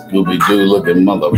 Scooby-Doo looking mother.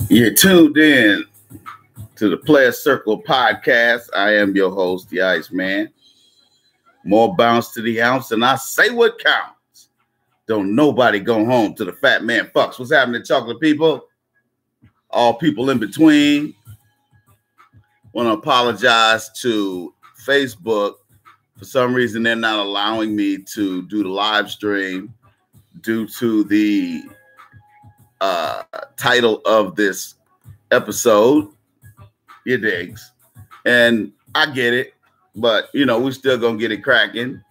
You're tuned in to the Player Circle podcast. I am your host, the Iceman. More bounce to the ounce, and I say what counts. Don't nobody go home to the fat man fucks. What's happening, chocolate people? All people in between. Want to apologize to Facebook. For some reason, they're not allowing me to do the live stream due to the title of this episode. You digs. And I get it, but you know, we still gonna get it cracking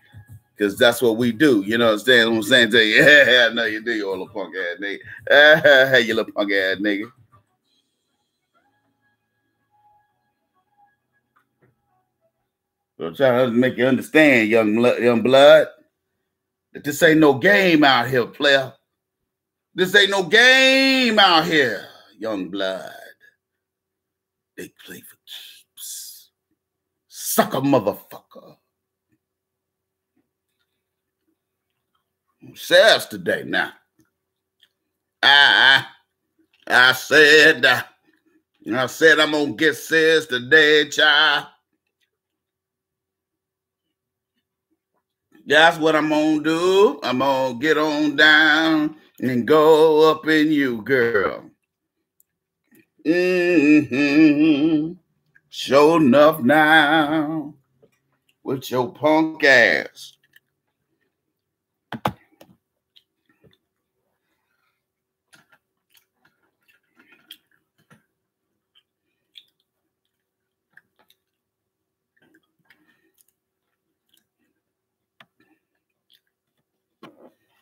because that's what we do. You know what I'm saying to you? Yeah, I know you do, you little punk ass nigga. Hey, you little punk ass nigga. So I'm trying to make you understand, young blood, that this ain't no game out here, player. This ain't no game out here, young blood. They play for keeps. Sucker motherfucker. Says today now. I said I'm gonna get says today, child. That's what I'm gonna do. I'm gonna get on down and go up in you, girl. Sure enough now with your punk ass.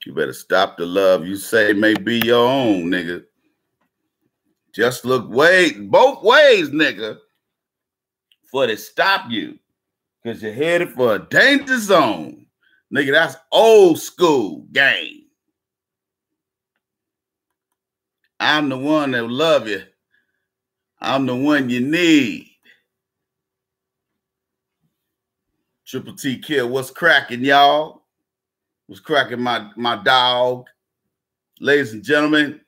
You better stop the love you say may be your own, nigga. Just look both ways, nigga, for to stop you. Because you're headed for a danger zone. Nigga, that's old school game. I'm the one that love you. I'm the one you need. Triple T Kill, what's cracking, y'all? What's cracking, my dog? Ladies and gentlemen,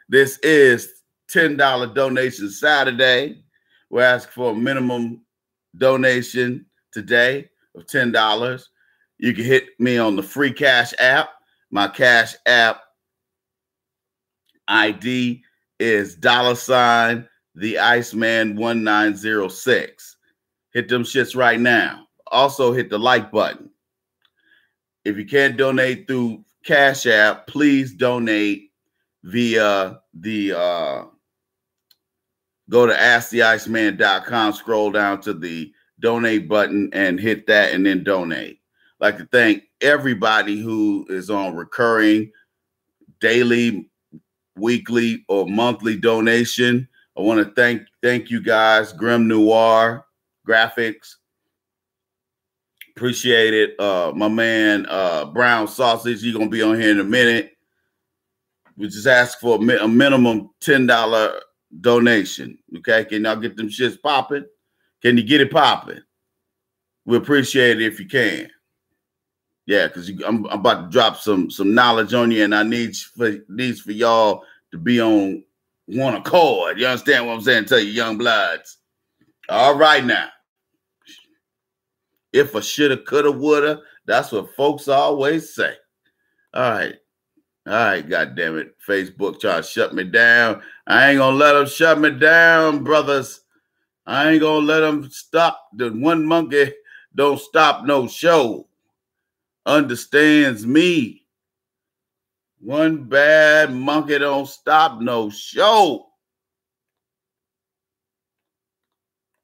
this is $10 donation Saturday. We're asking for a minimum donation today of $10. You can hit me on the free Cash App. My Cash App ID is $ the Iceman 1906. Hit them shits right now. Also hit the like button. If you can't donate through Cash App, please donate via the go to asktheiceman.com, scroll down to the donate button and hit that and then donate. I'd like to thank everybody who is on recurring daily, weekly, or monthly donation. I want to thank you guys, Grim Noir Graphics. Appreciate it. My man, Brown Sausage, you're going to be on here in a minute. We just ask for a minimum $10 donation. Okay. Can y'all get them shits popping? Can you get it popping? We appreciate it if you can. Yeah, because I'm about to drop some knowledge on you, and I need for y'all to be on one accord. You understand what I'm saying? Tell you young bloods. All right now. If I shoulda, coulda, woulda, that's what folks always say. All right. All right, goddamn it. Facebook trying to shut me down. I ain't gonna let them shut me down, brothers. I ain't gonna let them stop. The one monkey don't stop no show. Understands me. One bad monkey don't stop no show.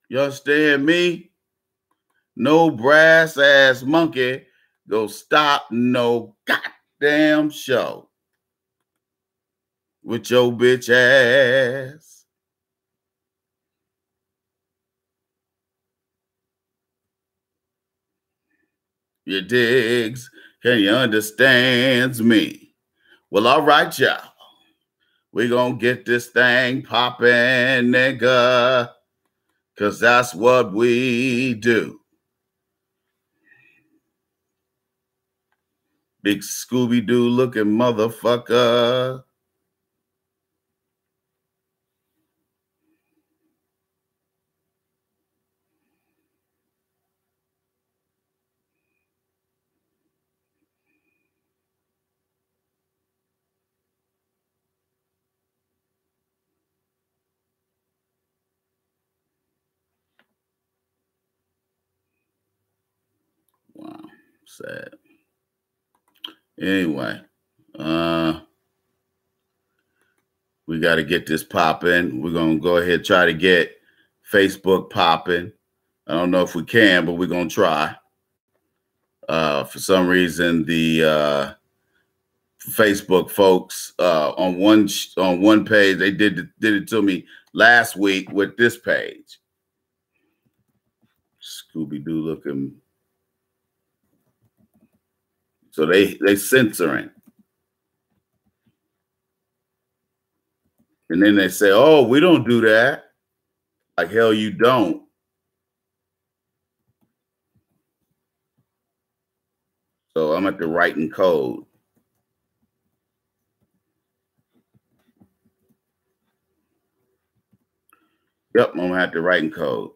You understand me? No brass ass monkey go stop no goddamn show. With your bitch ass. You digs? Can you understand me? Well, all right, y'all. We gonna get this thing popping, nigga. Cause that's what we do. Big Scooby-Doo looking motherfucker. Wow, sad. Anyway, we got to get this popping. We're going to go ahead and try to get Facebook popping. I don't know if we can, but we're going to try. For some reason, the Facebook folks on one page, they did it to me last week with this page. Scooby-Doo looking. So they censoring. And then they say, oh, we don't do that. Like, hell, you don't. So I'm at the writing code. Yep, I'm going to have to write in code.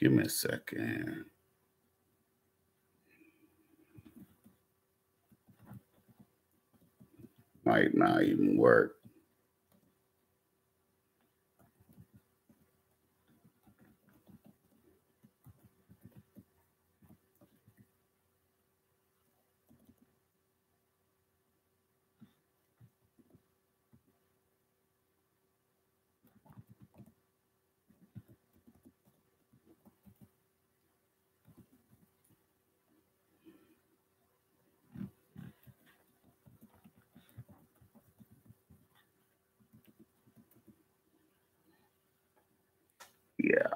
Give me a second. Might not even work. Yeah.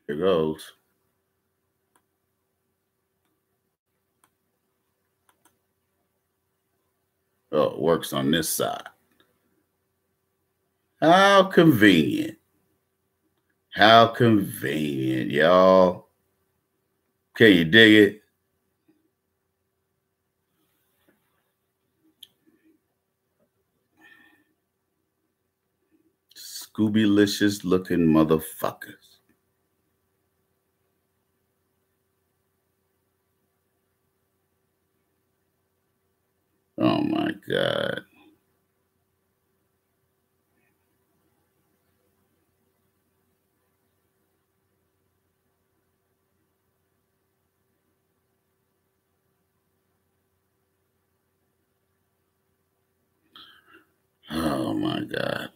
Here goes. Oh, it works on this side. How convenient. How convenient, y'all. Can you dig it? Scooby-licious looking motherfuckers. Oh my God. Oh my God.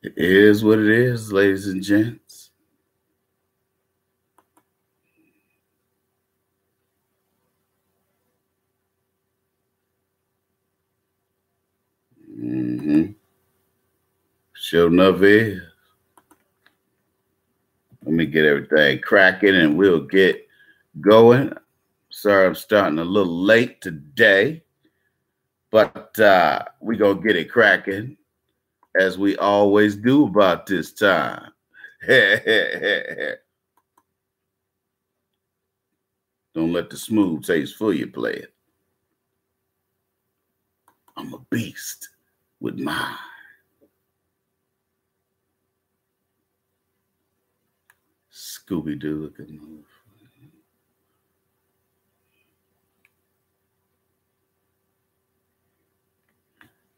It is what it is, ladies and gents. Sure enough is. Let me get everything cracking and we'll get going. Sorry, I'm starting a little late today, but we're going to get it cracking as we always do about this time. Don't let the smooth taste fool you, player. I'm a beast with mine. Scooby-Doo looking move.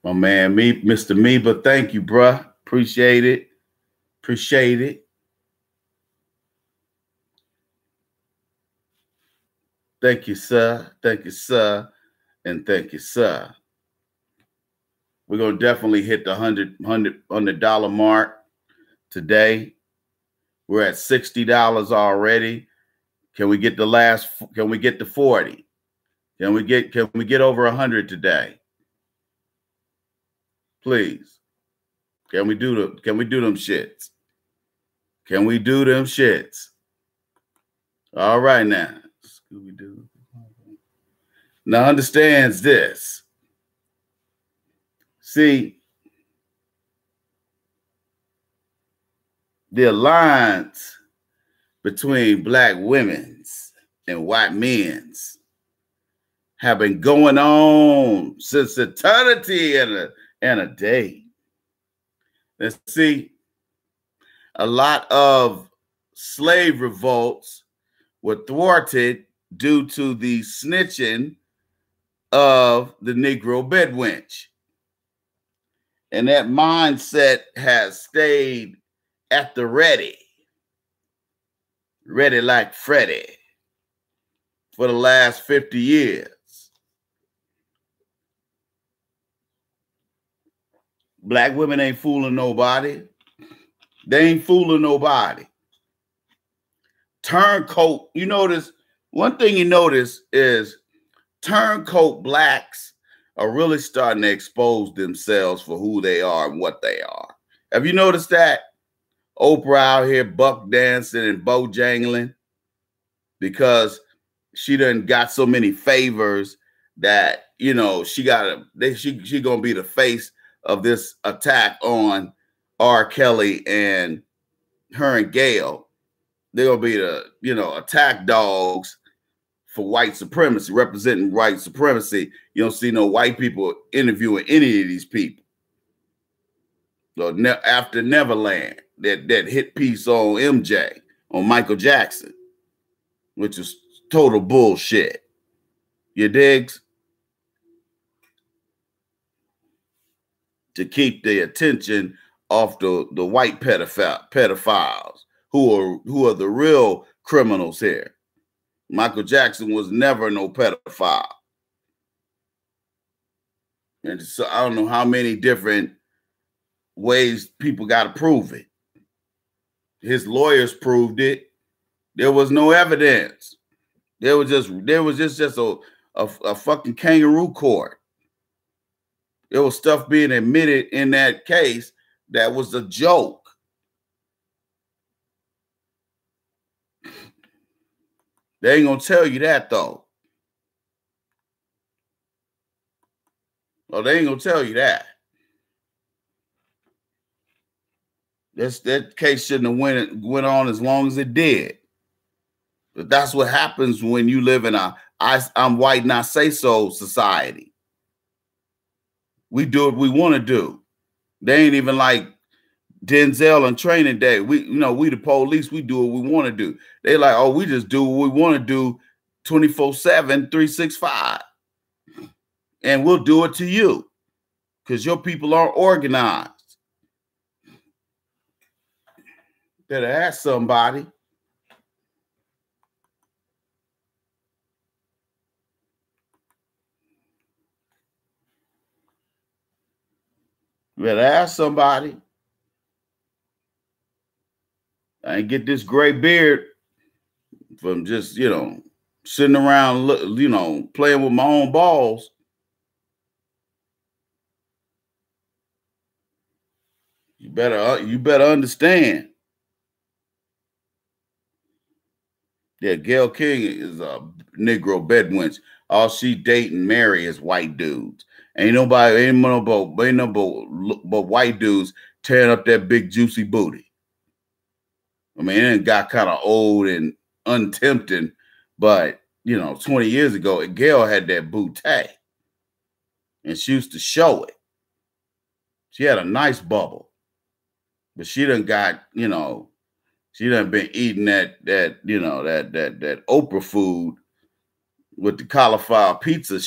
My man, Mr. Meba, thank you, bruh. Appreciate it. Appreciate it. Thank you, sir. Thank you, sir. And thank you, sir. We're going to definitely hit the $100 mark today. We're at $60 already. Can we get can we get to 40? Can we get over 100 today? Please. Can we do them shits? Can we do them shits? All right now. Scooby-Doo. Now understands this. See, the alliance between black women's and white men's have been going on since eternity and a day. Let's see, a lot of slave revolts were thwarted due to the snitching of the Negro bedwench. And that mindset has stayed at the ready like Freddy, for the last 50 years. Black women ain't fooling nobody. They ain't fooling nobody. Turncoat, you notice, one thing you notice is turncoat blacks are really starting to expose themselves for who they are and what they are. Have you noticed that? Oprah out here buck dancing and bojangling because she done got so many favors that, you know, she gonna be the face of this attack on R. Kelly and her and Gail. They're gonna be the, you know, attack dogs for white supremacy, representing white supremacy. You don't see no white people interviewing any of these people. So after Neverland, that hit piece on MJ, on Michael Jackson, which is total bullshit. You digs? To keep the attention off the white pedophiles who are the real criminals here. Michael Jackson was never no pedophile. And so I don't know how many different ways people got to prove it. His lawyers proved it. There was no evidence. There was just a fucking kangaroo court. There was stuff being admitted in that case that was a joke. They ain't gonna tell you that though. Oh, they ain't gonna tell you that. That case shouldn't have went on as long as it did. But that's what happens when you live in a I'm white and I say so society. We do what we want to do. They ain't even like Denzel and Training Day. We the police, we do what we want to do. They like, oh, we just do what we want to do 24/7, 365. And we'll do it to you because your people are organized. Better ask somebody. Better ask somebody. I ain't get this gray beard from just, sitting around, playing with my own balls. You better understand. Yeah, Gail King is a Negro bedwench. All she date and marry is white dudes. Ain't no white dudes tearing up that big juicy booty. I mean, it got kind of old and untempting, but 20 years ago, Gail had that bootay, and she used to show it. She had a nice bubble, but she done got, she done been eating that Oprah food with the cauliflower pizza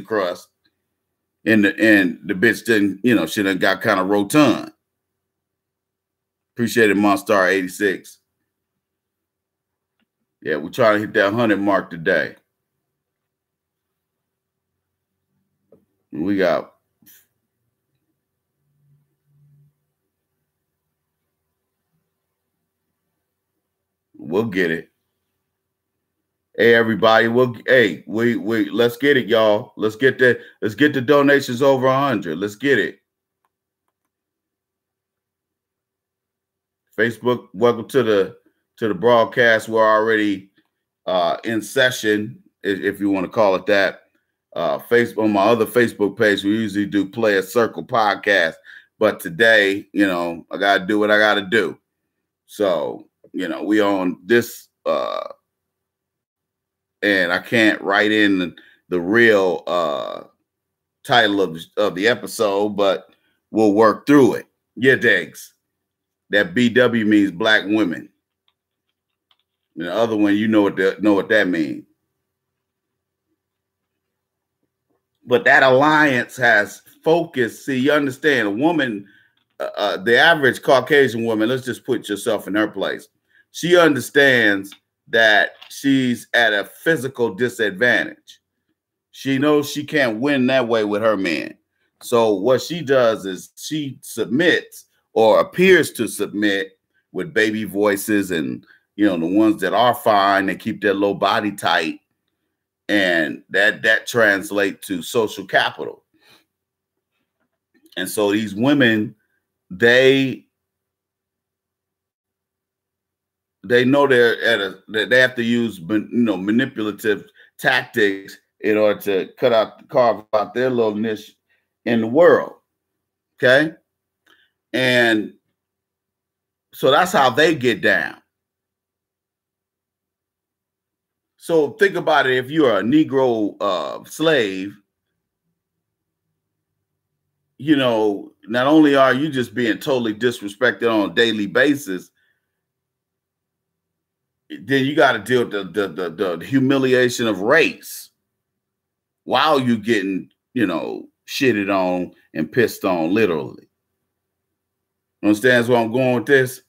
crust, and the bitch didn't, she done got kind of rotund. Appreciate it, Monstar 86. Yeah, we're trying to hit that 100 mark today. We'll get it. Hey, everybody. Let's get it, y'all. Let's get the donations over 100. Let's get it. Facebook, welcome to the broadcast. We're already in session, if you want to call it that. Facebook, on my other Facebook page, we usually do Play a Circle podcast, but today, I gotta do what I gotta do. So, we on this, and I can't write in the real title of the episode, but we'll work through it. Yeah, Degs. That BW means black women. And the other one, you know what that means. But that alliance has focused. See, you understand, a woman, the average Caucasian woman, let's just put yourself in her place. She understands that she's at a physical disadvantage. She knows she can't win that way with her man. So what she does is she submits or appears to submit with baby voices and, you know, the ones that are fine, they keep their low body tight. And that translates to social capital. And so these women, they know they have to use, you know, manipulative tactics in order to carve out their little niche in the world. Okay. And so that's how they get down. So think about it. If you're a Negro slave, you know, not only are you just being totally disrespected on a daily basis, then you got to deal with the humiliation of race while you getting, you know, shitted on and pissed on, literally. Understands where I'm going with this?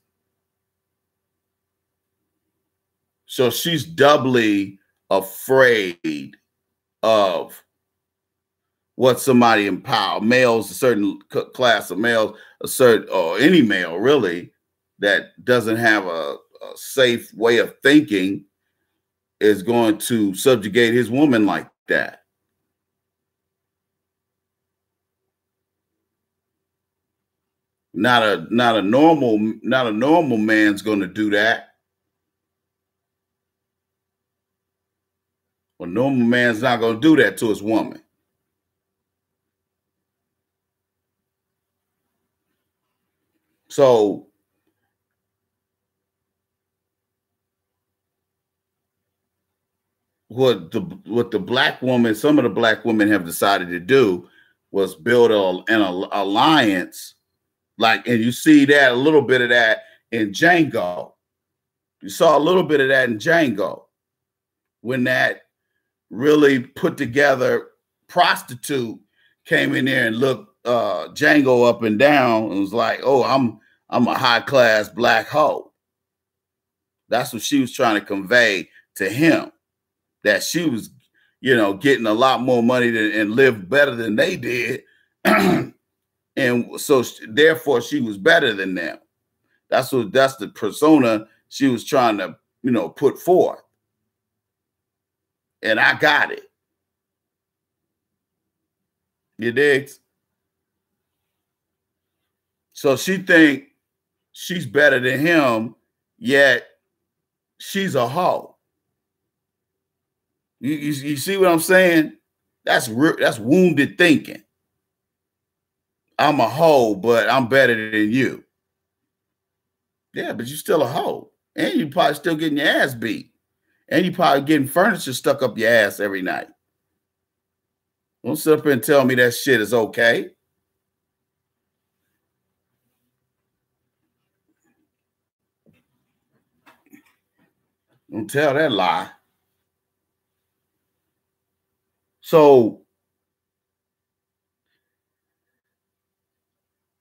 So she's doubly afraid of what somebody empowered, males, a certain class of males, a certain, or any male really, that doesn't have a safe way of thinking is going to subjugate his woman like that. Not a normal man's going to do that. A normal man's not going to do that to his woman. So what the black woman, some of the black women have decided to do was build an alliance. Like, and you see that a little bit of that in Django. You saw a little bit of that in Django when that really put together prostitute came in there and looked Django up and down and was like, "Oh, I'm a high class black hoe." That's what she was trying to convey to him, that she was, you know, getting a lot more money and live better than they did. And so therefore she was better than them. That's the persona she was trying to, you know, put forth. And I got it. You dig? So she think she's better than him, yet she's a hoe. You see what I'm saying? That's wounded thinking. I'm a hoe, but I'm better than you. Yeah, but you're still a hoe. And you probably still getting your ass beat. And you probably getting furniture stuck up your ass every night. Don't sit up and tell me that shit is okay. Don't tell that lie. So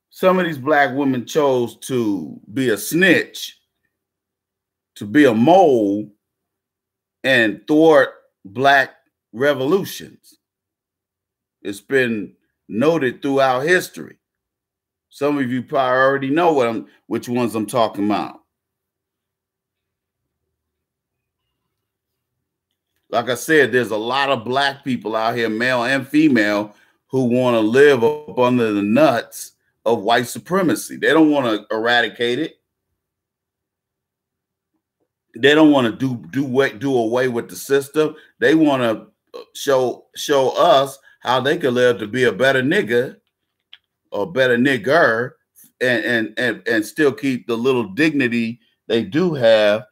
some of these black women chose to be a snitch, to be a mole, and thwart black revolutions. It's been noted throughout history. Some of you probably already know which ones I'm talking about. Like I said, there's a lot of black people out here, male and female, who want to live up under the nuts of white supremacy. They don't want to eradicate it. They don't want to do away with the system. They want to show us how they can live to be a better nigga or better nigger, and still keep the little dignity they do have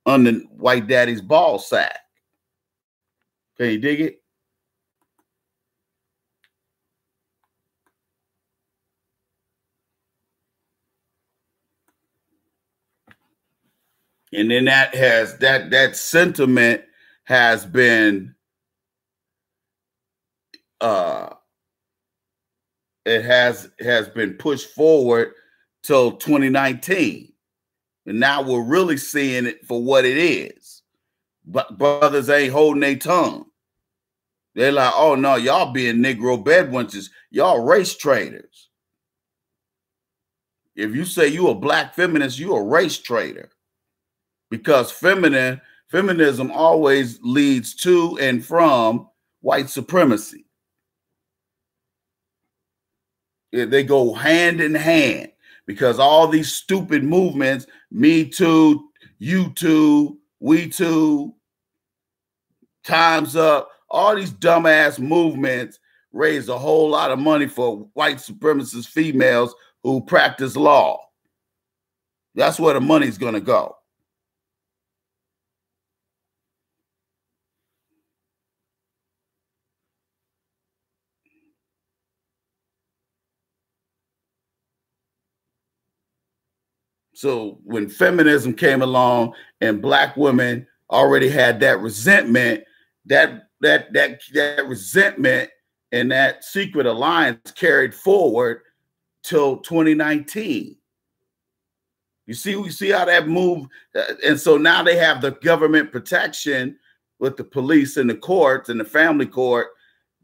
under white daddy's ball sack. Can you dig it? And then that sentiment has been it has been pushed forward till 2019. And now we're really seeing it for what it is. But brothers ain't holding their tongue. They're like, oh no, y'all being Negro bedwenches, y'all race traders. If you say you a black feminist, you a race trader. Because feminism always leads to and from white supremacy. They go hand in hand because all these stupid movements, Me Too, You Too, We Too, Time's Up, all these dumbass movements raise a whole lot of money for white supremacist females who practice law. That's where the money's going to go. So when feminism came along and black women already had that resentment, that resentment and that secret alliance carried forward till 2019. We see how that moved. And so now they have the government protection with the police and the courts and the family court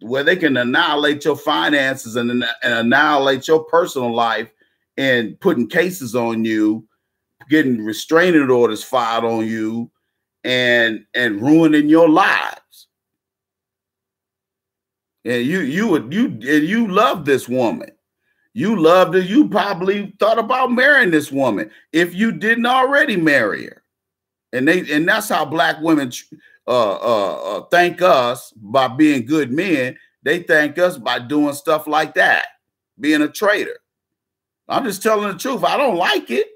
where they can annihilate your finances and annihilate your personal life and putting cases on you, getting restraining orders filed on you, and ruining your lives. And you love this woman. You loved her. You probably thought about marrying this woman if you didn't already marry her. And that's how black women thank us by being good men. They thank us by doing stuff like that, being a traitor. I'm just telling the truth. I don't like it.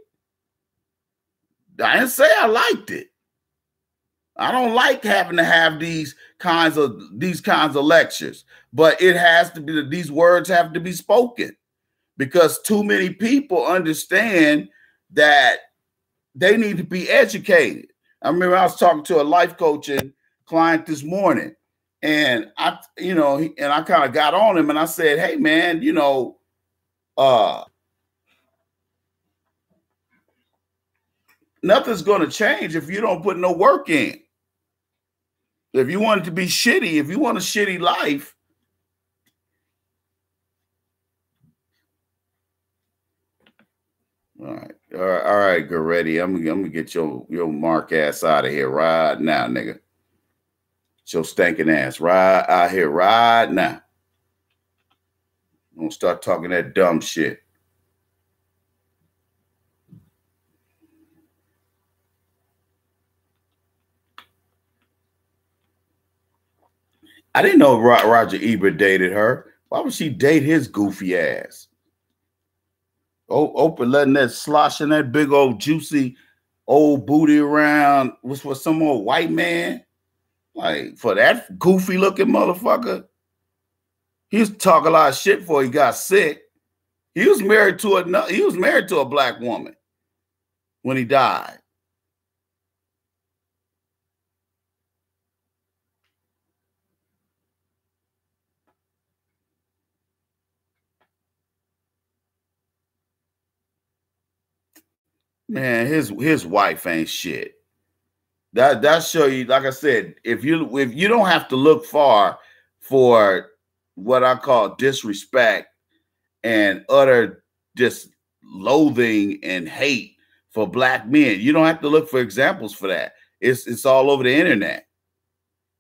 I didn't say I liked it. I don't like having to have these kinds of lectures, but it has to be, these words have to be spoken because too many people understand that they need to be educated. I remember I was talking to a life coaching client this morning, and I kind of got on him and I said, hey man, nothing's going to change if you don't put no work in. If you want it to be shitty, if you want a shitty life, all right, Goretti. I'm gonna get your mark ass out of here right now, nigga. Your stinking ass right out here right now. I'm gonna start talking that dumb shit. I didn't know Roger Ebert dated her. Why would she date his goofy ass? Oprah letting that sloshing that big old juicy old booty around was for some old white man. Like for that goofy looking motherfucker. He used to talk a lot of shit before he got sick. He was married to a black woman when he died. Man, his wife ain't shit. That show you, like I said, if you don't have to look far for what I call disrespect and utter just loathing and hate for black men. You don't have to look for examples for that. It's all over the internet.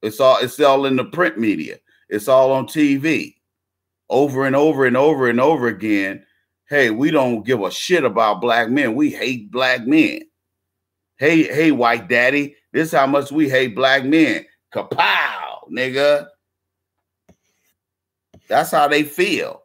It's all in the print media. It's all on TV. Over and over and over and over again. Hey, we don't give a shit about black men. We hate black men. Hey, white daddy, this is how much we hate black men. Kapow, nigga. That's how they feel.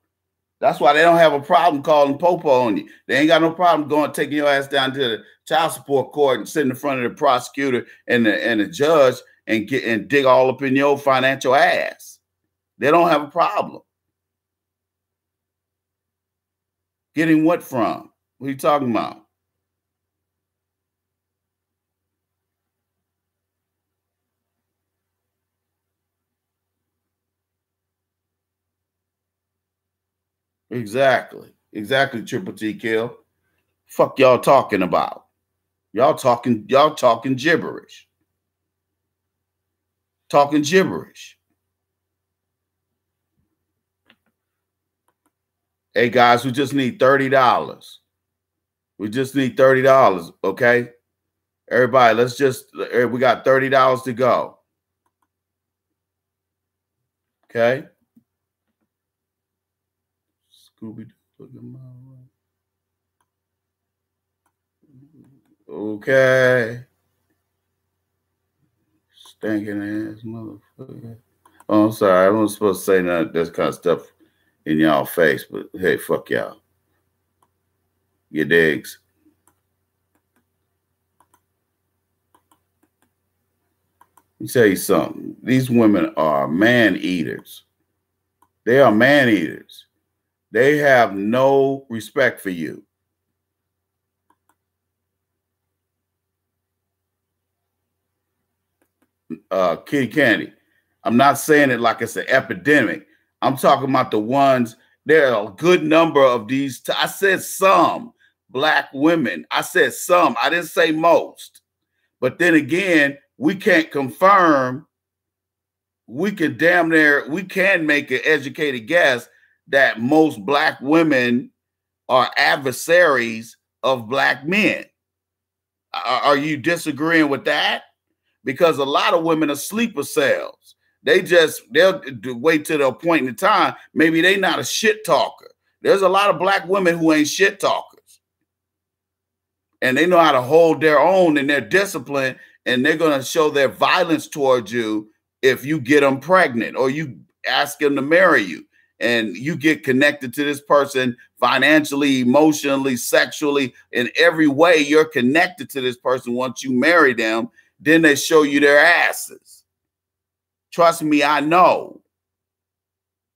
That's why they don't have a problem calling popo on you. They ain't got no problem taking your ass down to the child support court and sitting in front of the prosecutor and the judge and dig all up in your financial ass. They don't have a problem. Getting what from? What are you talking about? Exactly. Exactly, Triple T Kill. Fuck y'all talking about? Y'all talking gibberish. Talking gibberish. Hey guys, we just need $30. We just need $30, okay? Everybody, we got $30 to go. Okay? Scooby-Doo. Okay. Stinking ass motherfucker. Oh, I'm sorry. I wasn't supposed to say none of this kind of stuff in y'all face, but hey, fuck y'all. You digs? Let me tell you something. These women are man eaters. They are man eaters. They have no respect for you. Kitty Candy. I'm not saying it like it's an epidemic. I'm talking about the ones, there are a good number of these. I said some black women. I said some. I didn't say most. But then again, we can't confirm. We can make an educated guess that most black women are adversaries of black men. Are you disagreeing with that? Because a lot of women are sleeper cells. They'll wait till a point in time. Maybe they not a shit talker. There's a lot of black women who ain't shit talkers. And they know how to hold their own and their discipline, and they're going to show their violence towards you if you get them pregnant or you ask them to marry you and you get connected to this person financially, emotionally, sexually, in every way. You're connected to this person once you marry them. Then they show you their asses. Trust me, I know.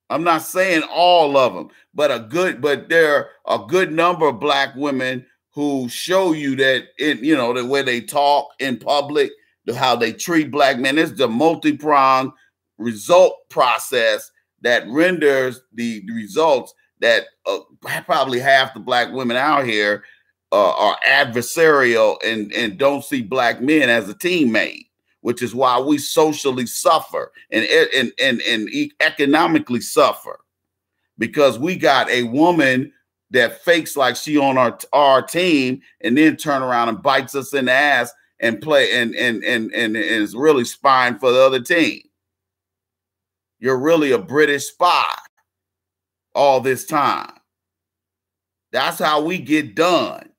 I'm not saying all of them, but there are a good number of black women who show you that the way they talk in public, how they treat black men. It's the multi-pronged result process that renders the results that probably half the black women out here are adversarial and don't see black men as a teammate, which is why we socially suffer and economically suffer, because we got a woman that fakes like she on our team and then turn around and bites us in the ass and play and is really spying for the other team. You're really a British spy all this time. That's how we get done.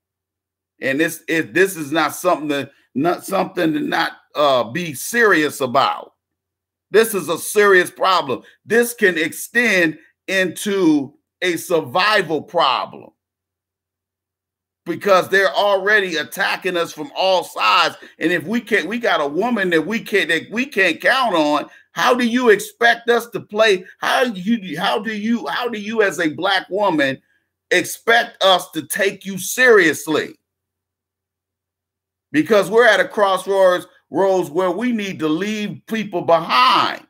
And this is not something to not be serious about. This is a serious problem. This can extend into a survival problem because they're already attacking us from all sides. And if we got a woman that we can't count on. How do you expect us to play? How do you as a black woman expect us to take you seriously? Because we're at a crossroads where we need to leave people behind,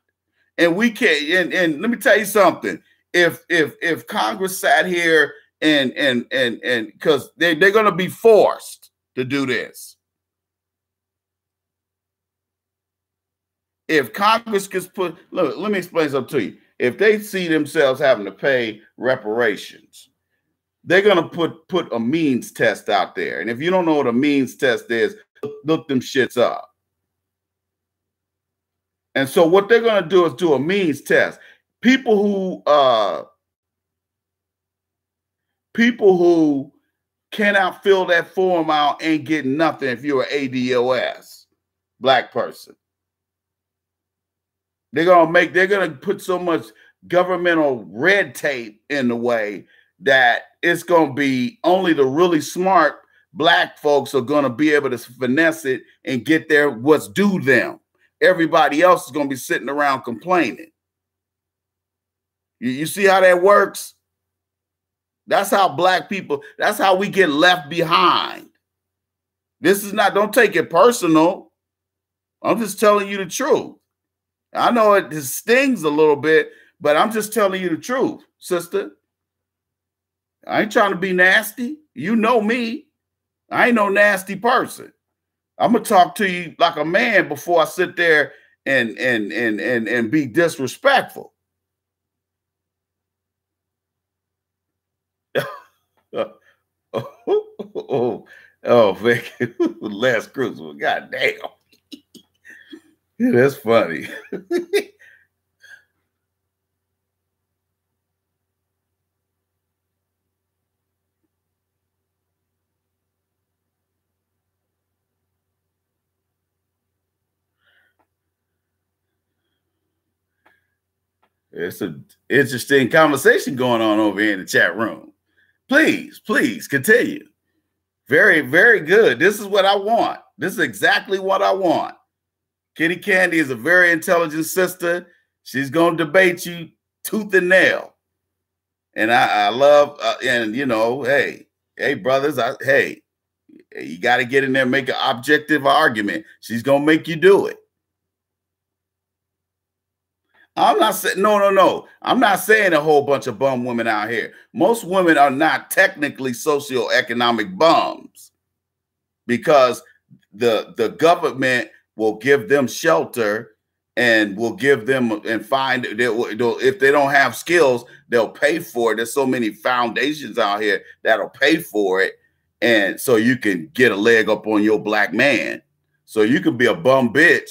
and we can't. And let me tell you something: if Congress sat here and because they're going to be forced to do this. If Congress gets look, let me explain something to you. If they see themselves having to pay reparations, they're going to put a means test out there. And if you don't know what a means test is, look them shits up. And so what they're going to do is do a means test. People who cannot fill that form out ain't getting nothing if you're an ADOS black person. They're going to put so much governmental red tape in the way that it's going to be only the really smart black folks are going to be able to finesse it and get what's due them. Everybody else is going to be sitting around complaining. You see how that works? That's how that's how we get left behind. This is not, don't take it personal. I'm just telling you the truth. I know it stings a little bit, but I'm just telling you the truth, sister. I ain't trying to be nasty. You know me. I ain't no nasty person. I'm gonna talk to you like a man before I sit there and be disrespectful. Man, Les Cruz. God damn. That's funny. It's an interesting conversation going on over here in the chat room. Please continue. Very, very good. This is what I want. This is exactly what I want. Kitty Candy is a very intelligent sister. She's going to debate you tooth and nail. And I love, and you know, hey, brothers, hey, you got to get in there and make an objective argument. She's going to make you do it. I'm not saying, no. I'm not saying a whole bunch of bum women out here. Most women are not technically socioeconomic bums because the government will give them shelter and will give them and find if they don't have skills, they'll pay for it. There's so many foundations out here that'll pay for it. And so you can get a leg up on your black man. So you can be a bum bitch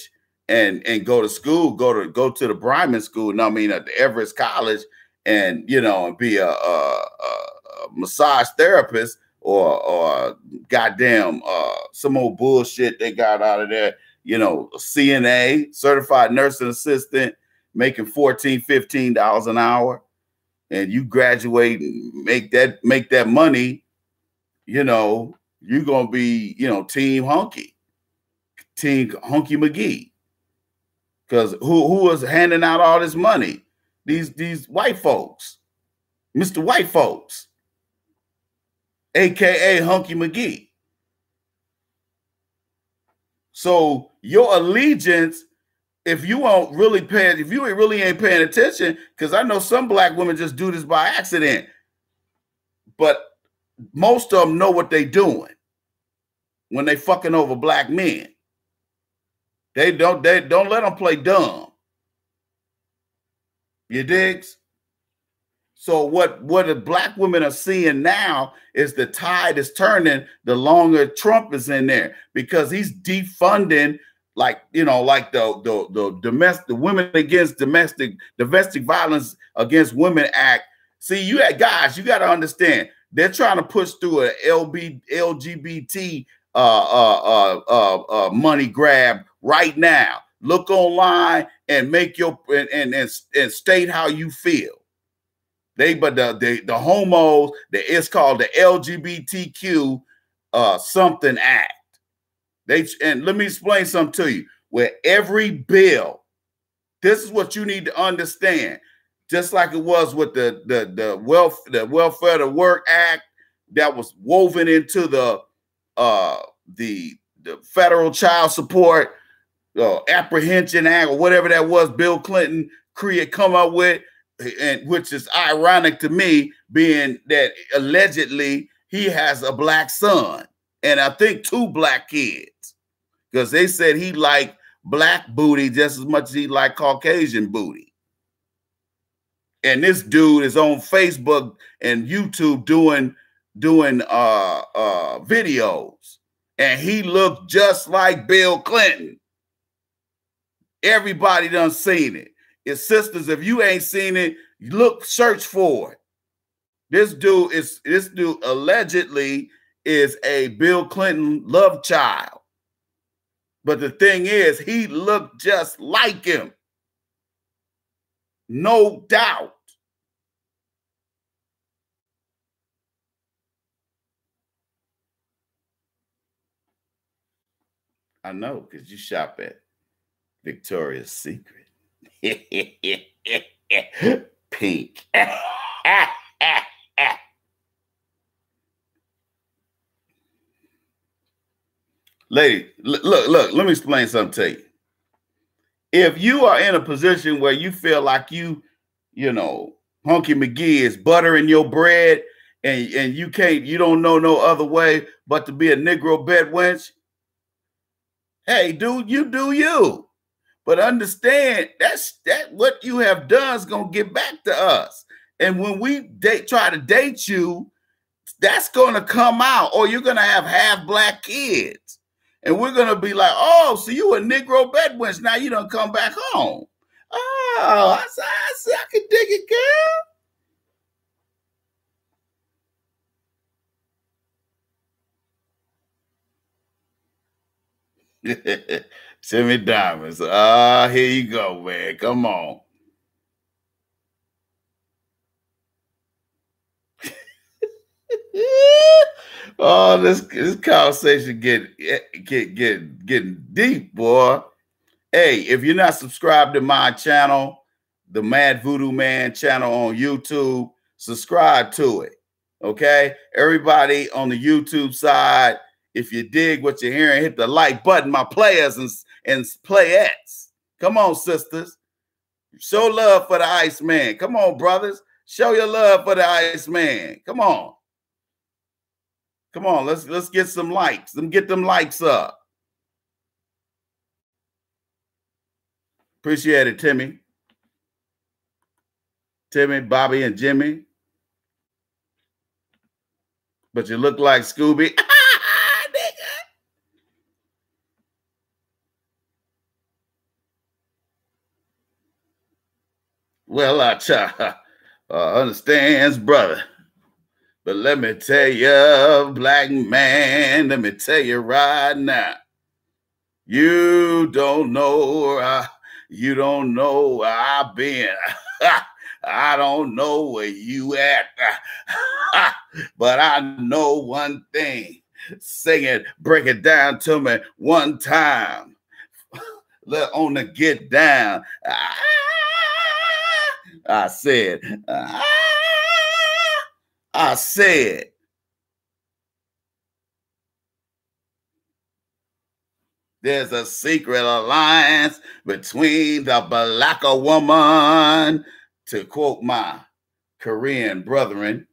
and go to school, go to the Bryman School, I mean at the Everest College, and you know, and be a massage therapist or goddamn some old bullshit they got out of there, you know, CNA, certified nursing assistant, making $14, $15 an hour, and you graduate and make that money, you know, you're gonna be, you know, Team Hunky McGee. Because who was handing out all this money? These white folks, Mr. White folks, AKA Hunky McGee. So your allegiance, if you ain't really ain't paying attention, because I know some black women just do this by accident, but most of them know what they doing when they fucking over black men. They don't let them play dumb. You digs? So what the black women are seeing now is the tide is turning the longer Trump is in there, because he's defunding, like, you know, like the Women Against Domestic Violence Against Women Act. See, you got guys, you got to understand, they're trying to push through a LGBT money grab right now. Look online and make your and state how you feel. But the homos, it's called the LGBTQ something act. And let me explain something to you. Where every bill, this is what you need to understand. Just like it was with the Welfare to Work Act that was woven into the Federal Child Support Apprehension Act, or whatever that was, Bill Clinton come up with, and which is ironic to me, being that allegedly he has a black son and I think 2 black kids, because they said he liked black booty just as much as he liked Caucasian booty. And this dude is on Facebook and YouTube doing videos, and he looked just like Bill Clinton. Everybody done seen it. It's sisters, if you ain't seen it, search for it. This dude allegedly is a Bill Clinton love child. But the thing is, he looked just like him. No doubt. I know, because you shop at Victoria's Secret. Pink. Lady, look, let me explain something to you. If you are in a position where you feel like you know, Hunky McGee is buttering your bread and you don't know no other way but to be a Negro bed wench, hey, dude, you do you. But understand that what you have done is gonna get back to us. And when we try to date you, that's gonna come out, or you're gonna have half black kids. And we're gonna be like, oh, so you a Negro bed wench. Now you don't come back home. Oh, I can dig it, girl. Send me diamonds. Here you go, man. Come on. Oh, this conversation getting deep, boy. Hey, if you're not subscribed to my channel, the Mad Voodoo Man channel on YouTube, subscribe to it. Okay, everybody on the YouTube side, if you dig what you're hearing, hit the like button. My players and playettes, come on, sisters, show love for the Iceman. Come on, brothers, show your love for the Iceman. Come on. Come on, let's get some likes. Let me get them likes up. Appreciate it, Timmy. Timmy, Bobby, and Jimmy. But you look like Scooby. Well, I understands, brother. But let me tell you, black man, let me tell you right now. You don't know where I've been. I don't know where you at. But I know one thing. Sing it, break it down to me one time. Let on the get down. I said, there's a secret alliance between the black woman, to quote my Korean brethren,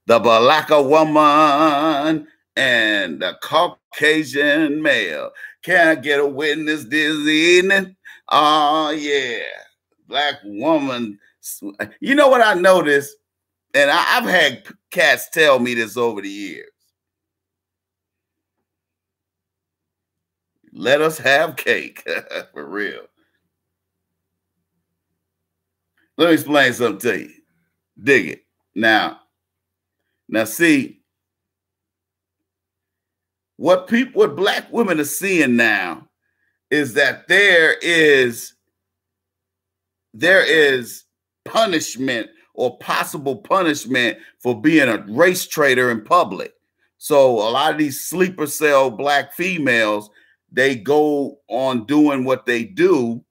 the black woman and the Caucasian male. Can I get a witness this evening? Oh, yeah. Black woman. You know what I noticed? And I've had cats tell me this over the years. Let us have cake. For real. Let me explain something to you. Dig it. Now see, what black women are seeing now is that there is punishment or possible punishment for being a race traitor in public. So a lot of these sleeper cell black females, they go on doing what they do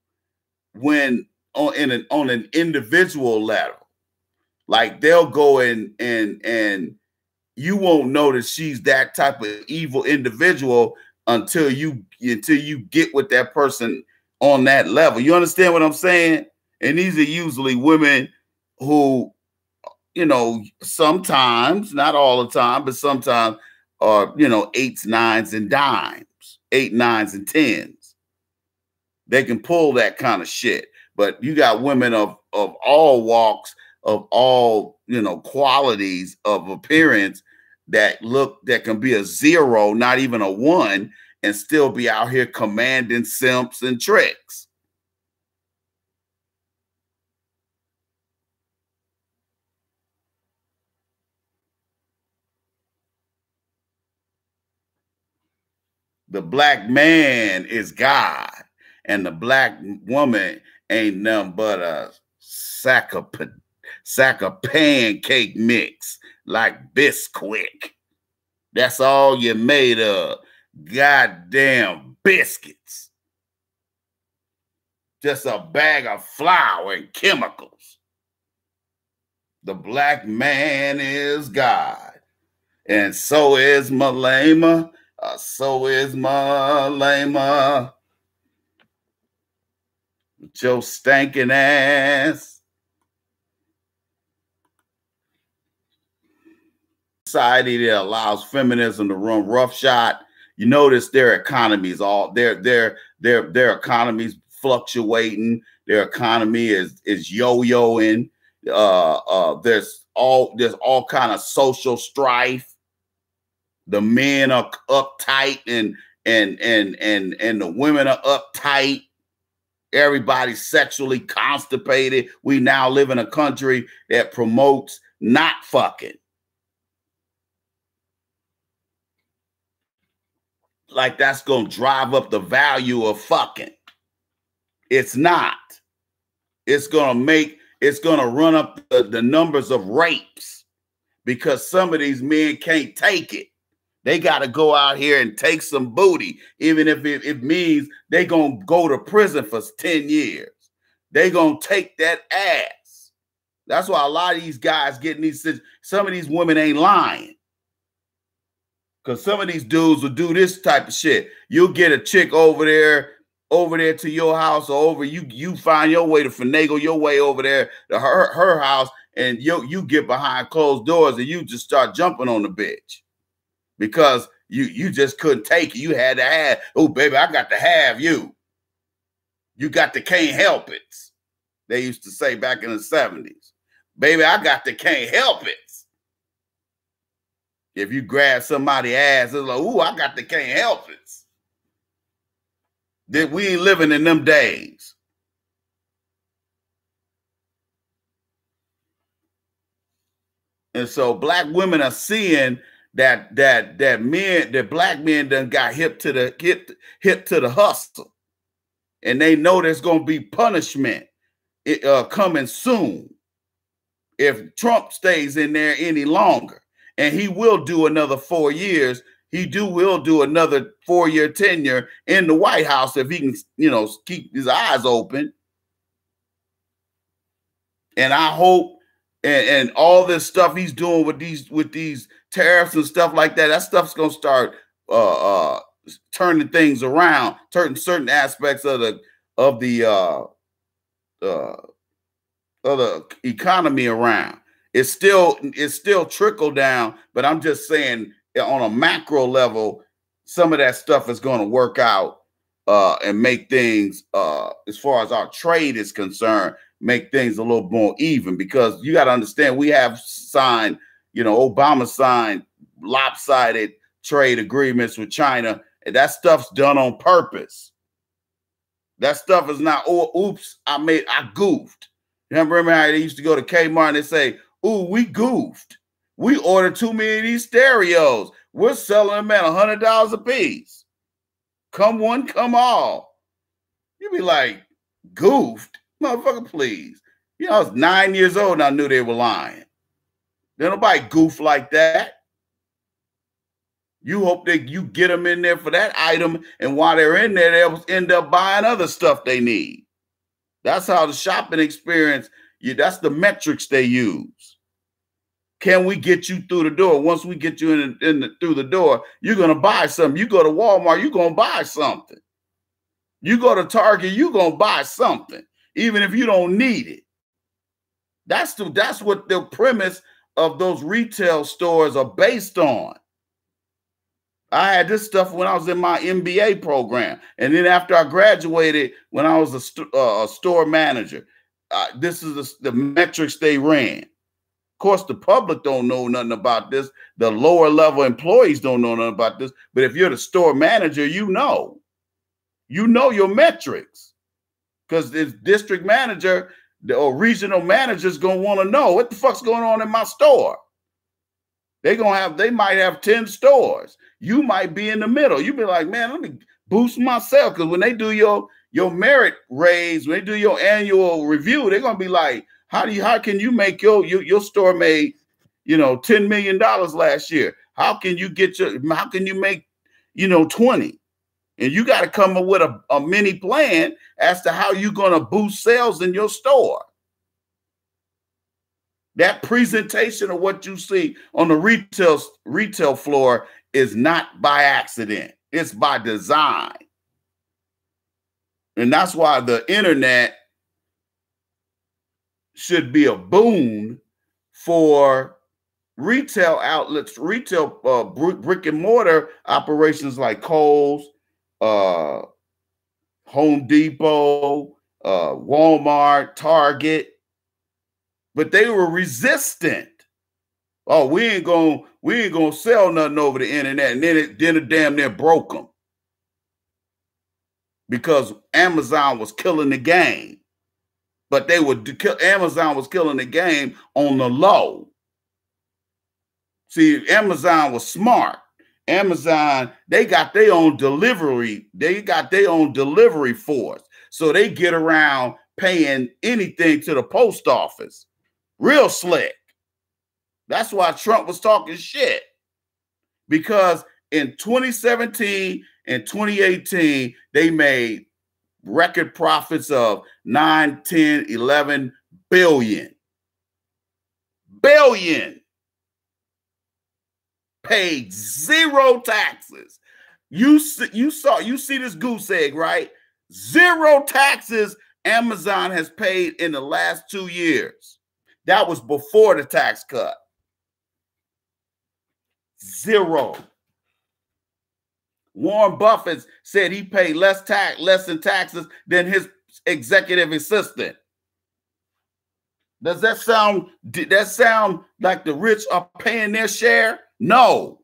when on an individual level. Like they'll go and you won't notice she's that type of evil individual until you get with that person on that level. You understand what I'm saying? And these are usually women who, you know, sometimes, not all the time, but sometimes are, you know, 8s, 9s, and dimes, 8, 9s, and 10s. They can pull that kind of shit. But you got women of all walks, of all, you know, qualities of appearance that can be a 0, not even a 1, and still be out here commanding simps and tricks. The black man is God, and the black woman ain't nothing but a sack of pancake mix, like Bisquick. That's all you're made of. Goddamn biscuits. Just a bag of flour and chemicals. The black man is God, and so is Malema. So is Malema. Joe stankin' ass. society that allows feminism to run roughshod, you notice their economies their economies fluctuating. Their economy is yo-yoing. There's all kind of social strife. The men are uptight and the women are uptight. Everybody's sexually constipated. We now live in a country that promotes not fucking. Like that's going to drive up the value of fucking. It's not. It's going to run up the numbers of rapes because some of these men can't take it. They got to go out here and take some booty, even if it means they going to go to prison for 10 years. They going to take that ass. That's why a lot of these guys getting these, some of these women ain't lying. Because some of these dudes will do this type of shit. You'll get a chick over there to your house, or over you find your way to finagle your way over there to her house, and you get behind closed doors and you just start jumping on the bitch. Because you just couldn't take it. You had to have, oh, baby, I got to have you. You got to can't help it. They used to say back in the 70s. Baby, I got to can't help it. If you grab somebody's ass, it's like, ooh, I got to can't help it. That we ain't living in them days. And so black women are seeing that black men done got hip to the hustle, and they know there's gonna be punishment coming soon if Trump stays in there any longer, and he will do another 4 years. Will do another 4-year tenure in the White House if he can, keep his eyes open. And I hope. And all this stuff he's doing with these tariffs and stuff like that, that stuff's gonna start turning things around, turning certain aspects of the economy around. It's still trickle down, but I'm just saying on a macro level, some of that stuff is going to work out and make things, as far as our trade is concerned, make things a little more even, because you got to understand we have signed, Obama signed lopsided trade agreements with China, and that stuff's done on purpose. That stuff is not, oh, oops, I goofed. You remember how they used to go to Kmart and they say, ooh, we goofed. We ordered too many of these stereos. We're selling them at $100 a piece. Come one, come all. You be like, goofed? Motherfucker, please. I was 9 years old and I knew they were lying. There's nobody goof like that. You hope that you get them in there for that item, and while they're in there, they'll end up buying other stuff they need. That's how the shopping experience, that's the metrics they use. Can we get you through the door? Once we get you through the door, you're going to buy something. You go to Walmart, you're going to buy something. You go to Target, you're going to buy something, even if you don't need it. That's what the premise of those retail stores are based on. I had this stuff when I was in my MBA program. And then after I graduated, when I was a store manager, this is the metrics they ran. Of course, the public don't know nothing about this. The lower level employees don't know nothing about this. But if you're the store manager, you know your metrics, because the district manager or regional manager is going to want to know what the fuck's going on in my store. They might have 10 stores. You might be in the middle. You be like, man, let me boost myself. Because when they do your merit raise, when they do your annual review, they're gonna be like, how can you make your store made, $10 million last year? How can you make 20? And you got to come up with a mini plan as to how you're gonna boost sales in your store. That presentation of what you see on the retail floor is not by accident. It's by design. And that's why the internet should be a boon for retail outlets, retail brick and mortar operations like Kohl's, Home Depot, Walmart, Target, but they were resistant. Oh, we ain't gonna sell nothing over the internet, and then it damn near broke them because Amazon was killing the game. But Amazon was killing the game on the low. See, Amazon was smart. Amazon, they got their own delivery. They got their own delivery force. So they get around paying anything to the post office. Real slick. That's why Trump was talking shit. Because in 2017 and 2018, they made record profits of 9, 10, 11 billion. Billion. Paid zero taxes. You see this goose egg, right? Zero taxes Amazon has paid in the last 2 years. That was before the tax cut. Zero. Warren Buffett said he paid less in taxes than his executive assistant. Does that sound like the rich are paying their share? No.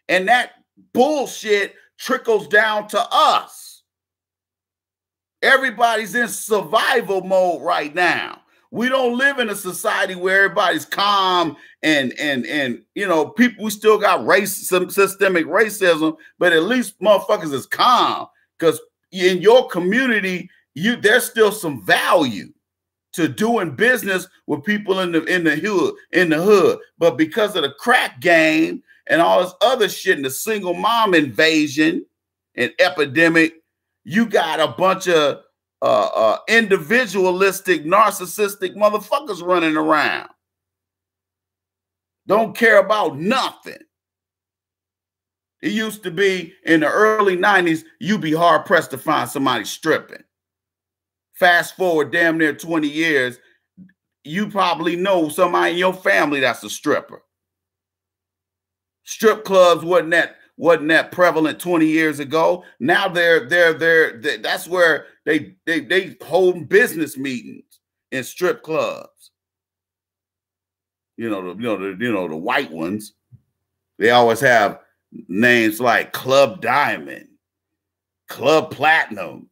And that bullshit trickles down to us. Everybody's in survival mode right now. We don't live in a society where everybody's calm and you know, people, we still got some systemic racism, but at least motherfuckers is calm because in your community, there's still some value to doing business with people in the hood. But because of the crack game and all this other shit and the single mom invasion and epidemic, you got a bunch of individualistic, narcissistic motherfuckers running around. Don't care about nothing. It used to be in the early 90s, you'd be hard pressed to find somebody stripping. Fast forward damn near 20 years, you probably know somebody in your family that's a stripper. Strip clubs wasn't that prevalent 20 years ago. Now that's where they hold business meetings in strip clubs. The white ones. They always have names like Club Diamond, Club Platinum.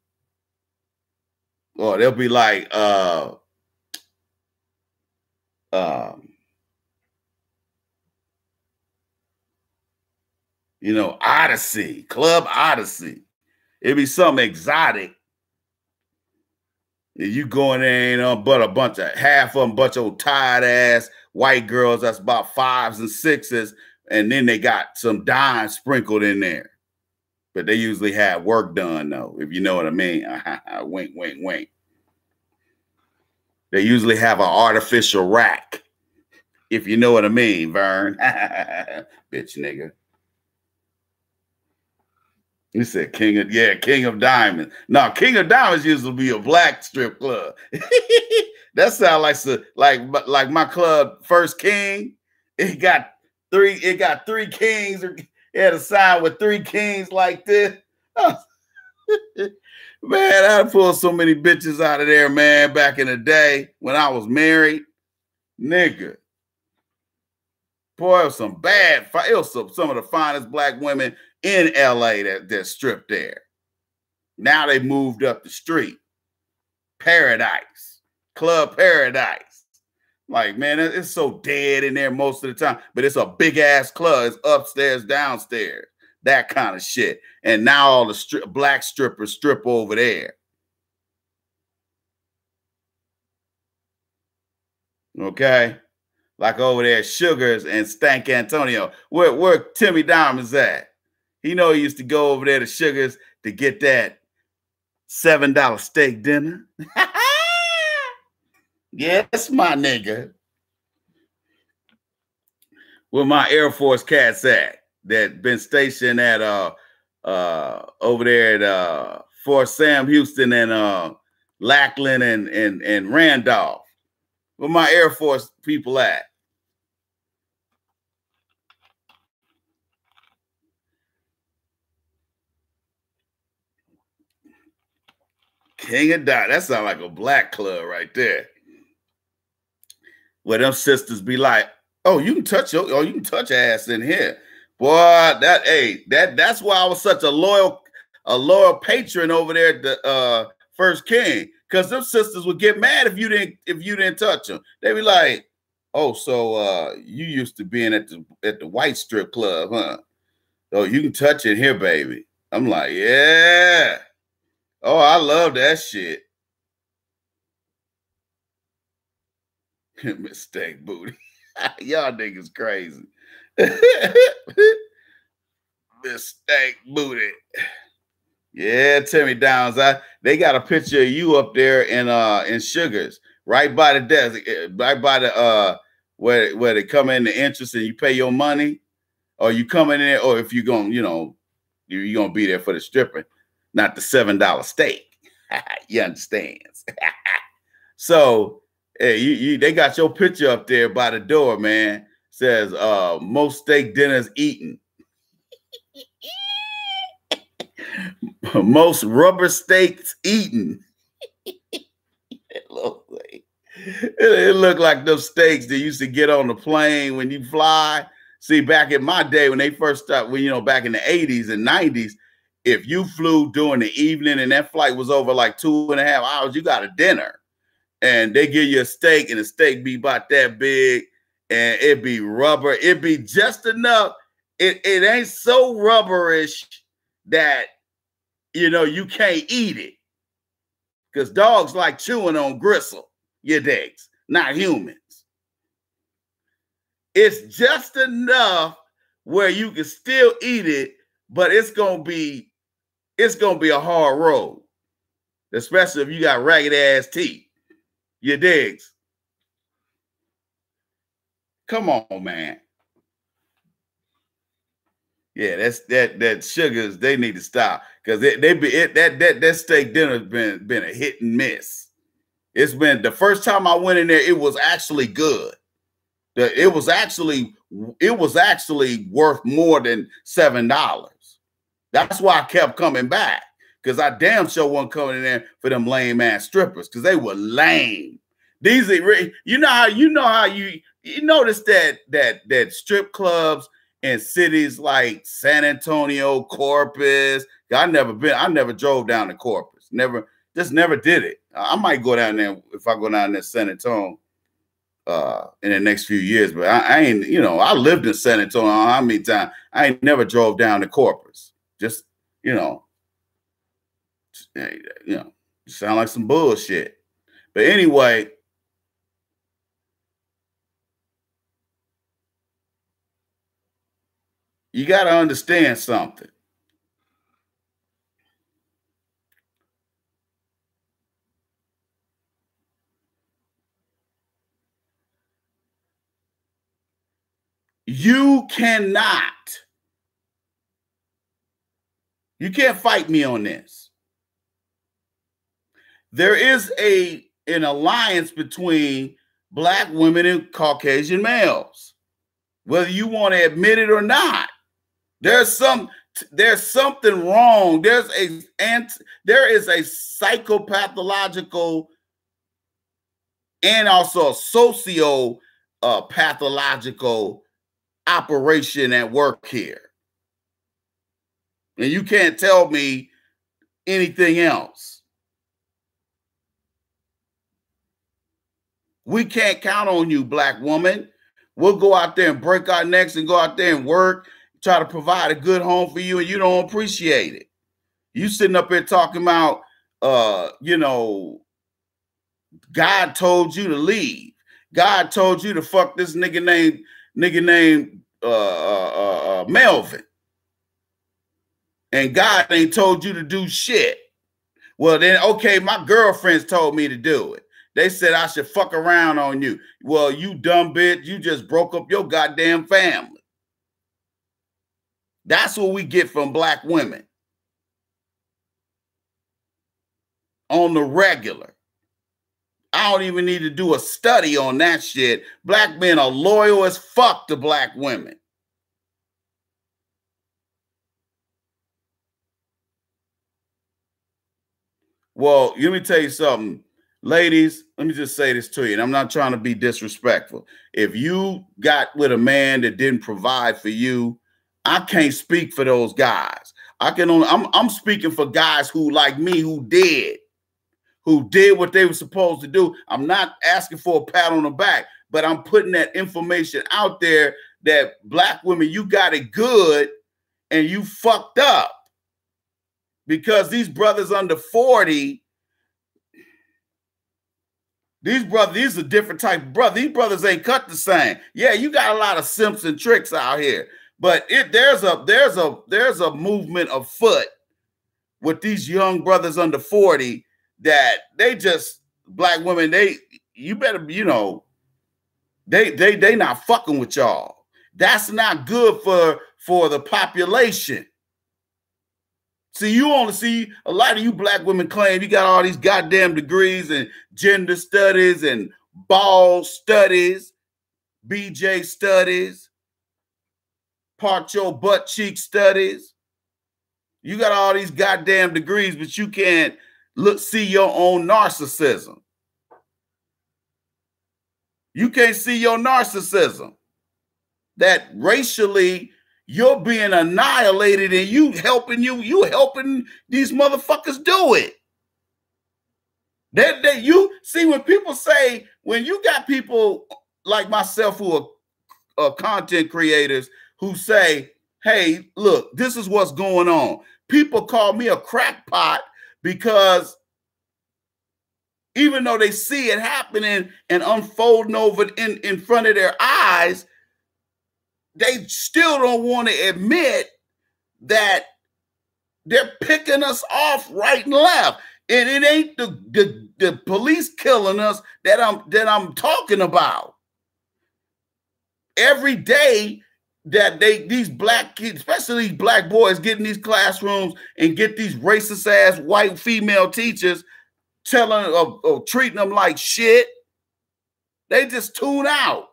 Or they'll be like Odyssey, Club Odyssey. It'd be something exotic. And you go in there, but half of them, bunch of old tired ass white girls that's about 5s and 6s, and then they got some dimes sprinkled in there. But they usually have work done, though, if you know what I mean. Wink, wink, wink. They usually have an artificial rack, if you know what I mean, Vern. Bitch nigga. He said King of Diamonds. No, King of Diamonds used to be a black strip club. That sounds like my club, First King. It got three kings. It had a sign with 3 kings like this. Man, I pulled so many bitches out of there, man, back in the day when I was married. Nigga. Boy, it was some some of the finest black women in LA that stripped there. Now they moved up the street. Paradise. Club Paradise. Like, man, it's so dead in there most of the time. But it's a big ass club. It's upstairs, downstairs. That kind of shit. And now all the black strippers strip over there. Okay? Like over there at Sugars and Stank Antonio. Where Timmy Diamond's at. He know he used to go over there to Sugars to get that $7 steak dinner. Yes, my nigga. Where my Air Force cats at that been stationed at over there at Fort Sam Houston and Lackland and Randolph. Where my Air Force people at? King of Dot. That sounds like a black club right there. Where them sisters be like, oh, you can touch ass in here. Boy, that's why I was such a loyal patron over there at the First King. Because them sisters would get mad if you didn't touch them. They be like, oh, so you used to being at the white strip club, huh? Oh, you can touch it here, baby. I'm like, yeah. Oh, I love that shit. Mistake booty. Y'all niggas crazy. Mistake booty. Yeah, Timmy Downs. They got a picture of you up there in Sugars, right by the desk, right by the where they come in the entrance and you pay your money, or you come in there, or if you're gonna, you're gonna be there for the stripping, not the $7 steak. You understand? So hey, they got your picture up there by the door, man. Says most steak dinners eaten. Most rubber steaks eaten. It looked like those steaks that used to get on the plane when you fly. See, back in my day when they first started, back in the 80s and 90s, if you flew during the evening and that flight was over like 2.5 hours, you got a dinner. And they give you a steak, and the steak be about that big, and it be rubber. It be just enough. It ain't so rubberish that you can't eat it. Because dogs like chewing on gristle, your digs, not humans. It's just enough where you can still eat it, but it's gonna be a hard road, especially if you got ragged ass teeth. Your digs. Come on, man. Yeah, that Sugars, they need to stop, because that steak dinner's been a hit and miss. It's been the first time I went in there, it was actually good. It was actually worth more than $7. That's why I kept coming back, because I damn sure wasn't coming in there for them lame ass strippers, because they were lame. These are, you notice that strip clubs in cities like San Antonio, Corpus. I never drove down to Corpus. Never did it. I might go down there if I go down there to San Antonio in the next few years, but I ain't, I lived in San Antonio how many times. I ain't never drove down to Corpus. Just, sound like some bullshit. But anyway, you got to understand something. You can't fight me on this. There is an alliance between Black women and Caucasian males, whether you want to admit it or not. There's something wrong. There is a psychopathological and also a pathological operation at work here. And you can't tell me anything else. We can't count on you, Black woman. We'll go out there and break our necks and go out there and work, try to provide a good home for you, and you don't appreciate it. You sitting up here talking about, God told you to leave. God told you to fuck this nigga named Melvin. And God ain't told you to do shit. Well, then, okay, my girlfriends told me to do it. They said I should fuck around on you. Well, you dumb bitch, you just broke up your goddamn family. That's what we get from Black women. On the regular. I don't even need to do a study on that shit. Black men are loyal as fuck to Black women. Well, let me tell you something. Ladies, let me just say this to you, and I'm not trying to be disrespectful. If you got with a man that didn't provide for you, I can't speak for those guys. I can only I'm speaking for guys who like me who did what they were supposed to do. I'm not asking for a pat on the back, but I'm putting that information out there that black women, you got it good and you fucked up. Because these brothers under 40, these are different type of brothers. These brothers ain't cut the same. Yeah, you got a lot of simps and tricks out here, but there's a movement afoot with these young brothers under 40 that they just black women. You better they not fucking with y'all. That's not good for the population. See, you only see a lot of you black women claim you got all these goddamn degrees in gender studies and ball studies, BJ studies, part your butt cheek studies. You got all these goddamn degrees, but you can't see your own narcissism. You can't see your narcissism. That racially you're being annihilated and you helping these motherfuckers do it. You see, when people say, when you got people like myself who are content creators who say, hey, look, this is what's going on. People call me a crackpot because even though they see it happening and unfolding over in front of their eyes, they still don't want to admit that they're picking us off right and left. And it ain't the police killing us that I'm talking about. Every day that these black kids, especially these black boys, get in these classrooms and get these racist ass white female teachers treating them like shit, they just tune out.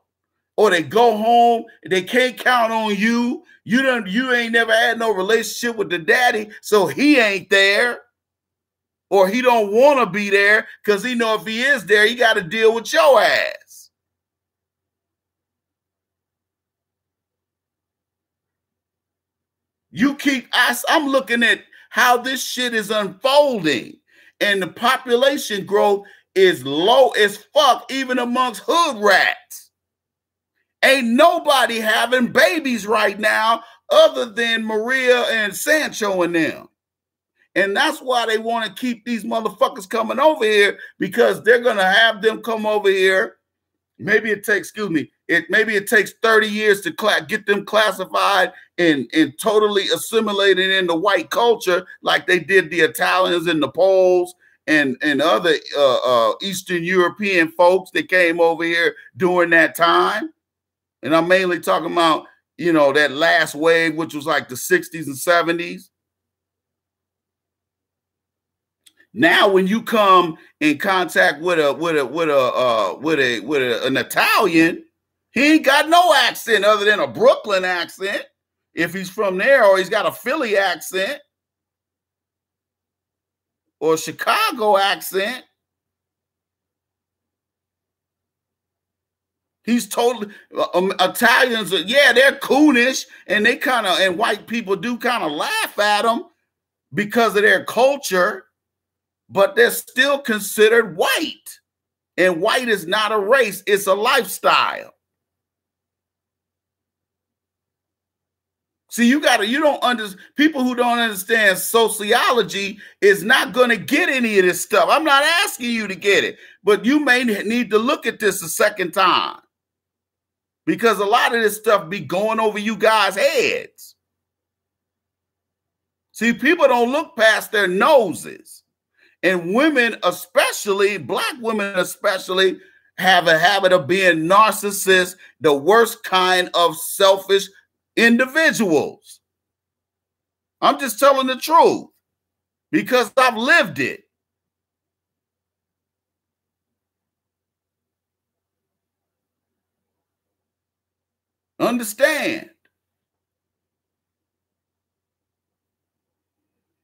Or they go home, they can't count on you. You ain't never had no relationship with the daddy, so he ain't there. Or he don't want to be there because he know if he is there, he got to deal with your ass. I'm looking at how this shit is unfolding, and the population growth is low as fuck, even amongst hood rats. Ain't nobody having babies right now other than Maria and Sancho and them. And that's why they want to keep these motherfuckers coming over here, because they're going to have them come over here. Maybe it takes 30 years to get them classified and totally assimilated into white culture like they did the Italians and the Poles and other Eastern European folks that came over here during that time. And I'm mainly talking about, that last wave, which was like the 60s and 70s. Now, when you come in contact with an Italian, he ain't got no accent other than a Brooklyn accent, if he's from there, or he's got a Philly accent or a Chicago accent. He's totally Italians. Yeah, they're coonish, and and white people do kind of laugh at them because of their culture, but they're still considered white. And white is not a race; it's a lifestyle. See, people who don't understand sociology is not going to get any of this stuff. I'm not asking you to get it, but you may need to look at this a second time, because a lot of this stuff be going over you guys' heads. See, people don't look past their noses. And women, especially, black women especially, have a habit of being narcissists, the worst kind of selfish individuals. I'm just telling the truth because I've lived it. Understand.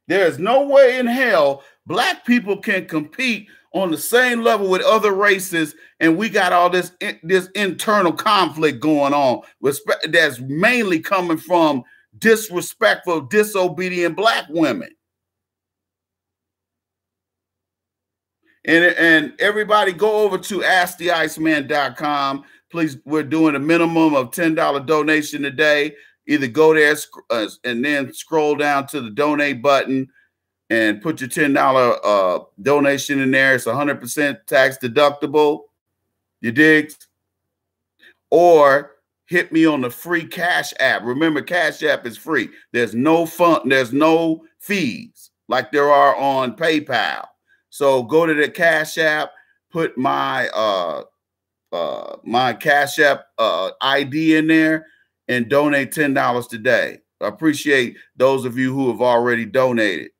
There is no way in hell black people can compete on the same level with other races, and we got all this internal conflict going on that's mainly coming from disrespectful, disobedient black women. And everybody go over to asktheiceman.com. Please, we're doing a minimum of $10 donation today. Either go there and then scroll down to the donate button and put your $10 donation in there. It's 100% tax deductible. You dig? Or hit me on the free Cash App. Remember, Cash App is free. There's no fees like there are on PayPal. So go to the Cash App, put my my Cash App ID in there, and donate $10 today. I appreciate those of you who have already donated.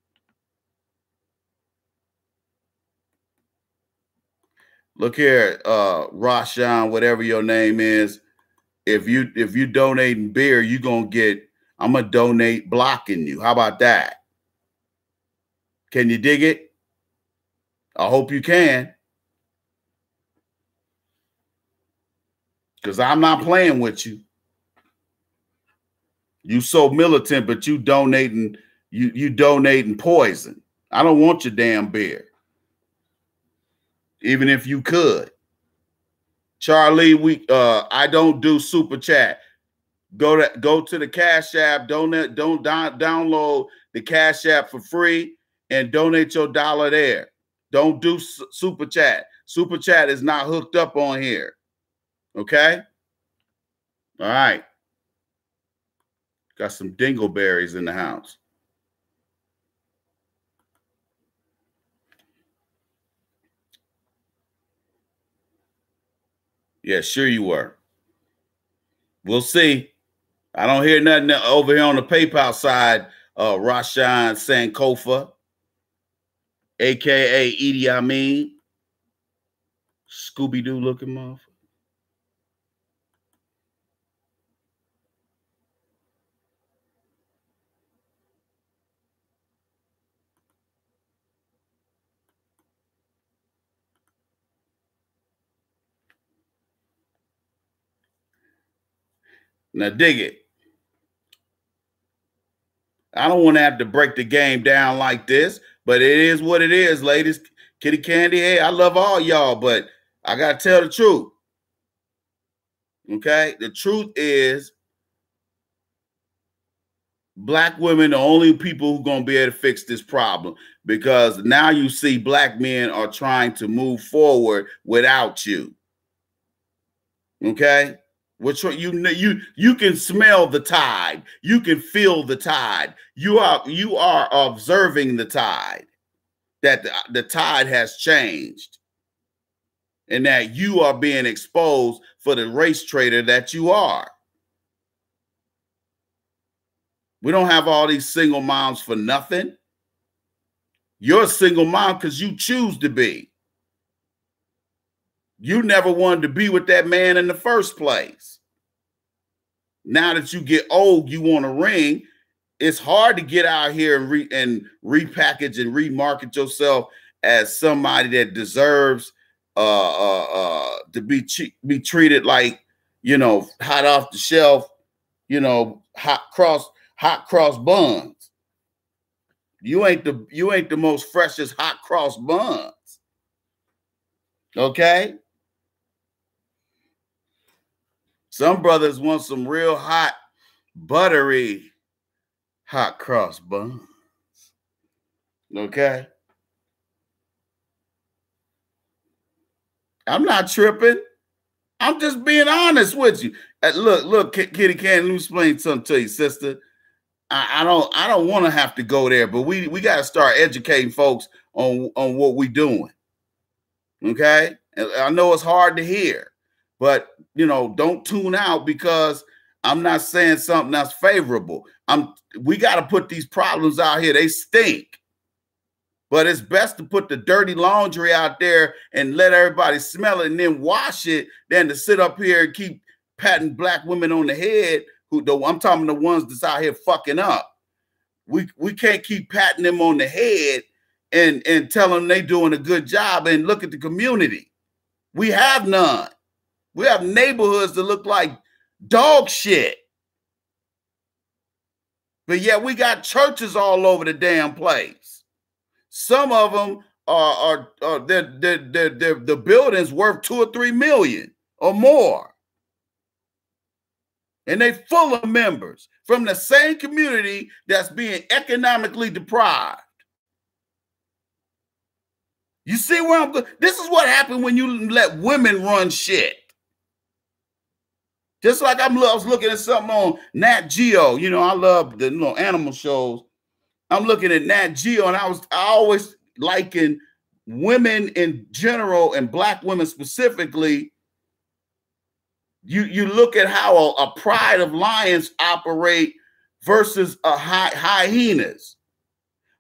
Look here, Rashan, whatever your name is. If you donating beer, you're gonna get, I'm gonna donate blocking you. How about that? Can you dig it? I hope you can. Because I'm not playing with you. You so militant, but you donating poison. I don't want your damn beer. Even if you could. Charlie, I don't do super chat. Go to the Cash App, download the Cash App for free and donate your $1 there. Don't do super chat. Super chat is not hooked up on here. Okay? All right. Got some dingleberries in the house. Yeah, sure you were. We'll see. I don't hear nothing over here on the PayPal side. Rashan Sankofa, a.k.a. Edie Amin. Scooby-Doo looking motherfucker. Now dig it. I don't want to have to break the game down like this, but it is what it is, ladies. Kitty Candy, hey, I love all y'all, but I got to tell the truth. Okay? The truth is black women are the only people who are going to be able to fix this problem, because now you see black men are trying to move forward without you. Okay? Which you can smell the tide. You can feel the tide. You are observing the tide, that the tide has changed, and that you are being exposed for the race traitor that you are. We don't have all these single moms for nothing. You're a single mom because you choose to be. You never wanted to be with that man in the first place. Now that you get old, you want a ring. It's hard to get out here and repackage and remarket yourself as somebody that deserves to be treated like, hot off the shelf, hot cross buns. You ain't the most freshest hot cross buns. Okay? Some brothers want some real hot, buttery, hot cross buns. Okay? I'm not tripping. I'm just being honest with you. Look, Kitty Candy, let me explain something to you, sister. I don't want to have to go there, but we got to start educating folks on what we're doing. Okay? And I know it's hard to hear, but don't tune out because I'm not saying something that's favorable. We got to put these problems out here. They stink. But it's best to put the dirty laundry out there and let everybody smell it and then wash it than to sit up here and keep patting black women on the head. I'm talking the ones that's out here fucking up. we can't keep patting them on the head and tell them they doing a good job. And look at the community. We have none. We have neighborhoods that look like dog shit. But yet we got churches all over the damn place. Some of them are the buildings worth 2 or 3 million or more. And they full of members from the same community that's being economically deprived. You see where I'm going? This is what happened when you let women run shit. Just like I was looking at something on Nat Geo. You know, I love the animal shows. I'm looking at Nat Geo, and I always liken women in general and black women specifically. You look at how a pride of lions operate versus hyenas.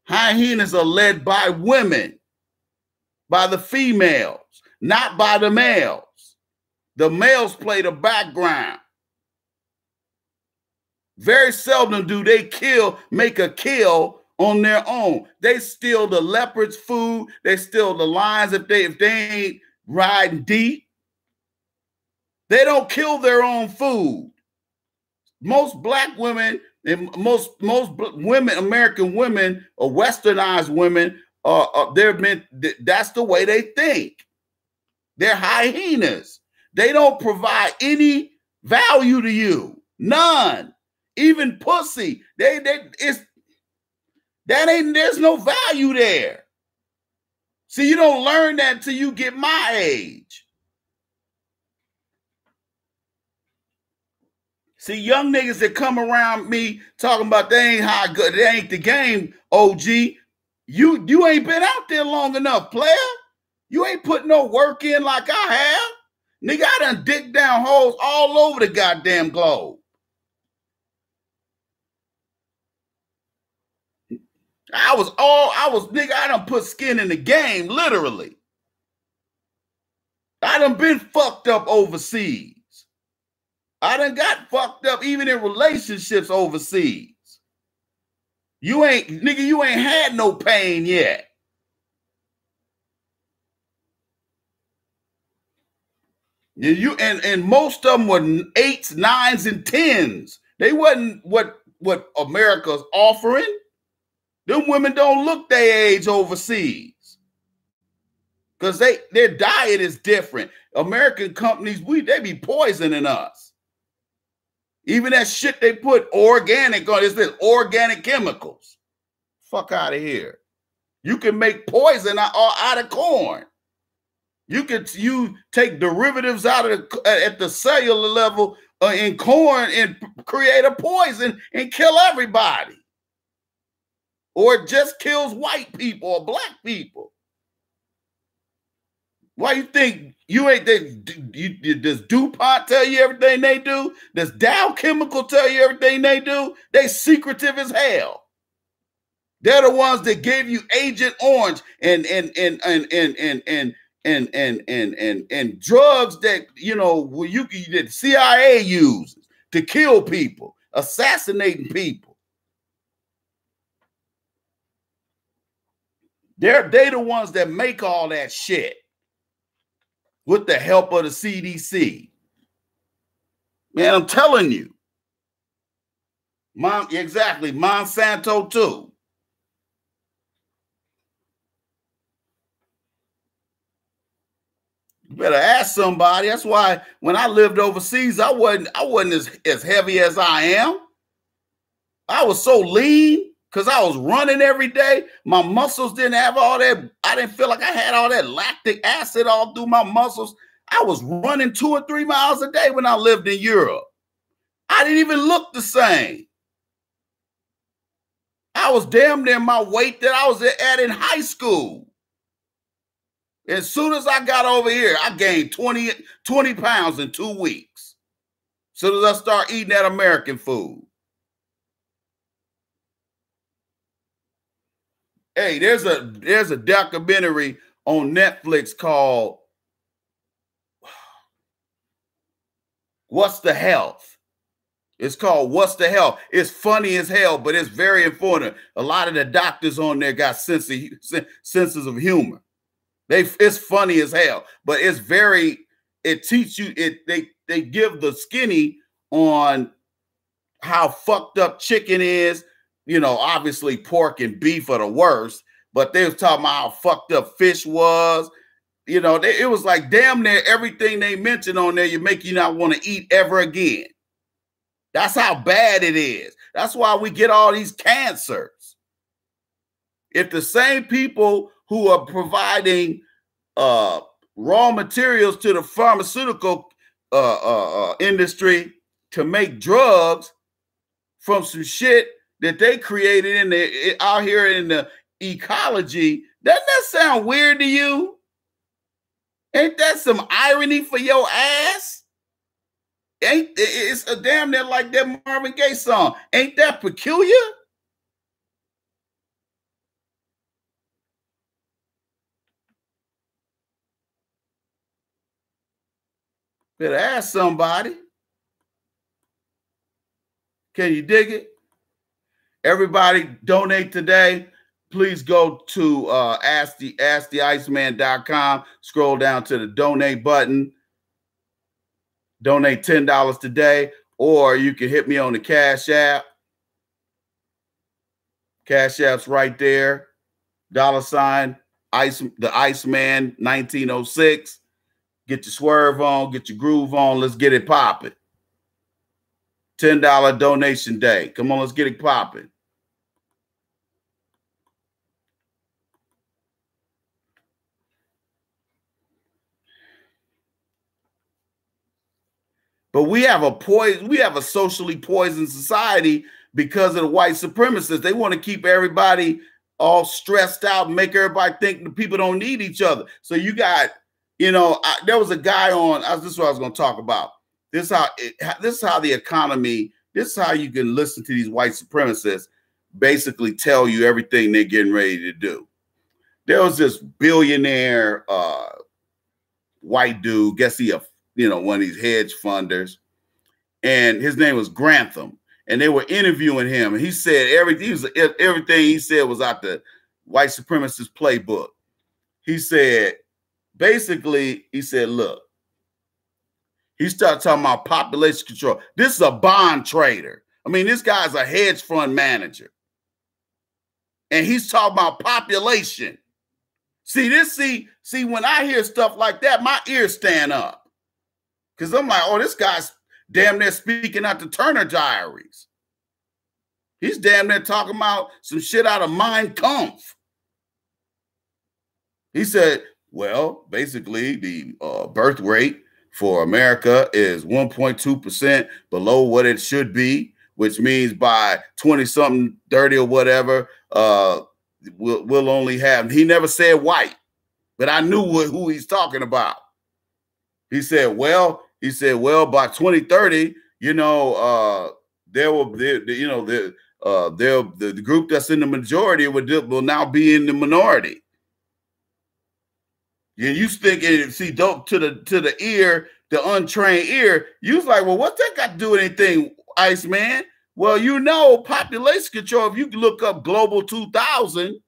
Hyenas are led by women, by the females, not by the males. The males play the background. Very seldom do they make a kill on their own. They steal the leopard's food. They steal the lions if they ain't riding deep. They don't kill their own food. Most black women and most women, American women or westernized women, that's the way they think. They're hyenas. They don't provide any value to you. None. Even pussy. There's no value there. See, you don't learn that until you get my age. See, young niggas that come around me talking about they ain't how good, they ain't the game, OG. You ain't been out there long enough, player. You ain't put no work in like I have. Nigga, I done dig down holes all over the goddamn globe. Nigga, I done put skin in the game, literally. I done been fucked up overseas. I done got fucked up even in relationships overseas. You ain't had no pain yet. And most of them were 8s, 9s, and 10s. They wasn't what America's offering. Them women don't look their age overseas. Because their diet is different. American companies, they be poisoning us. Even that shit they put organic on, it's organic chemicals. Fuck out of here. You can make poison out of corn. You take derivatives at the cellular level in corn and create a poison and kill everybody. Or it just kills white people or black people. Why you think does DuPont tell you everything they do? Does Dow Chemical tell you everything they do? They secretive as hell. They're the ones that gave you Agent Orange and drugs that that CIA uses to kill people, assassinating people. They the ones that make all that shit with the help of the CDC. Man, I'm telling you. Exactly, Monsanto too. You better ask somebody. That's why when I lived overseas, I wasn't as heavy as I am. I was so lean because I was running every day. My muscles didn't have all that. I didn't feel like I had all that lactic acid all through my muscles. I was running 2 or 3 miles a day when I lived in Europe. I didn't even look the same. I was damn near my weight that I was at in high school. As soon as I got over here, I gained 20 pounds in 2 weeks. As soon as I start eating that American food. Hey, there's a documentary on Netflix called What's the Health? It's called What's the Hell? It's funny as hell, but it's very informative. A lot of the doctors on there got senses of humor. It's funny as hell, but it's very, it teach you, they give the skinny on how fucked up chicken is. You know, obviously pork and beef are the worst, but they was talking about how fucked up fish was. You know, it was like damn near everything they mentioned on there, you make you not want to eat ever again. That's how bad it is. That's why we get all these cancers. If the same people who are providing raw materials to the pharmaceutical industry to make drugs from some shit that they created in the out here in the ecology, doesn't that sound weird to you? Ain't that some irony for your ass? Ain't it's a damn near like that Marvin Gaye song? Ain't that peculiar? Better ask somebody. Can you dig it? Everybody donate today. Please go to asktheiceman.com. Scroll down to the donate button. Donate $10 today, or you can hit me on the Cash App. Cash App's right there. $ the Iceman 1906. Get your swerve on, get your groove on. Let's get it popping. $10 donation day. Come on, let's get it popping. But we have a socially poisoned society because of the white supremacists. They want to keep everybody all stressed out and make everybody think the people don't need each other. So you got, you know, there was a guy on, this is what I was going to talk about. This is how the economy, this is how you can listen to these white supremacists basically tell you everything they're getting ready to do. There was this billionaire white dude, guess he one of these hedge funders, and his name was Grantham, and they were interviewing him, and he said everything he said was out the white supremacist playbook. He said, basically, he said, look, he started talking about population control. This is a bond trader. I mean, this guy's a hedge fund manager, and he's talking about population. See, when I hear stuff like that, my ears stand up. Because I'm like, oh, this guy's damn near speaking out the Turner Diaries. He's damn near talking about some shit out of Mein Kampf. He said, well, basically, the birth rate for America is 1.2% below what it should be, which means by 20-something, 30 or whatever, we'll only have, he never said white, but I knew who he's talking about. He said, well, by 2030, the group that's in the majority will now be in the minority. And you thinking, see, dope to the ear, the untrained ear, you was like, well, what's that got to do with anything, Iceman? Well, population control, if you look up Global 2000,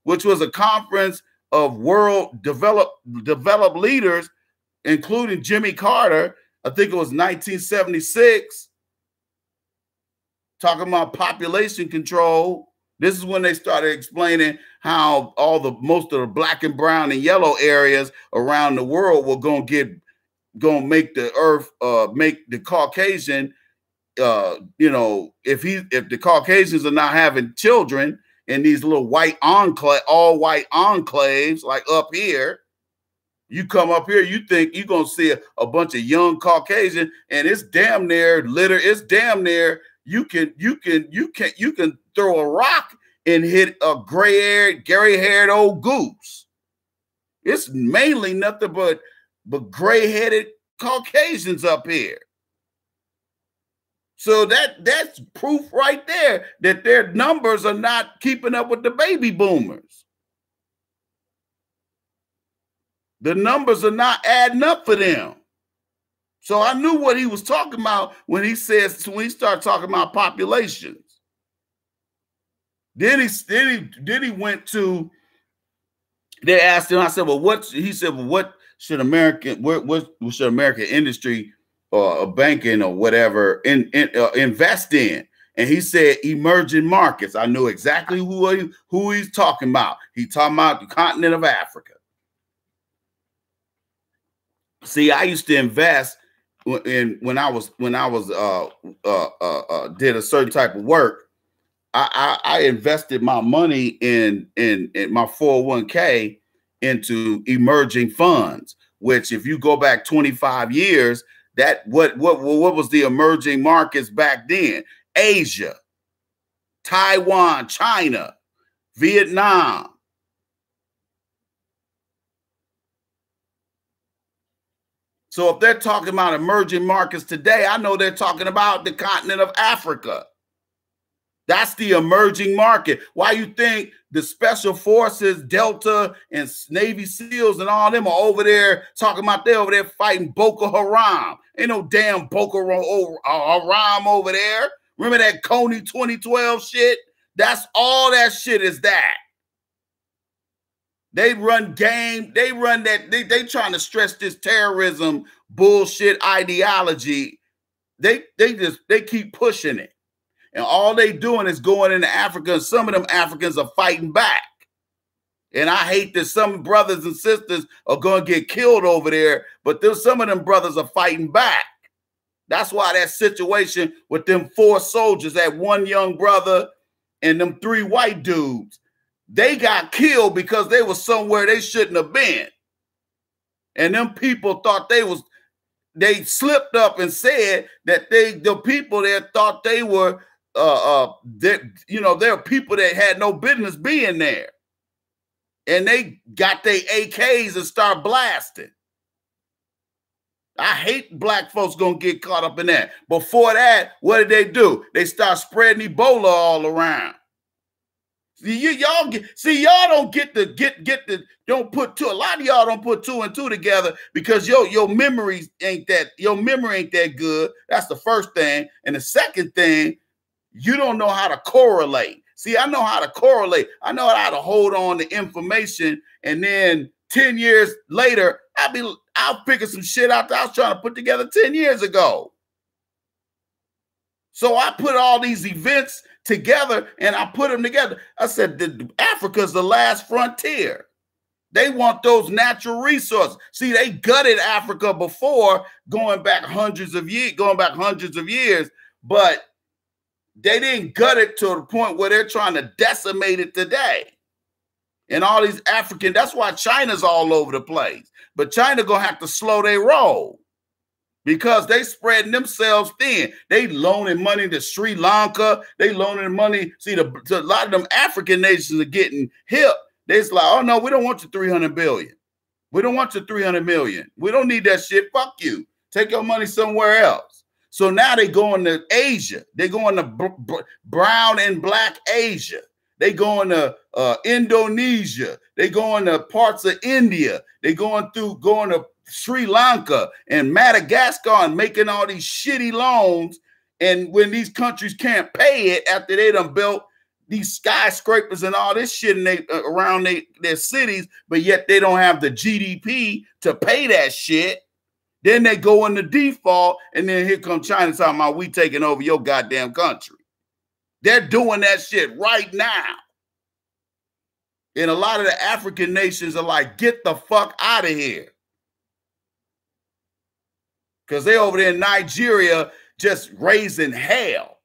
which was a conference of world developed leaders, including Jimmy Carter, I think it was 1976, talking about population control. This is when they started explaining how most of the black and brown and yellow areas around the world were gonna make the earth, make the Caucasian, if the Caucasians are not having children in these little all white enclaves like up here. You come up here, you think you're gonna see a bunch of young Caucasian, and it's damn near litter. It's damn near you can throw a rock and hit a gray-haired old goose. It's mainly nothing but gray-headed Caucasians up here. So that's proof right there that their numbers are not keeping up with the baby boomers. The numbers are not adding up for them. So I knew what he was talking about when he started talking about populations. Then he went to. They asked him. I said, "Well, what?" He said, "Well, what should what should American industry or banking or whatever invest in?" And he said, "Emerging markets." I knew exactly who he's talking about. He's talking about the continent of Africa. See, I used to invest when I was did a certain type of work. I invested my money in my 401k into emerging funds, which if you go back 25 years, that what was the emerging markets back then? Asia, Taiwan, China, Vietnam. So if they're talking about emerging markets today, I know they're talking about the continent of Africa. That's the emerging market. Why you think the special forces, Delta and Navy SEALs and all them are over there talking about they're over there fighting Boko Haram? Ain't no damn Boko Haram over there. Remember that Coney 2012 shit? That's all that shit is that. They run game. They run that. They trying to stress this terrorism bullshit ideology. They keep pushing it. And all they doing is going into Africa, and some of them Africans are fighting back. And I hate that some brothers and sisters are going to get killed over there, but some of them brothers are fighting back. That's why that situation with them 4 soldiers, that one young brother and them 3 white dudes, they got killed because they were somewhere they shouldn't have been. And them people thought they slipped up and said that the people there thought they were there are people that had no business being there, and they got their AKs and start blasting. I hate black folks gonna get caught up in that. Before that, what did they do? They start spreading Ebola all around. Y'all don't don't put two. A lot of y'all don't put 2 and 2 together because your memory ain't that good. That's the first thing, and the second thing, you don't know how to correlate. See, I know how to correlate. I know how to hold on to information, and then 10 years later, I'll figure some shit out that I was trying to put together 10 years ago. So I put all these events together, and I put them together. I said, Africa's the last frontier. They want those natural resources. See, they gutted Africa before, going back hundreds of years, but they didn't gut it to the point where they're trying to decimate it today. And all these African, that's why China's all over the place. But China gonna have to slow their roll because they spreading themselves thin. They loaning money to Sri Lanka. They loaning money. See, a lot of them African nations are getting hip. They're like, oh no, we don't want your 300 billion. We don't want your 300 million. We don't need that shit. Fuck you. Take your money somewhere else. So now they going to Asia. They going to brown and black Asia. They going to Indonesia. They going to parts of India. They going to Sri Lanka and Madagascar and making all these shitty loans. And when these countries can't pay it after they done built these skyscrapers and all this shit around their cities, but yet they don't have the GDP to pay that shit. Then they go into default, and then here comes China talking about we taking over your goddamn country. They're doing that shit right now. And a lot of the African nations are like, get the fuck out of here. Because they over there in Nigeria just raising hell.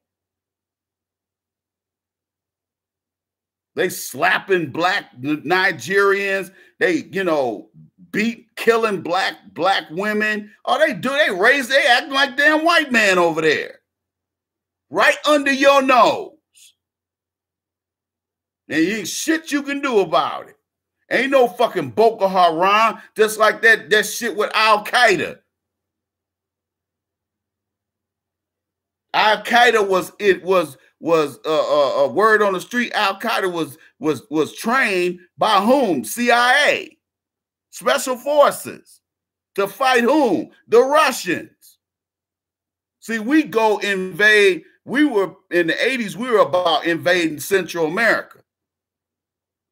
They slapping black Nigerians. They, killing black women. Oh, they acting like damn white man over there. Right under your nose. And ain't shit you can do about it. Ain't no fucking Boko Haram, just like that shit with Al-Qaeda. Al-Qaeda was a word on the street. Al-Qaeda was trained by whom? CIA, special forces. To fight whom? The Russians. See, we go invade. We were in the 80s, we were about invading Central America.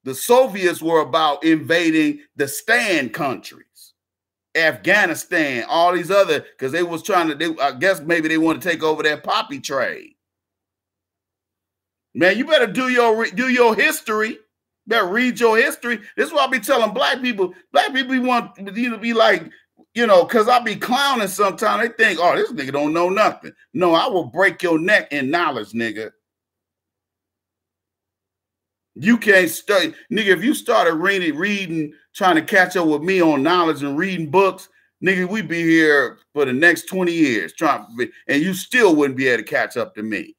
The Soviets were about invading the stand countries, Afghanistan, all these other, because they was trying to, I guess maybe they want to take over that poppy trade. Man, you better do your history. Better read your history. This is what I be telling black people. Black people want you to be like, you know, because I be clowning sometimes. They think, oh, this nigga don't know nothing. No, I will break your neck in knowledge, nigga. You can't study. Nigga, if you started reading, trying to catch up with me on knowledge and reading books, nigga, we'd be here for the next 20 years trying, and you still wouldn't be able to catch up to me.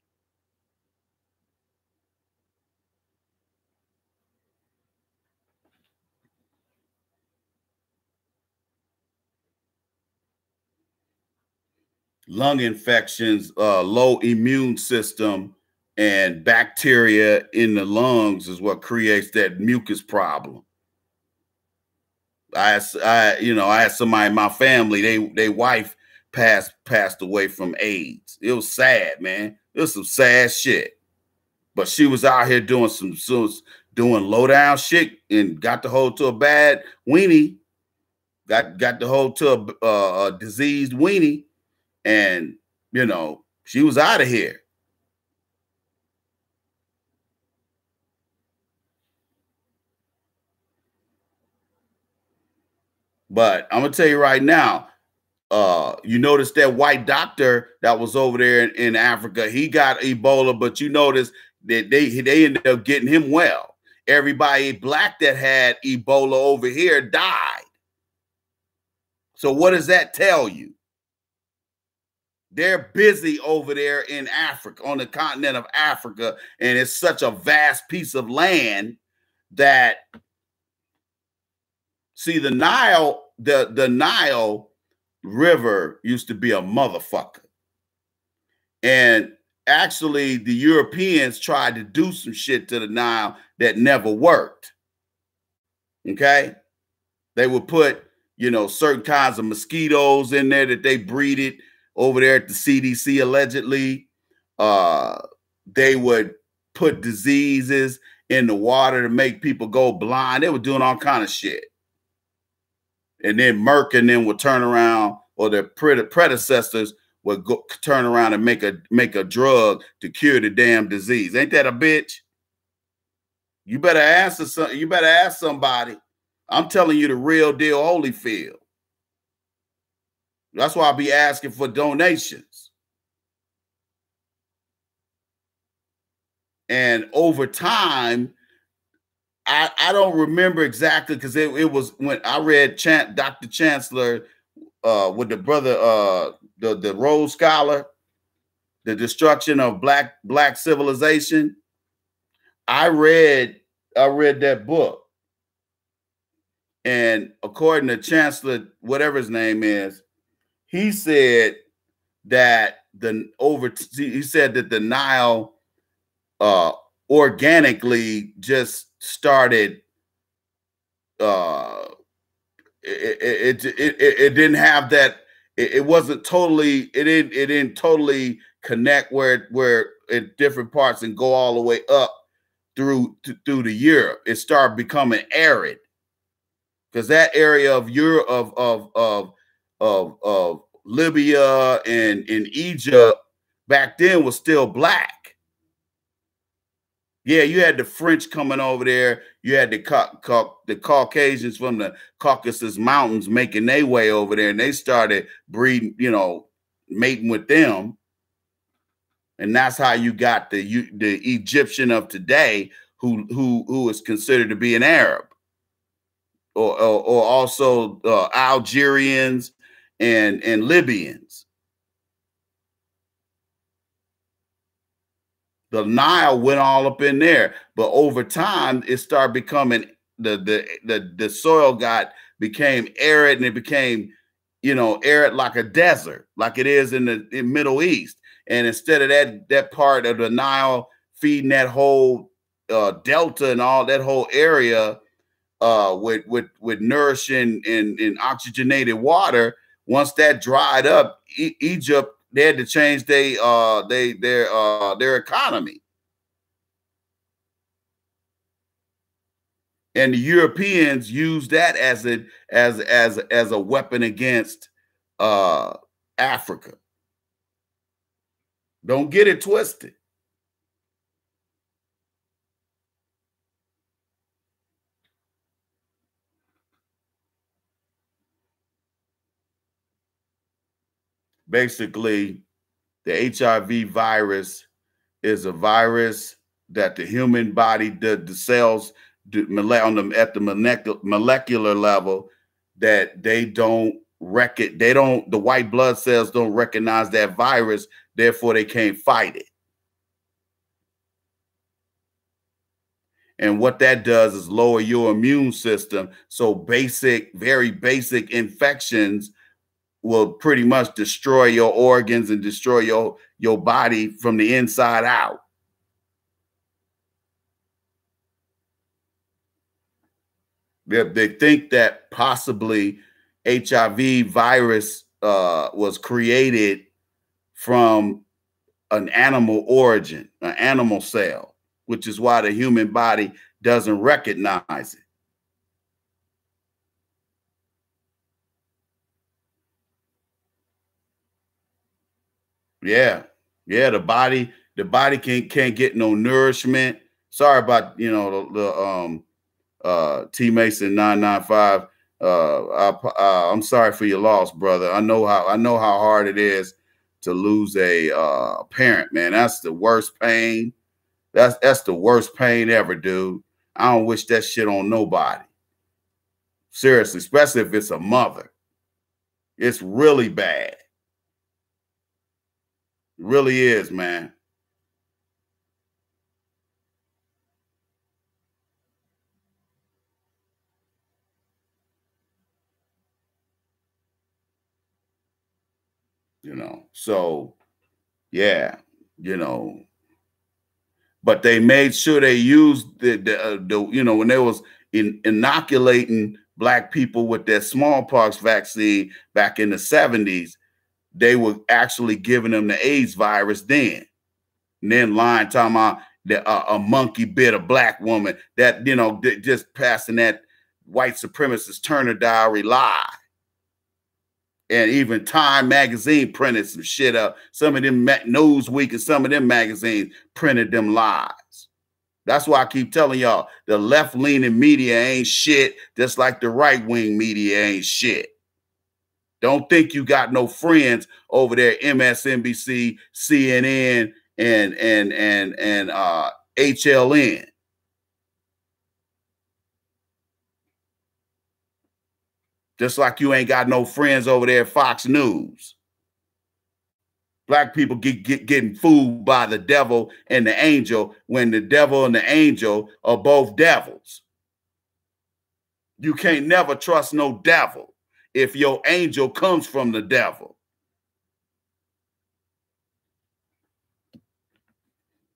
Lung infections, low immune system, and bacteria in the lungs is what creates that mucus problem. I had somebody in my family, they wife passed away from AIDS. It was sad, man. It was some sad shit. But she was out here doing doing low down shit and got the hold to a bad weenie. Got the hold to a diseased weenie. And, you know, she was out of here. But I'm going to tell you right now, you notice that white doctor that was over there in Africa, he got Ebola, but you notice that they ended up getting him well. Everybody black that had Ebola over here died. So what does that tell you? They're busy over there in Africa, on the continent of Africa, and it's such a vast piece of land that, see, the Nile River used to be a motherfucker. And actually, the Europeans tried to do some shit to the Nile that never worked. Okay? They would put, you know, certain kinds of mosquitoes in there that they breeded over there at the CDC, allegedly. They would put diseases in the water to make people go blind. They were doing all kind of shit. And then Merck and them would turn around, or their predecessors would turn around and make a drug to cure the damn disease. Ain't that a bitch? You better answer something. You better ask somebody. I'm telling you the real deal, Holyfield. That's why I'll be asking for donations. And over time, I don't remember exactly, because it was when I read Dr. Chancellor with the brother, the Rhodes Scholar, The Destruction of Black Civilization. I read that book. And according to Chancellor, whatever his name is, he said that the Nile organically just started. It didn't have that. It wasn't totally. It didn't totally connect where in different parts and go all the way up through to Europe. It started becoming arid, because that area of Europe of Libya and in Egypt back then was still black. Yeah, you had the French coming over there. You had the Caucasians from the Caucasus Mountains making their way over there, and they started breeding, you know, mating with them. And that's how you got the Egyptian of today, who is considered to be an Arab, or also Algerians and Libyans. The Nile went all up in there, but over time it started becoming the soil became arid, and it became, you know, arid like a desert, like it is in the Middle East. And instead of that part of the Nile feeding that whole delta and all that whole area, with nourishing and oxygenated water. Once that dried up, Egypt, they had to change their economy. And the Europeans used that as a weapon against Africa. Don't get it twisted. Basically, the HIV virus is a virus that the human body, the cells at the molecular level, that the white blood cells don't recognize that virus, therefore they can't fight it. And what that does is lower your immune system. So very basic infections will pretty much destroy your organs and destroy your body from the inside out. They think that possibly HIV virus was created from an animal origin, an animal cell, which is why the human body doesn't recognize it. Yeah, the body can't get no nourishment. Sorry about the T Mason 995. I'm sorry for your loss, brother. I know how hard it is to lose a parent, man. That's the worst pain. That's the worst pain ever, dude. I don't wish that shit on nobody. Seriously, especially if it's a mother. It's really bad. It really is, man. So yeah, but they made sure they used the when they was inoculating black people with their smallpox vaccine back in the 70s, they were actually giving them the AIDS virus then. And then lying, talking about a monkey bit a black woman, that, just passing that white supremacist Turner Diary lie. And even Time magazine printed some shit up. Some of them, Newsweek and some of them magazines printed them lies. That's why I keep telling y'all, the left-leaning media ain't shit, just like the right-wing media ain't shit. Don't think you got no friends over there, MSNBC, CNN, and HLN. Just like you ain't got no friends over there at Fox News. Black people getting fooled by the devil and the angel when the devil and the angel are both devils. You can't never trust no devil if your angel comes from the devil.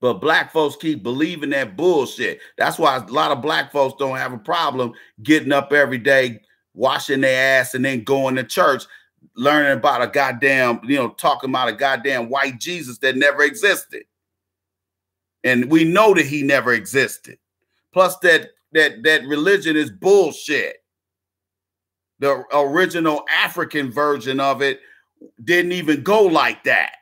But black folks keep believing that bullshit. That's why a lot of black folks don't have a problem getting up every day, washing their ass, and then going to church, learning about a goddamn, talking about a goddamn white Jesus that never existed. And we know that he never existed. Plus that religion is bullshit. The original African version of it didn't even go like that.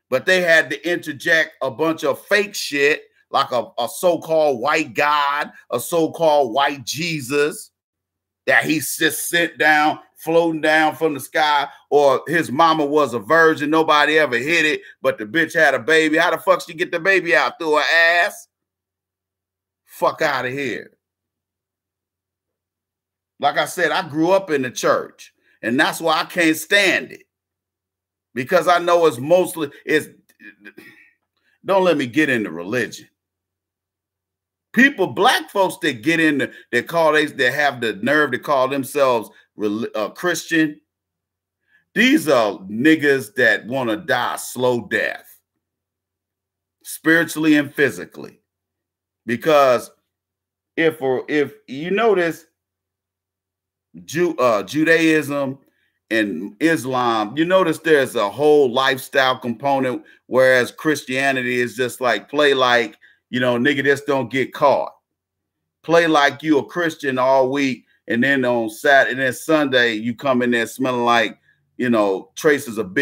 But they had to interject a bunch of fake shit, like a so-called white God, a so-called white Jesus, that he's just sent down, floating down from the sky, or his mama was a virgin, nobody ever hit it, but the bitch had a baby. How the fuck she get the baby out? Through her ass? Fuck out of here. Like I said, I grew up in the church, and that's why I can't stand it. Because I know don't let me get into religion. People, black folks that get in, that have the nerve to call themselves Christian, these are niggas that want to die a slow death, spiritually and physically. Because if you notice, Judaism and Islam, you notice there's a whole lifestyle component, whereas Christianity is just like play like, nigga, just don't get caught. Play like you a Christian all week, and then on Saturday and then Sunday you come in there smelling like, traces of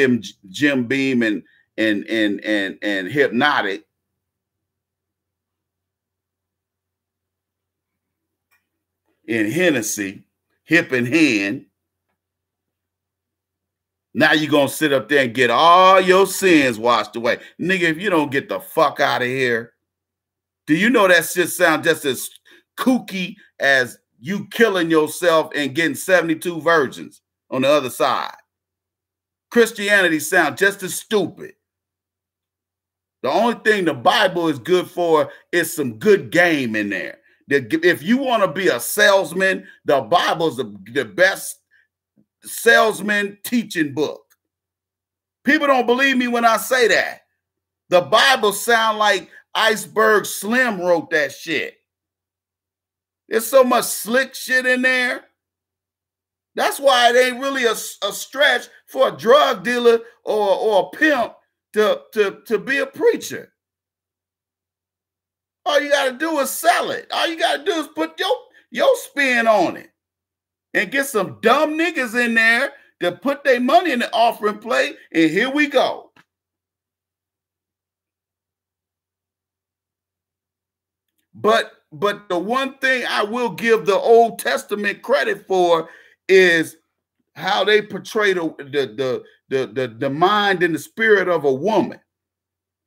Jim Beam and Hypnotic. And Hennessy, hip in hand. Now you're going to sit up there and get all your sins washed away. Nigga, if you don't get the fuck out of here, do you know that shit sounds just as kooky as you killing yourself and getting 72 virgins on the other side? Christianity sounds just as stupid. The only thing the Bible is good for is some good game in there. If you want to be a salesman, the Bible's the best salesman teaching book. People don't believe me when I say that. The Bible sound like Iceberg Slim wrote that shit. There's so much slick shit in there. That's why it ain't really a stretch for a drug dealer or a pimp to be a preacher. All you got to do is sell it. All you got to do is put your spin on it and get some dumb niggas in there to put their money in the offering plate, and here we go. But the one thing I will give the Old Testament credit for is how they portray the mind and the spirit of a woman.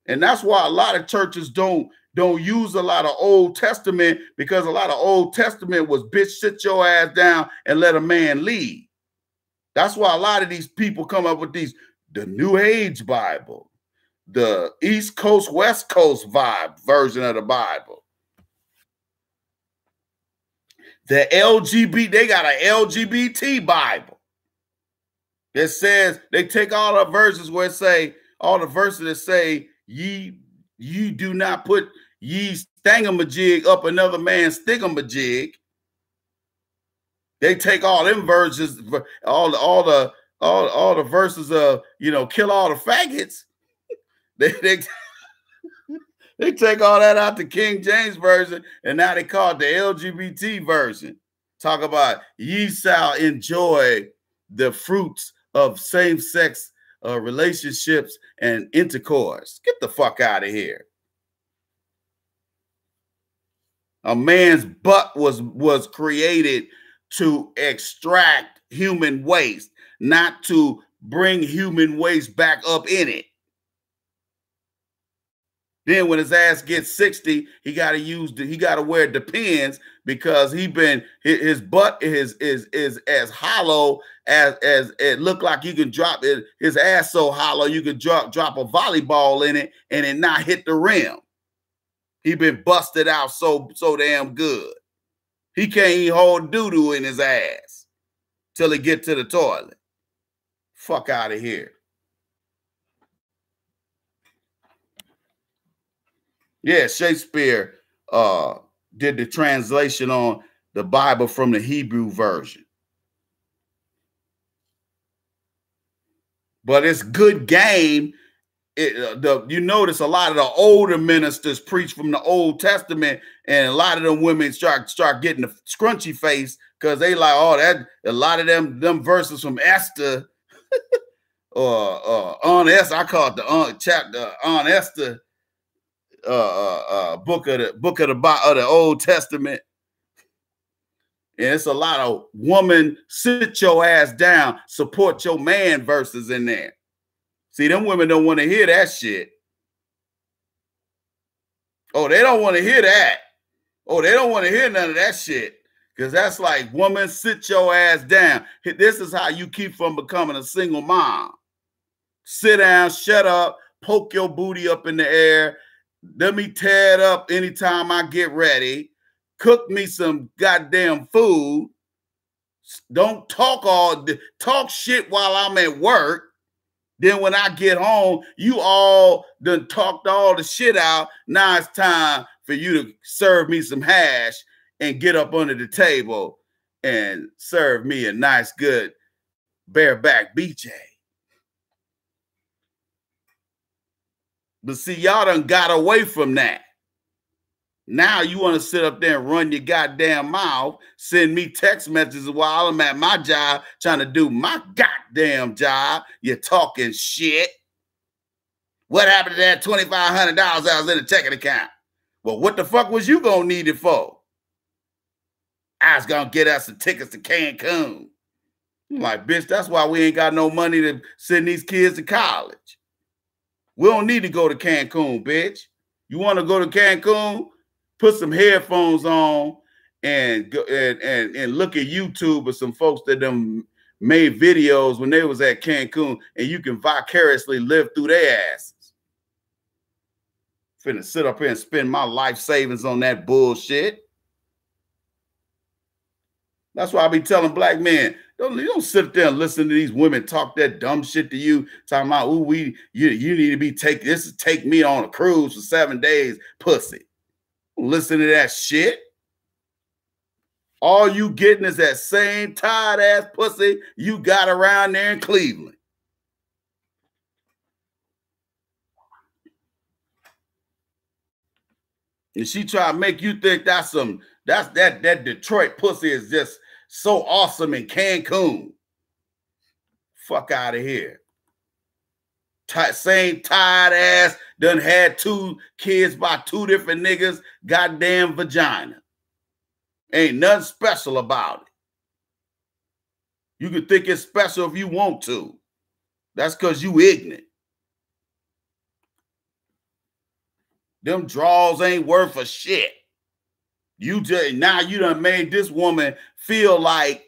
And that's why a lot of churches don't use a lot of Old Testament, because a lot of Old Testament was bitch, sit your ass down and let a man lead. That's why a lot of these people come up with the New Age Bible, the East Coast, West Coast vibe version of the Bible. The they got an LGBT Bible that says, they take all the verses where it say, all the verses that say, ye do not put ye thingamajig up another man's thingamajig. They take all them verses, all the verses of, kill all the faggots. They take all that out the King James version, and now they call it the LGBT version. Talk about ye shall enjoy the fruits of same-sex relationships and intercourse. Get the fuck out of here. A man's butt was created to extract human waste, not to bring human waste back up in it. Then when his ass gets 60, he got to wear Depends, because his butt is as hollow as it looked like you can drop it. His ass so hollow you could drop a volleyball in it and it not hit the rim. He been busted out so damn good. He can't even hold doo-doo in his ass till he get to the toilet. Fuck out of here. Yeah, Shakespeare did the translation on the Bible from the Hebrew version. But it's good game. You notice a lot of the older ministers preach from the Old Testament, and a lot of them women start getting the scrunchy face, because they like, oh, that a lot of them verses from Esther or on Esther. I call it the chapter on Esther book of the Old Testament. And it's a lot of woman, sit your ass down, support your man verses in there. See, them women don't want to hear that shit. Oh, they don't want to hear that. Oh, they don't want to hear none of that shit. Because that's like, woman, sit your ass down. This is how you keep from becoming a single mom. Sit down, shut up, poke your booty up in the air. Let me tear it up anytime I get ready. Cook me some goddamn food. Don't talk shit while I'm at work. Then when I get home, you all done talked all the shit out. Now it's time for you to serve me some hash and get up under the table and serve me a nice, good bareback BJ. But see, y'all done got away from that. Now you want to sit up there and run your goddamn mouth, send me text messages while I'm at my job trying to do my goddamn job. You're talking shit. What happened to that $2,500 that was in the checking account? Well, what the fuck was you going to need it for? I was going to get us some tickets to Cancun. I'm like, bitch, that's why we ain't got no money to send these kids to college. We don't need to go to Cancun, bitch. You want to go to Cancun? Put some headphones on and go and look at YouTube with some folks that them made videos when they was at Cancun, and you can vicariously live through their asses. Finna sit up here and spend my life savings on that bullshit. That's why I be telling black men, don't sit there and listen to these women talk that dumb shit to you, talking about, ooh, you need to be take me on a cruise for 7 days, pussy. Don't listen to that shit. All you getting is that same tired ass pussy you got around there in Cleveland. And she try to make you think that Detroit pussy is just so awesome in Cancun. Fuck out of here. Same tired ass done had 2 kids by 2 different niggas, goddamn vagina. Ain't nothing special about it. You can think it's special if you want to. That's because you ignorant. Them draws ain't worth a shit. Now you done made this woman feel like,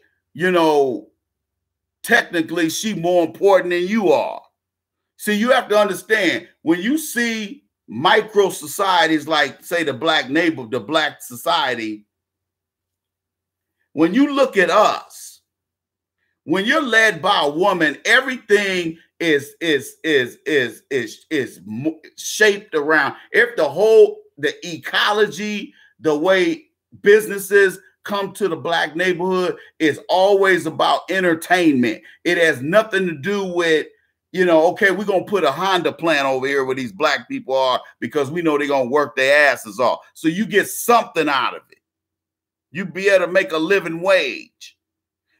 technically she more important than you are. See, you have to understand, when you see micro societies like, say, the black society, when you look at us, when you're led by a woman, everything is shaped around the ecology, the way businesses come to the black neighborhood is always about entertainment. It has nothing to do with, okay, we're going to put a Honda plant over here where these black people are because we know they're going to work their asses off. So you get something out of it. You be able to make a living wage.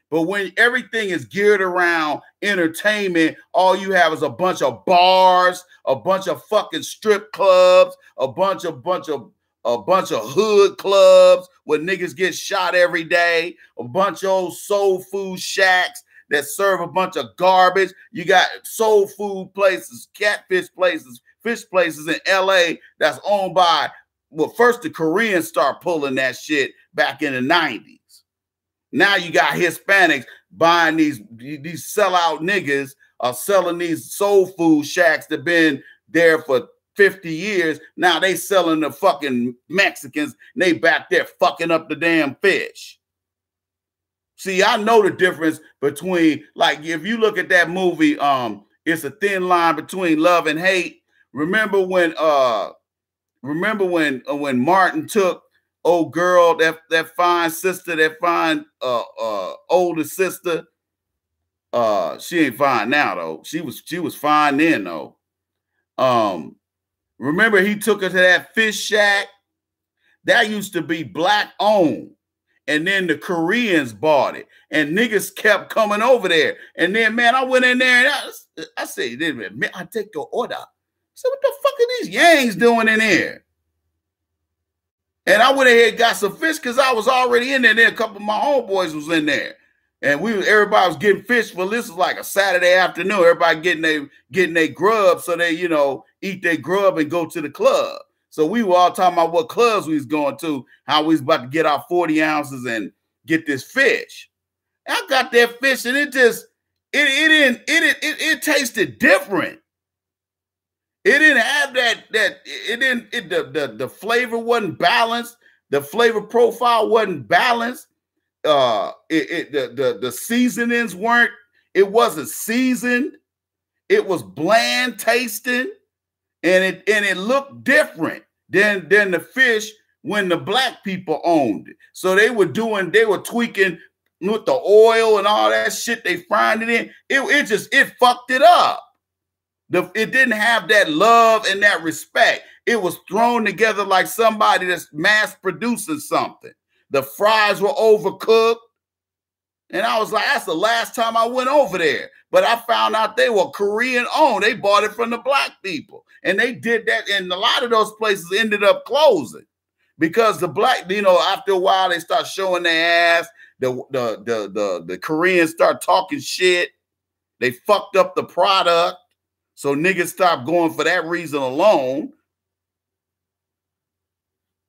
But when everything is geared around entertainment, all you have is a bunch of bars, a bunch of fucking strip clubs, a bunch of hood clubs where niggas get shot every day, a bunch of old soul food shacks that serve a bunch of garbage. You got soul food places, catfish places, fish places in LA that's owned by, well, first the Koreans start pulling that shit back in the 90s. Now you got Hispanics buying these sellout niggas are selling these soul food shacks that been there for 50 years. Now they selling the fucking Mexicans, and they back there fucking up the damn fish. See, I know the difference between, like, if you look at that movie, It's a Thin Line Between Love and Hate. Remember when Martin took old girl, that fine sister, that fine older sister. She ain't fine now though. She was fine then though. Remember he took her to that fish shack? That used to be black owned. And then the Koreans bought it. And niggas kept coming over there. And then, man, I went in there and I said, I take your order. I said, what the fuck are these yangs doing in there? And I went ahead and got some fish because I was already in there. Then a couple of my homeboys was in there. And everybody was getting fish for this was like a Saturday afternoon. Everybody getting their grub so they, eat their grub and go to the club. So we were all talking about what clubs we was going to, how we was about to get our 40 ounces and get this fish. I got that fish and it tasted different. It didn't have the flavor wasn't balanced. The flavor profile wasn't balanced. The seasonings weren't, it wasn't seasoned. It was bland tasting and it looked different than the fish when the black people owned it. So they were tweaking with the oil and all that shit they frying it in. It fucked it up. It didn't have that love and that respect. It was thrown together like somebody that's mass producing something. The fries were overcooked. And I was like, that's the last time I went over there. But I found out they were Korean owned. They bought it from the black people. And they did that. And a lot of those places ended up closing because the black, after a while, they start showing their ass. The Koreans start talking shit. They fucked up the product. So niggas stopped going for that reason alone.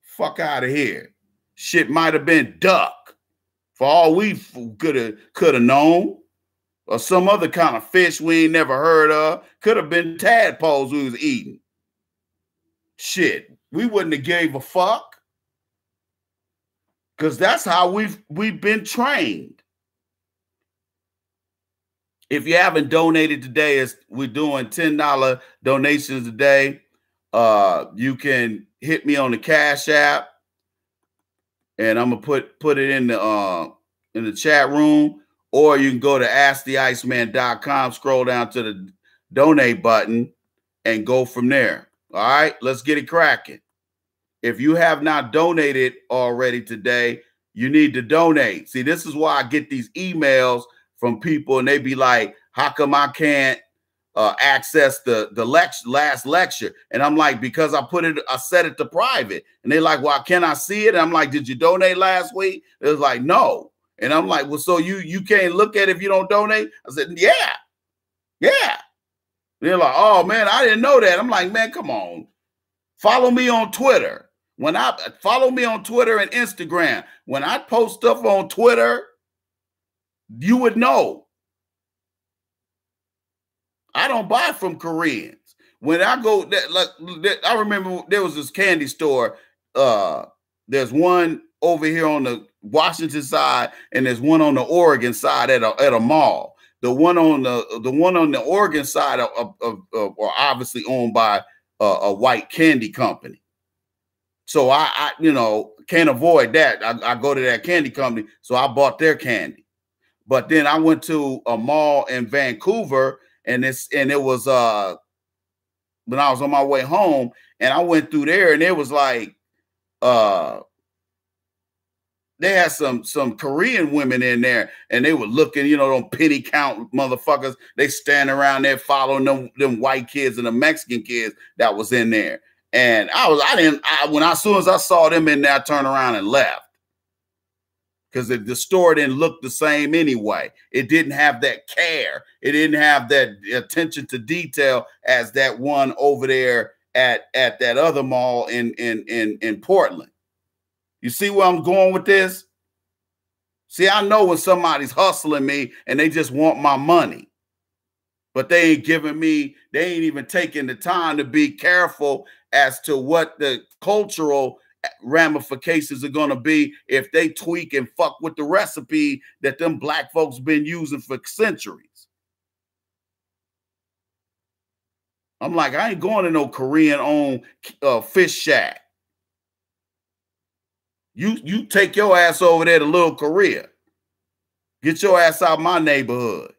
Fuck out of here. Shit might have been duck. For all we could have known, or some other kind of fish we ain't never heard of. Could have been tadpoles we was eating. Shit, we wouldn't have gave a fuck, because that's how we've been trained. If you haven't donated today, we're doing $10 donations a day. You can hit me on the Cash App. And I'm gonna put it in the chat room, or you can go to asktheiceman.com, scroll down to the donate button, and go from there. All right, let's get it cracking. If you have not donated already today, you need to donate. See, this is why I get these emails from people, and they be like, "How come I can't access the last lecture?" And I'm like, because I set it to private. And they're like, well, can I see it? And I'm like, did you donate last week? It was like, no. And I'm like, well, so you can't look at it if you don't donate? I said, yeah. They're like, oh man, I didn't know that. I'm like, man, come on. Follow me on Twitter. Follow me on Twitter and Instagram. When I post stuff on Twitter, you would know. I don't buy from Koreans. When I go, I remember there was this candy store. There's one over here on the Washington side, and there's one on the Oregon side at a mall. The one on the Oregon side are obviously owned by a white candy company. So I can't avoid that. I go to that candy company, so I bought their candy. But then I went to a mall in Vancouver. And it was when I was on my way home, and I went through there, and it was like they had some Korean women in there, and they were looking, them penny count motherfuckers. They stand around there following them white kids and the Mexican kids that was in there. And as soon as I saw them in there, I turned around and left. Because the store didn't look the same anyway. It didn't have that care. It didn't have that attention to detail as that one over there at that other mall in Portland. You see where I'm going with this? See, I know when somebody's hustling me and they just want my money, but they ain't even taking the time to be careful as to what the cultural ramifications are going to be if they tweak and fuck with the recipe that them black folks been using for centuries. I'm like, I ain't going to no Korean-owned fish shack. You take your ass over there to Little Korea. Get your ass out of my neighborhood.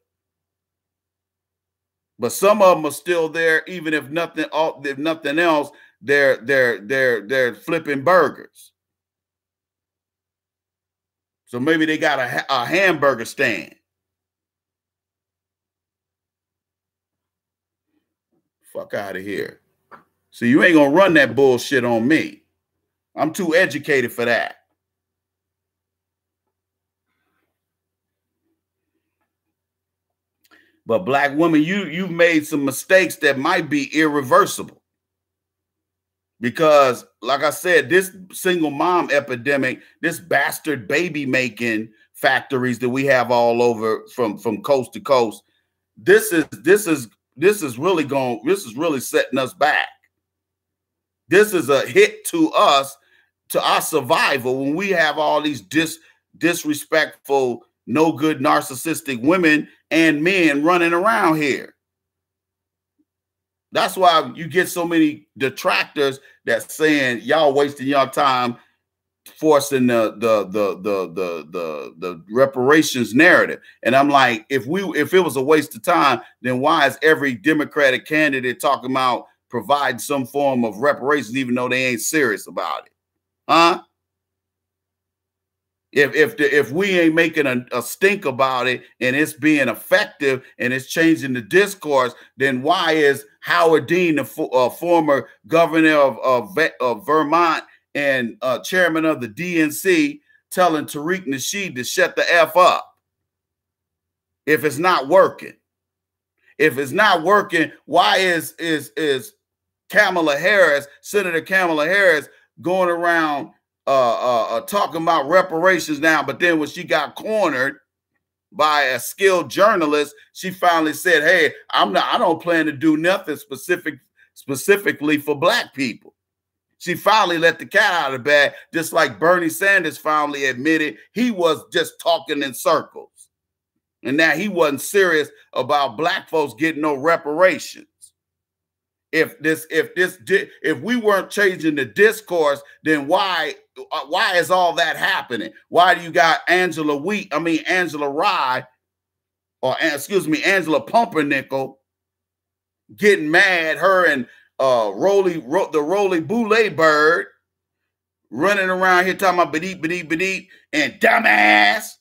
But some of them are still there, even if nothing else. They're flipping burgers. So maybe they got a hamburger stand. Fuck out of here. So you ain't gonna run that bullshit on me. I'm too educated for that. But black women, you've made some mistakes that might be irreversible. Because, like I said, this single mom epidemic, this bastard baby making factories that we have all over from coast to coast, this is really setting us back. This is a hit to us, to our survival, when we have all these disrespectful, no good, narcissistic women and men running around here. That's why you get so many detractors that's saying y'all wasting your time forcing the reparations narrative. And I'm like, if it was a waste of time, then why is every Democratic candidate talking about providing some form of reparations, even though they ain't serious about it? Huh? If we ain't making a stink about it and it's being effective and it's changing the discourse, then why is Howard Dean, the former governor of Vermont and chairman of the DNC, telling Tariq Nasheed to shut the F up if it's not working? If it's not working, why is Kamala Harris, Senator Kamala Harris, going around talking about reparations now, but then when she got cornered by a skilled journalist, she finally said, "Hey, I don't plan to do nothing specifically for black people." She finally let the cat out of the bag, just like Bernie Sanders finally admitted he was just talking in circles, and now he wasn't serious about black folks getting no reparations. If we weren't changing the discourse, then why is all that happening? Why do you got Angela Rye, or excuse me, Angela Pumpernickel getting mad? Her and the Roly Boule bird running around here talking about bedeep and dumbass.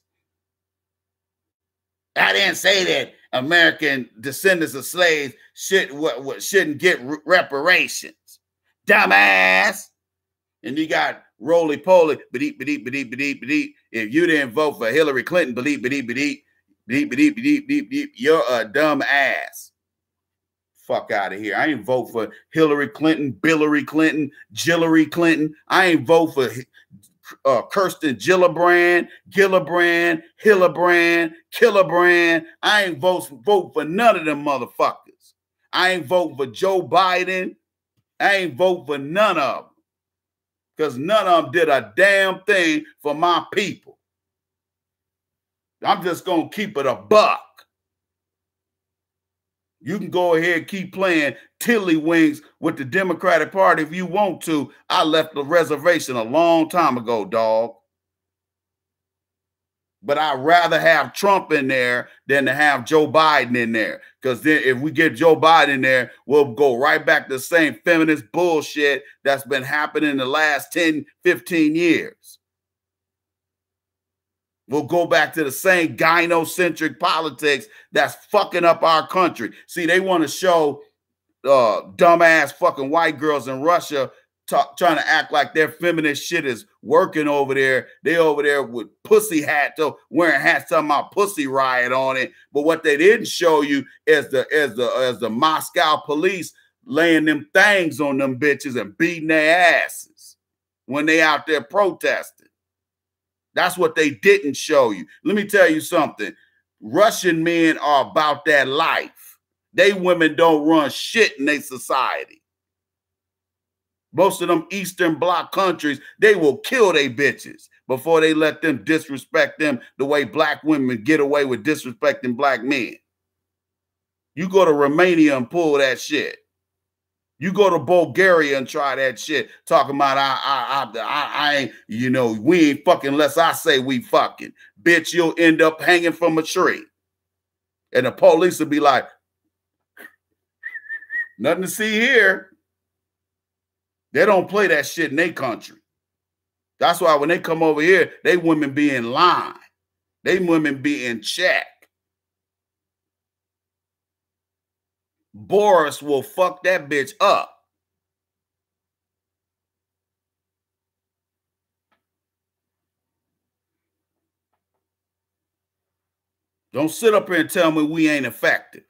I didn't say that American descendants of slaves shouldn't get reparations, dumbass. And you got roly poly, bedeep. If you didn't vote for Hillary Clinton, bedeep, you're a dumb ass. Fuck out of here. I ain't vote for Hillary Clinton, Billary Clinton, Jillary Clinton. I ain't vote for Kirsten Gillibrand, Hillibrand, Killibrand. I ain't vote for none of them motherfuckers. I ain't vote for Joe Biden. I ain't vote for none of them, because none of them did a damn thing for my people. I'm just going to keep it a buck. You can go ahead and keep playing tiddlywinks with the Democratic Party if you want to. I left the reservation a long time ago, dog. But I'd rather have Trump in there than to have Joe Biden in there. Because then if we get Joe Biden in there, we'll go right back to the same feminist bullshit that's been happening in the last 10, 15 years. We'll go back to the same gynocentric politics that's fucking up our country. See, they want to show dumbass fucking white girls in Russia trying to act like their feminist shit is working over there. They over there with pussy hats, wearing hats talking about pussy riot on it. But what they didn't show you is the Moscow police laying them things on them bitches and beating their asses when they out there protesting. That's what they didn't show you. Let me tell you something. Russian men are about that life. They women don't run shit in their society. Most of them Eastern Bloc countries, they will kill their bitches before they let them disrespect them the way black women get away with disrespecting black men. You go to Romania and pull that shit. You go to Bulgaria and try that shit, talking about I ain't, you know, we ain't fucking unless I say we fucking. Bitch, you'll end up hanging from a tree. And the police will be like, nothing to see here. They don't play that shit in their country. That's why when they come over here, they women be in line. They women be in check. Boris will fuck that bitch up. Don't sit up here and tell me we ain't effective.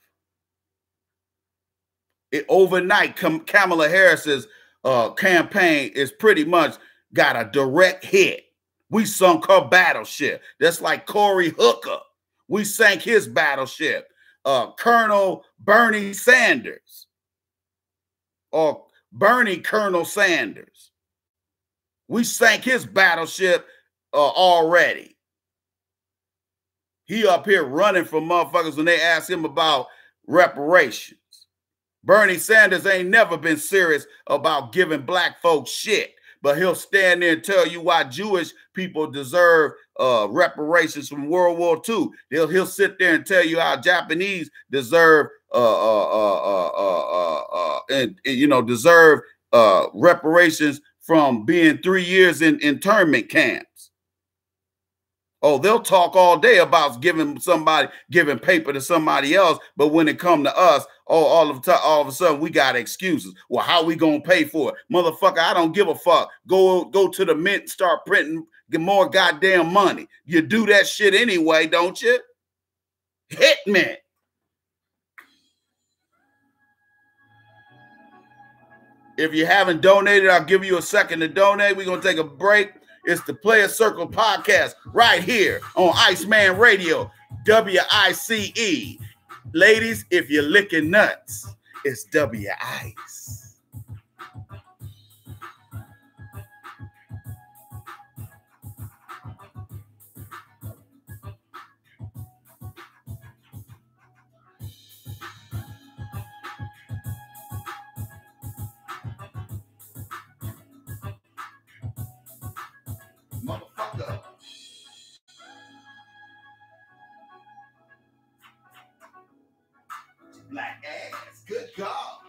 Overnight, Kamala Harris's campaign is pretty much got a direct hit. We sunk her battleship. That's like Cory Hooker. We sank his battleship. Colonel Bernie Sanders, or Bernie Colonel Sanders. We sank his battleship already. He up here running from motherfuckers when they ask him about reparations. Bernie Sanders ain't never been serious about giving black folks shit. but he'll stand there and tell you why Jewish people deserve reparations from World War II. He'll sit there and tell you how Japanese deserve deserve reparations from being 3 years in internment camps. Oh, they'll talk all day about giving paper to somebody else, but when it come to us, all of a sudden we got excuses. Well, how we gonna pay for it, motherfucker? I don't give a fuck. Go to the mint and start printing, get more goddamn money. You do that shit anyway, don't you? Hit me. If you haven't donated, I'll give you a second to donate. We're gonna take a break. It's the Player Circle Podcast right here on Iceman Radio, WICE. Ladies, if you're licking nuts, it's WICE. Motherfucker. Black ass. Good God.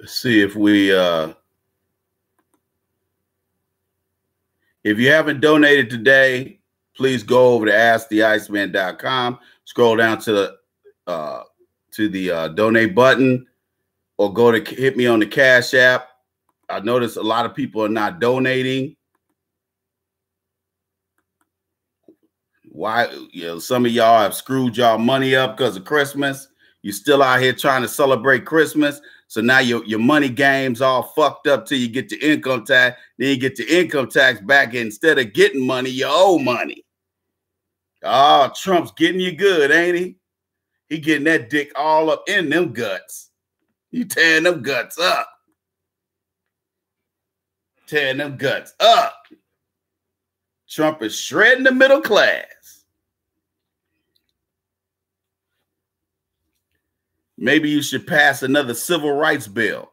Let's see if we if you haven't donated today, please go over to asktheiceman.com, scroll down to the donate button, or go to hit me on the Cash App. I notice a lot of people are not donating. Why? You know, some of y'all have screwed y'all money up because of Christmas. You're still out here trying to celebrate Christmas. So now your money game's all fucked up till you get the income tax. Then you get the income tax back. Instead of getting money, you owe money. Oh, Trump's getting you good, ain't he? He getting that dick all up in them guts. You tearing them guts up. Tearing them guts up. Trump is shredding the middle class. Maybe you should pass another civil rights bill.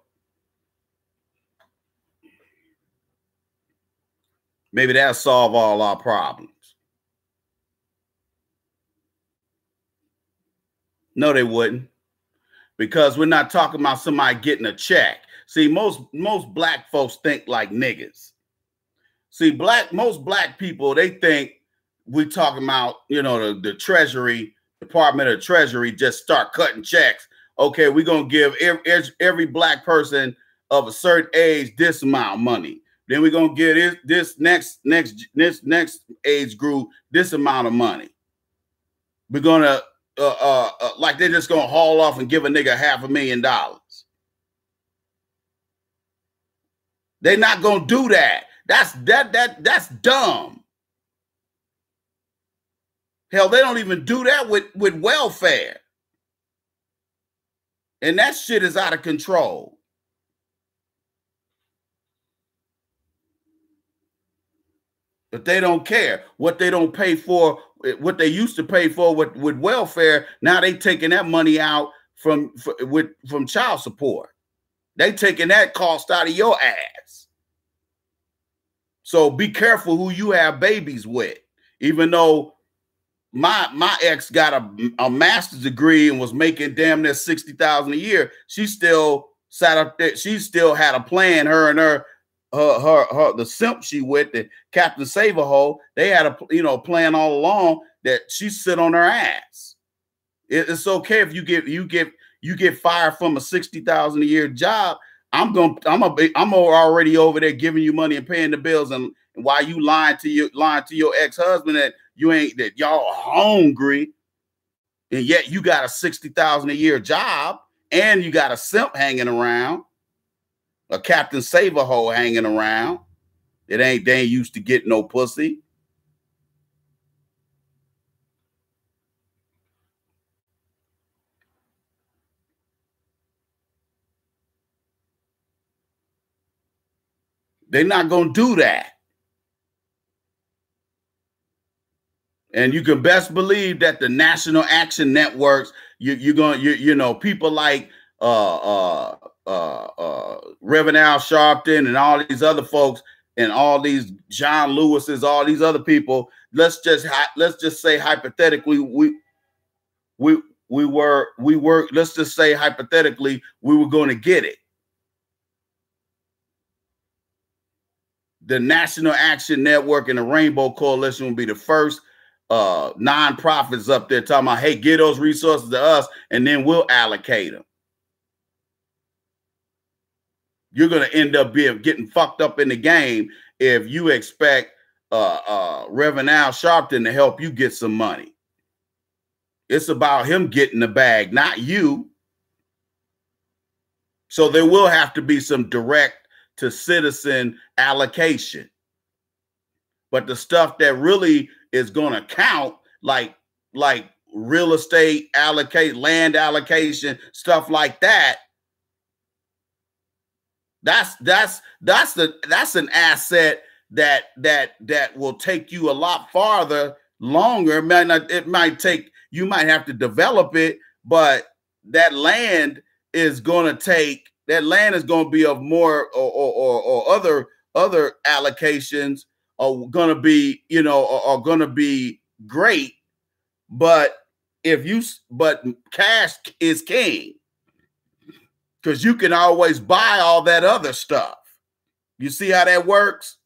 Maybe that'll solve all our problems. No, they wouldn't. Because we're not talking about somebody getting a check. See, most black folks think like niggas. See, most black people, they think we talking about, you know, the Treasury, Department of Treasury just start cutting checks. Okay, we're going to give every black person of a certain age this amount of money. Then we're going to give this next age group this amount of money. We're going to, like they're just going to haul off and give a nigga $500,000. They're not going to do that. That's dumb. Hell, they don't even do that with welfare. And that shit is out of control. But they don't care. What they don't pay for, what they used to pay for with welfare, now they taking that money out from child support. They taking that cost out of your ass. So be careful who you have babies with. Even though my ex got a master's degree and was making damn near $60,000 a year, she still sat up there. She still had a plan. Her and her the simp she with, the Captain Save-A-Hole, they had a plan all along that she sit on her ass. It's okay if you get fired from a $60,000 a year job. I'm already over there giving you money and paying the bills, and while you lying to your ex-husband that y'all are hungry, and yet you got a $60,000 a year job, and you got a simp hanging around, a Captain Save-A-Hole hanging around. They ain't used to get no pussy. They're not gonna do that. And you can best believe that the national action networks, you know, people like Reverend Al Sharpton and all these other folks and all these John Lewis's, all these other people. Let's just say hypothetically, let's just say hypothetically we were going to get it. The National Action Network and the Rainbow Coalition will be the first nonprofits up there talking about, hey, give those resources to us and then we'll allocate them. You're going to end up getting fucked up in the game if you expect Reverend Al Sharpton to help you get some money. It's about him getting the bag, not you. So there will have to be some direct to citizen allocation. But the stuff that really is going to count, like real estate land allocation, stuff like that, that's an asset that will take you a lot farther, longer. You might have to develop it, but that land is going to be of more or other allocations are going to be, you know, are going to be great. But cash is king. Because you can always buy all that other stuff. You see how that works?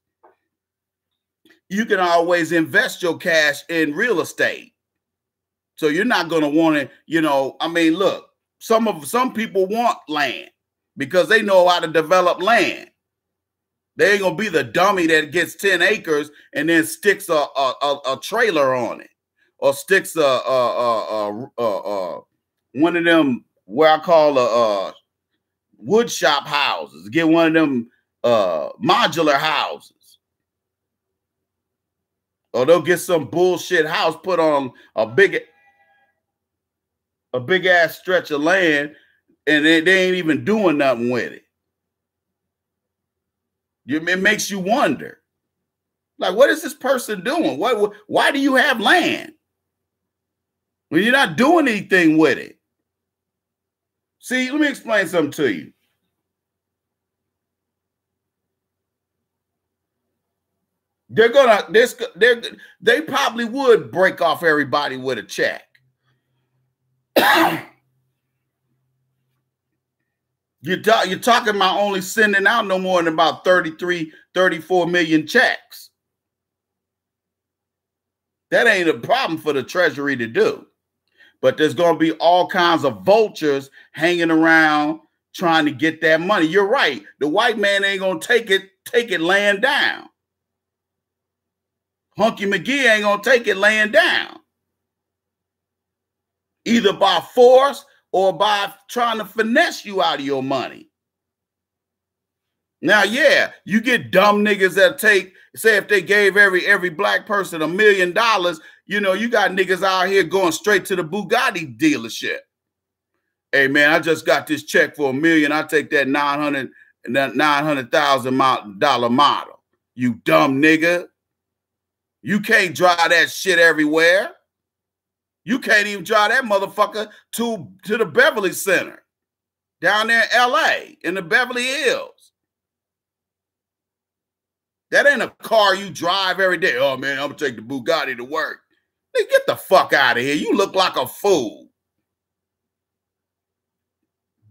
You can always invest your cash in real estate. So you're not going to want to, you know, I mean, look, some people want land because they know how to develop land. They ain't going to be the dummy that gets 10 acres and then sticks a trailer on it, or sticks one of them, where I call wood shop houses, get one of them modular houses. Or they'll get some bullshit house put on a big ass stretch of land, and they ain't even doing nothing with it. It makes you wonder, like, what is this person doing? Why do you have land when you're not doing anything with it? See, let me explain something to you. They probably would break off everybody with a check. You're talking about only sending out no more than about 33, 34 million checks. That ain't a problem for the Treasury to do. But there's going to be all kinds of vultures hanging around trying to get that money. You're right. The white man ain't going to take it laying down. Hunky McGee ain't going to take it laying down. Either by force or by trying to finesse you out of your money. Now, yeah, you get dumb niggas that say if they gave every black person $1 million, you know, you got niggas out here going straight to the Bugatti dealership. Hey, man, I just got this check for $1 million. I take that $900,000 model. You dumb nigga. You can't drive that shit everywhere. You can't even drive that motherfucker to the Beverly Center down there in L.A., in the Beverly Hills. That ain't a car you drive every day. Oh, man, I'm going to take the Bugatti to work. Hey, get the fuck out of here. You look like a fool.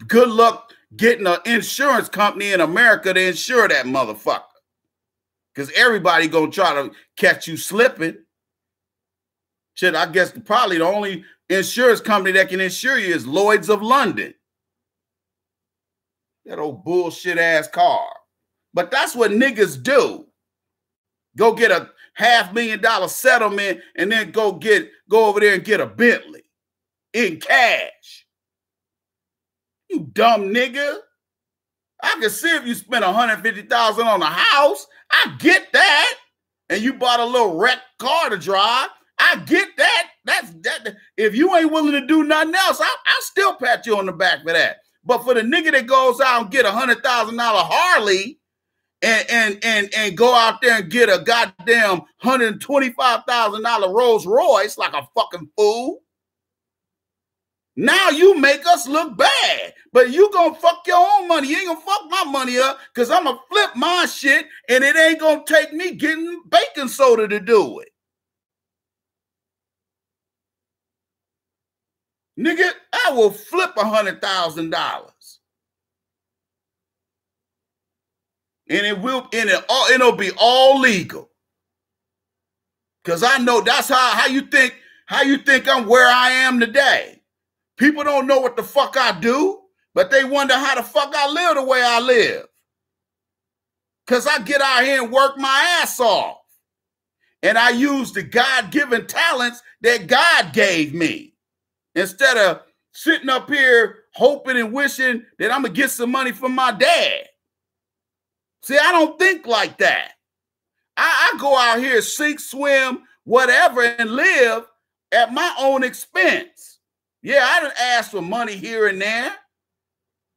Good luck getting an insurance company in America to insure that motherfucker. Because everybody going to try to catch you slipping. Shit, I guess probably the only insurance company that can insure you is Lloyd's of London. That old bullshit ass car. But that's what niggas do. Go get a $500,000 settlement and then go over there and get a Bentley in cash. You dumb nigga. I can see if you spent $150,000 on a house. I get that. And you bought a little wrecked car to drive. I get that. That's that. If you ain't willing to do nothing else, I'll still pat you on the back for that. But for the nigga that goes out and get $100,000 Harley and go out there and get a goddamn $125,000 Rolls Royce like a fucking fool, now you make us look bad. But you gonna fuck your own money. You ain't gonna fuck my money up because I'm gonna flip my shit and it ain't gonna take me getting baking soda to do it. Nigga, I will flip $100,000. And it'll be all legal. Cause I know that's how you think I'm where I am today. People don't know what the fuck I do, but they wonder how the fuck I live the way I live. Cause I get out here and work my ass off. And I use the God-given talents that God gave me. Instead of sitting up here hoping and wishing that I'm going to get some money from my dad. See, I don't think like that. I go out here, sink, swim, whatever, and live at my own expense. Yeah, I done ask for money here and there,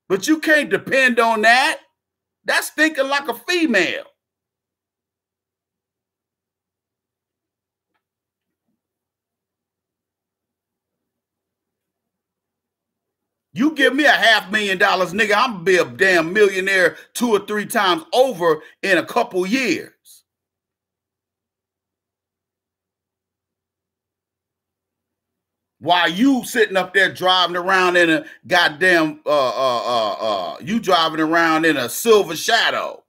but you can't depend on that. That's thinking like a female. You give me $500,000, nigga, I'm gonna be a damn millionaire 2 or 3 times over in a couple years. While you sitting up there driving around in a goddamn you driving around in a Silver Shadow.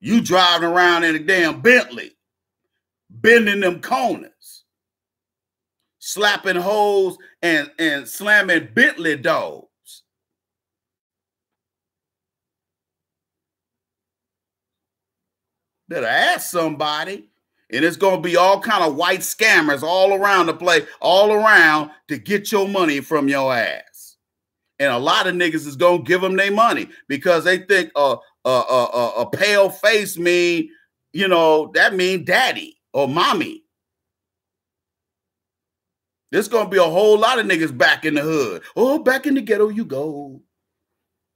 You driving around in a damn Bentley, bending them corners, slapping holes and slamming Bentley doors. Better ask somebody. And it's going to be all kind of white scammers all around the place, all around to get your money from your ass. And a lot of niggas is going to give them their money because they think a pale face mean, you know, that mean daddy or mommy. There's going to be a whole lot of niggas back in the hood. Oh, back in the ghetto you go.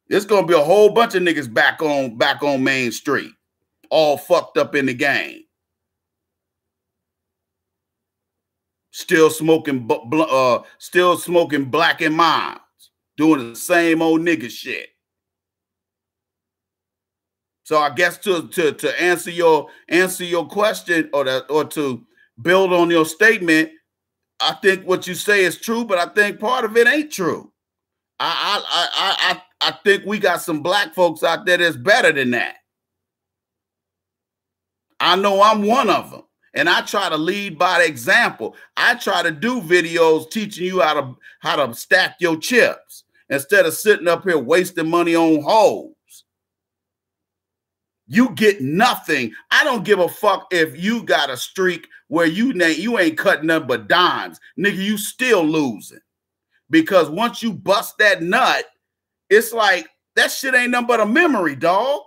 There's going to be a whole bunch of niggas back on Main Street, all fucked up in the game. Still smoking black and miles, doing the same old nigga shit. So I guess to answer your question or to build on your statement, I think what you say is true, but I think part of it ain't true. I think we got some black folks out there that's better than that. I know I'm one of them. And I try to lead by the example. I try to do videos teaching you how to stack your chips instead of sitting up here wasting money on hoes. You get nothing. I don't give a fuck if you got a streak where you ain't cutting nothing but dimes. Nigga, you still losing. Because once you bust that nut, it's like, that shit ain't nothing but a memory, dog.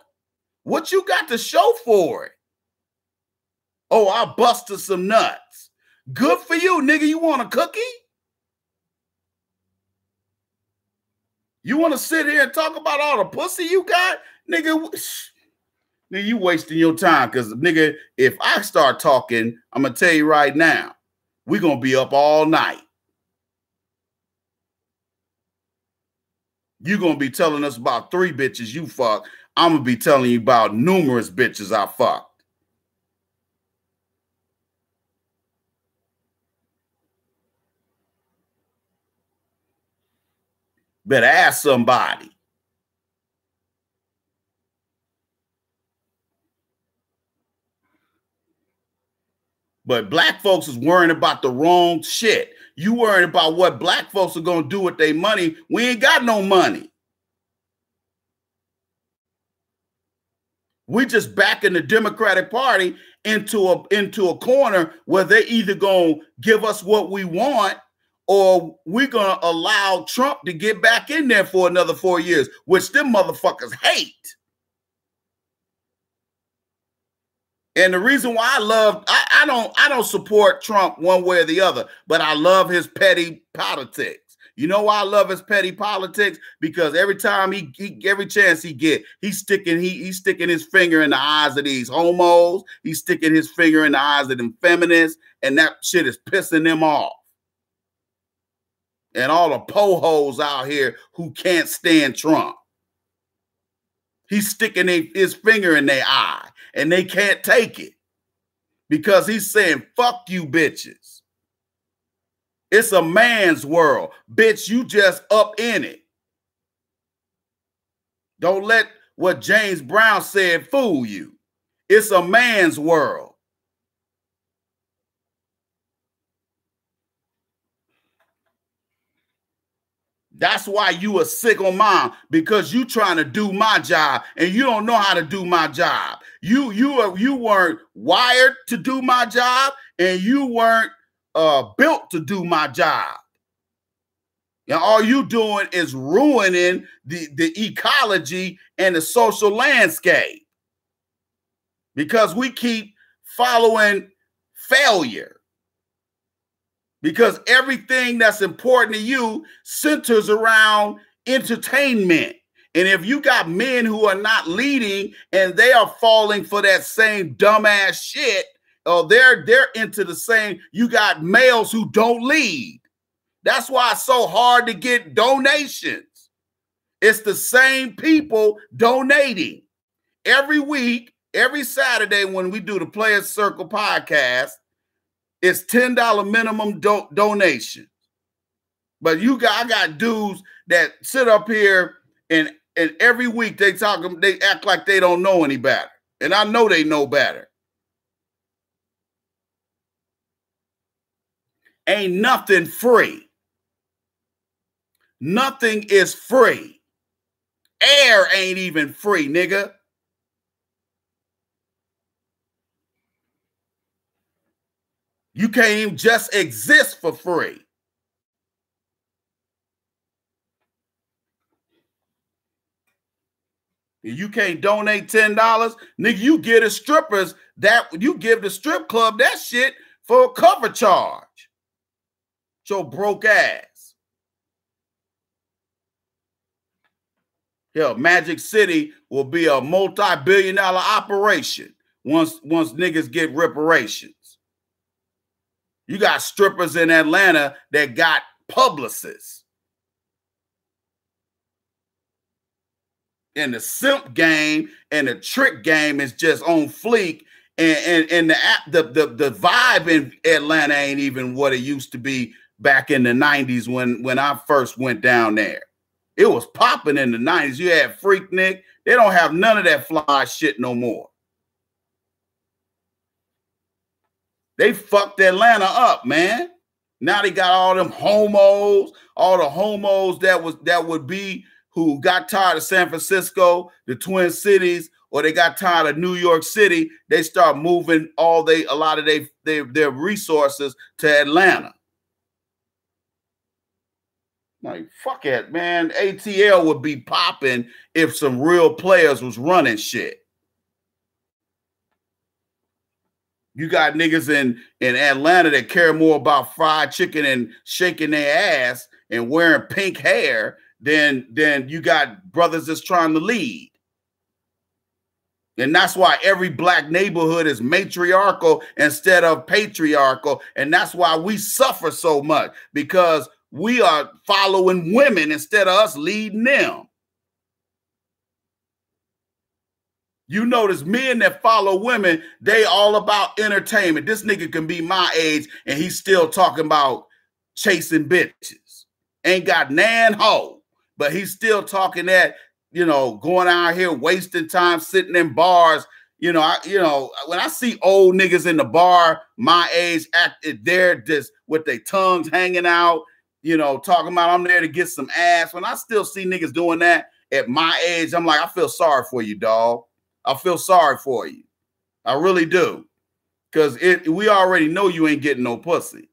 What you got to show for it? Oh, I busted some nuts. Good for you, nigga. You want a cookie? You want to sit here and talk about all the pussy you got? Nigga, you wasting your time because, nigga, if I start talking, I'm going to tell you right now, we're going to be up all night. You're going to be telling us about 3 bitches you fuck. I'm going to be telling you about numerous bitches I fucked. Better ask somebody. But black folks is worrying about the wrong shit. You worrying about what black folks are going to do with their money. We ain't got no money. We just backing the Democratic Party into a corner where they either going to give us what we want or we're going to allow Trump to get back in there for another 4 years, which them motherfuckers hate. And the reason why I don't support Trump one way or the other, but I love his petty politics. You know why I love his petty politics? Because every time every chance he get, he's sticking his finger in the eyes of these homos. He's sticking his finger in the eyes of them feminists, and that shit is pissing them off. And all the po-hoes out here who can't stand Trump. He's sticking his finger in their eye, and they can't take it. Because he's saying, fuck you bitches. It's a man's world. Bitch, you just up in it. Don't let what James Brown said fool you. It's a man's world. That's why you a sickle mom, because you trying to do my job and you don't know how to do my job. You weren't wired to do my job and you weren't built to do my job. And all you doing is ruining the ecology and the social landscape because we keep following failure. Because everything that's important to you centers around entertainment. And if you got men who are not leading and they are falling for that same dumbass shit, or they're into the same, you got males who don't lead. That's why it's so hard to get donations. It's the same people donating. Every week, every Saturday when we do the Players Circle podcast, It's $10 minimum donation. But I got dudes that sit up here and every week they act like they don't know any better. And I know they know better. Ain't nothing free. Nothing is free. Air ain't even free, nigga. You can't even just exist for free. You can't donate $10, nigga. You give the strippers you give the strip club that shit for a cover charge. Your broke ass. Hell, Magic City will be a multi-billion-dollar operation once niggas get reparations. You got strippers in Atlanta that got publicists. And the simp game and the trick game is just on fleek. And the vibe in Atlanta ain't even what it used to be back in the 90s when I first went down there. It was popping in the 90s. You had Freaknik. They don't have none of that fly shit no more. They fucked Atlanta up, man. Now they got all them homos, all the homos that would be who got tired of San Francisco, the Twin Cities, or they got tired of New York City. They start moving a lot of their resources to Atlanta. Like, fuck it, man. ATL would be popping if some real players was running shit. You got niggas in Atlanta that care more about fried chicken and shaking their ass and wearing pink hair than you got brothers that's trying to lead. And that's why every black neighborhood is matriarchal instead of patriarchal. And that's why we suffer so much, because we are following women instead of us leading them. You notice men that follow women, they all about entertainment. This nigga can be my age and he's still talking about chasing bitches. Ain't got nan ho, but he's still talking that, going out here wasting time sitting in bars. When I see old niggas in the bar, my age, they're just with their tongues hanging out, talking about I'm there to get some ass. When I still see niggas doing that at my age, I'm like, I feel sorry for you, dog. I feel sorry for you. I really do. Because we already know you ain't getting no pussy.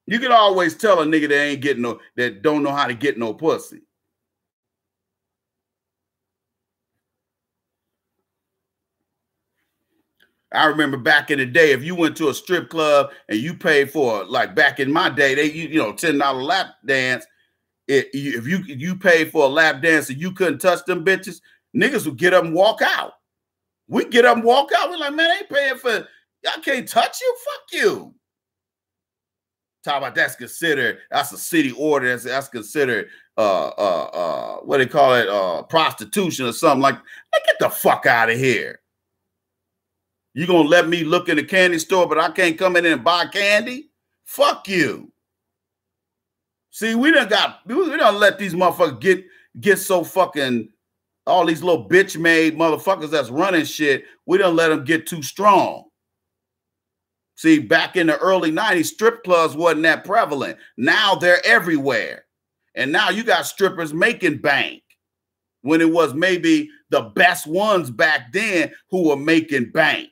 You can always tell a nigga that don't know how to get no pussy. I remember back in the day, if you went to a strip club and you paid for, like back in my day, $10 lap dance. If you paid for a lap dance and you couldn't touch them bitches, niggas would get up and walk out. We get up and walk out. We're like, man, I ain't paying for, I can't touch you. Fuck you. Talk about that's a city order. That's considered what they call it, prostitution or something like. Get the fuck out of here. You gonna let me look in the candy store, but I can't come in and buy candy? Fuck you. See, we done let these motherfuckers get so fucking, all these little bitch made motherfuckers that's running shit. We done let them get too strong. See, back in the early 90s, strip clubs wasn't that prevalent. Now they're everywhere. And now you got strippers making bank when it was maybe the best ones back then who were making bank.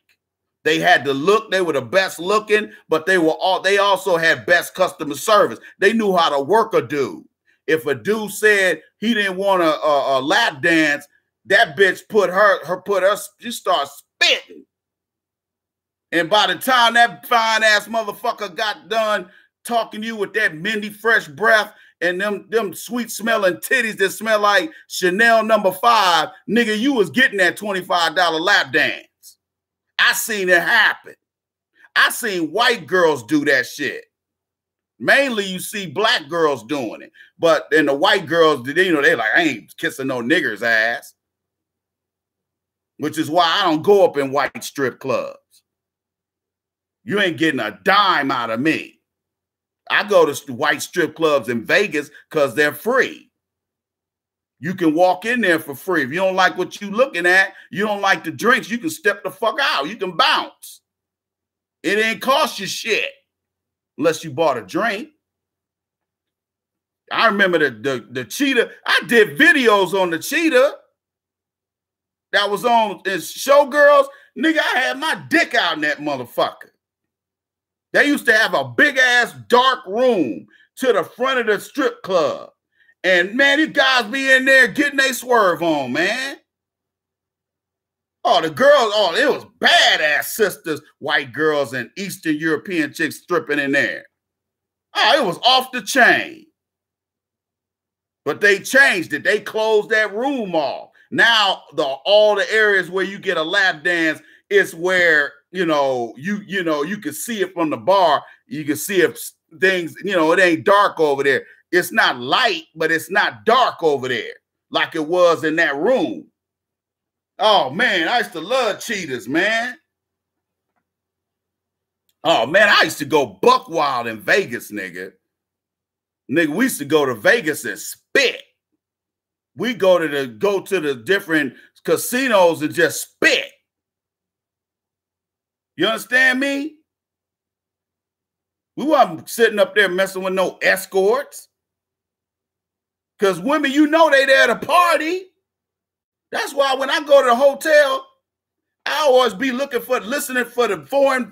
They had the look, they were the best looking, but they also had best customer service. They knew how to work a dude. If a dude said he didn't want a lap dance, that bitch she starts spitting. And by the time that fine ass motherfucker got done talking to you with that Mindy Fresh breath and them sweet smelling titties that smell like Chanel No. 5, nigga, you was getting that $25 lap dance. I seen it happen. I seen white girls do that shit. Mainly you see black girls doing it. But then the white girls, they like, I ain't kissing no nigger's ass. Which is why I don't go up in white strip clubs. You ain't getting a dime out of me. I go to white strip clubs in Vegas because they're free. You can walk in there for free. If you don't like what you looking at, you don't like the drinks, you can step the fuck out. You can bounce. It ain't cost you shit unless you bought a drink. I remember the cheetah. I did videos on the cheetah that was on Showgirls. Nigga, I had my dick out in that motherfucker. They used to have a big ass dark room to the front of the strip club. And man, these guys be in there getting they swerve on, man. Oh, the girls, oh, it was badass sisters, white girls and Eastern European chicks stripping in there. Oh, it was off the chain. But they changed it. They closed that room off. Now all the areas where you get a lap dance is where you can see it from the bar. You can see if things, it ain't dark over there. It's not light, but it's not dark over there like it was in that room. Oh man, I used to love cheetahs, man. Oh man, I used to go buck wild in Vegas, nigga. Nigga, we used to go to Vegas and spit. We go to the different casinos and just spit. You understand me? We weren't sitting up there messing with no escorts. Because women, they there to party. That's why when I go to the hotel, I always be listening for the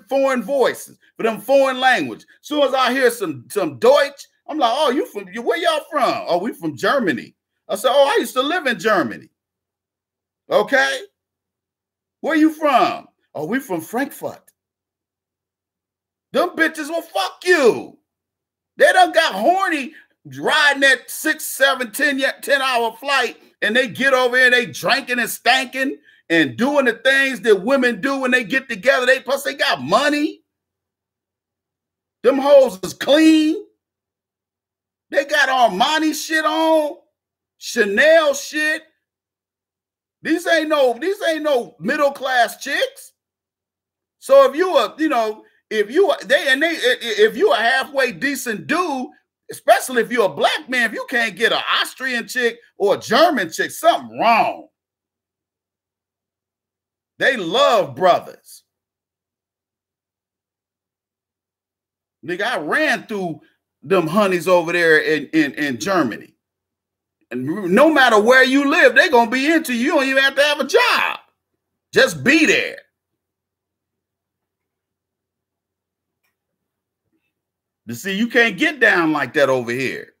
foreign voices, for them foreign language. As soon as I hear some Deutsch, I'm like, oh, where y'all from? Oh, we from Germany. I said, oh, I used to live in Germany. Okay. Where you from? Oh, we from Frankfurt. Them bitches will fuck you. They done got horny riding that 6, 7, 10-hour flight, and they get over here, they drinking and stanking and doing the things that women do when they get together. Plus they got money. Them hoes is clean. They got Armani shit on, Chanel shit. These ain't no middle class chicks. So if you a halfway decent dude, especially if you're a black man, if you can't get an Austrian chick or a German chick, something wrong. They love brothers. Nigga, I ran through them honeys over there in Germany. And no matter where you live, they're going to be into you. You don't even have to have a job. Just be there. You see, you can't get down like that over here.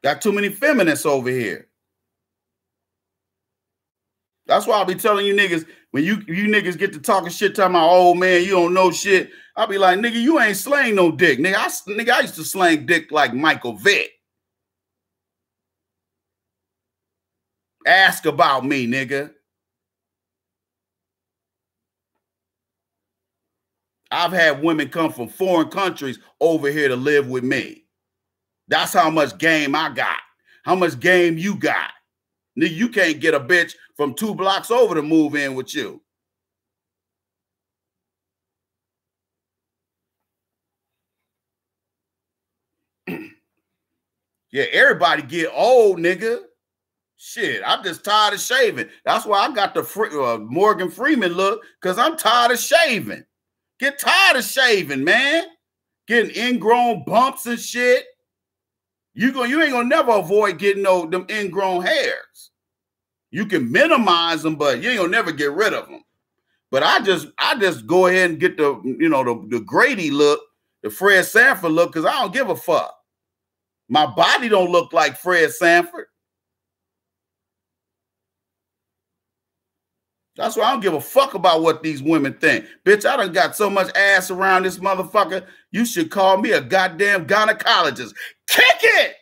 Got too many feminists over here. That's why I'll be telling you niggas, when you niggas get to talking shit, talking about, oh man, you don't know shit. I'll be like, nigga, you ain't slang no dick. Nigga, I used to slang dick like Michael Vick. Ask about me, nigga. I've had women come from foreign countries over here to live with me. That's how much game I got. How much game you got. Nigga, you can't get a bitch from 2 blocks over to move in with you. Yeah, everybody get old, nigga. Shit, I'm just tired of shaving. That's why I got the Morgan Freeman look, because I'm tired of shaving. Get tired of shaving, man. Getting ingrown bumps and shit. You ain't gonna never avoid getting them ingrown hairs. You can minimize them, but you ain't gonna never get rid of them. But I just go ahead and get the Grady look, the Fred Sanford look, because I don't give a fuck. My body don't look like Fred Sanford. That's why I don't give a fuck about what these women think. Bitch, I done got so much ass around this motherfucker. You should call me a goddamn gynecologist. Kick it!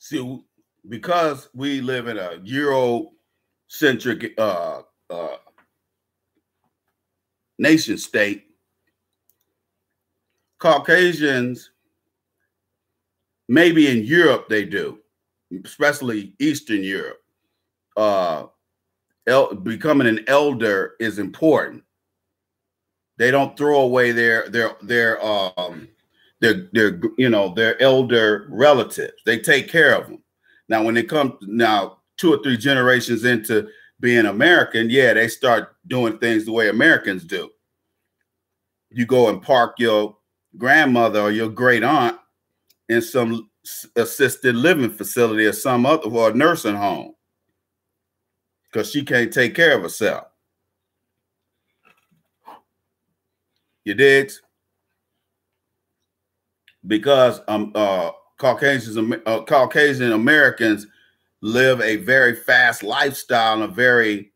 See, because we live in a Euro-centric nation state, Caucasians, maybe in Europe they do, especially Eastern Europe. Becoming an elder is important. They don't throw away their elder relatives. They take care of them. Now, when they come now 2 or 3 generations into being American, yeah, they start doing things the way Americans do. You go and park your grandmother or your great aunt in some assisted living facility or some other, or a nursing home, because she can't take care of herself. You dig? Because Caucasian Americans live a very fast lifestyle and a very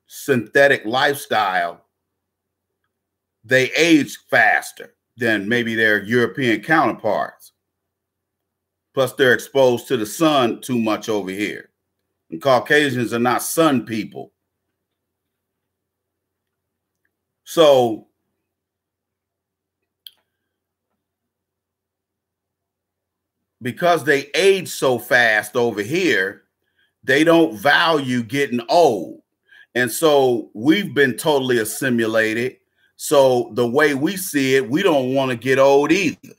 synthetic lifestyle. They age faster than maybe their European counterparts. Plus, they're exposed to the sun too much over here. And Caucasians are not sun people. So because they age so fast over here, they don't value getting old. And so we've been totally assimilated. So the way we see it, we don't want to get old either.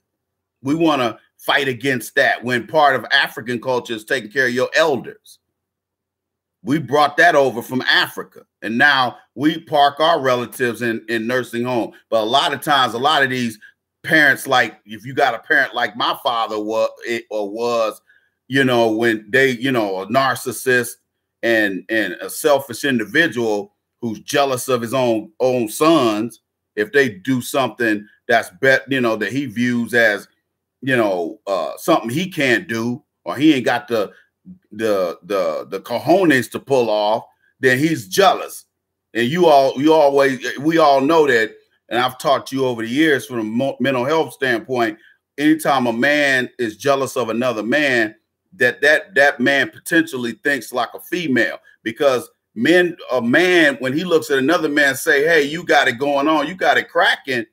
We want to fight against that, when part of African culture is taking care of your elders. We brought that over from Africa, and now we park our relatives in nursing home. But a lot of times, a lot of these parents, like if you got a parent like my father was, you know, when they, you know, a narcissist and a selfish individual who's jealous of his own sons, if they do something that's you know, that he views as, you know, something he can't do, or he ain't got the cojones to pull off, then he's jealous. And we all know that. And I've taught you over the years from a mental health standpoint, anytime a man is jealous of another man, that man potentially thinks like a female, because a man, when he looks at another man, say, hey, you got it going on, you got it cracking.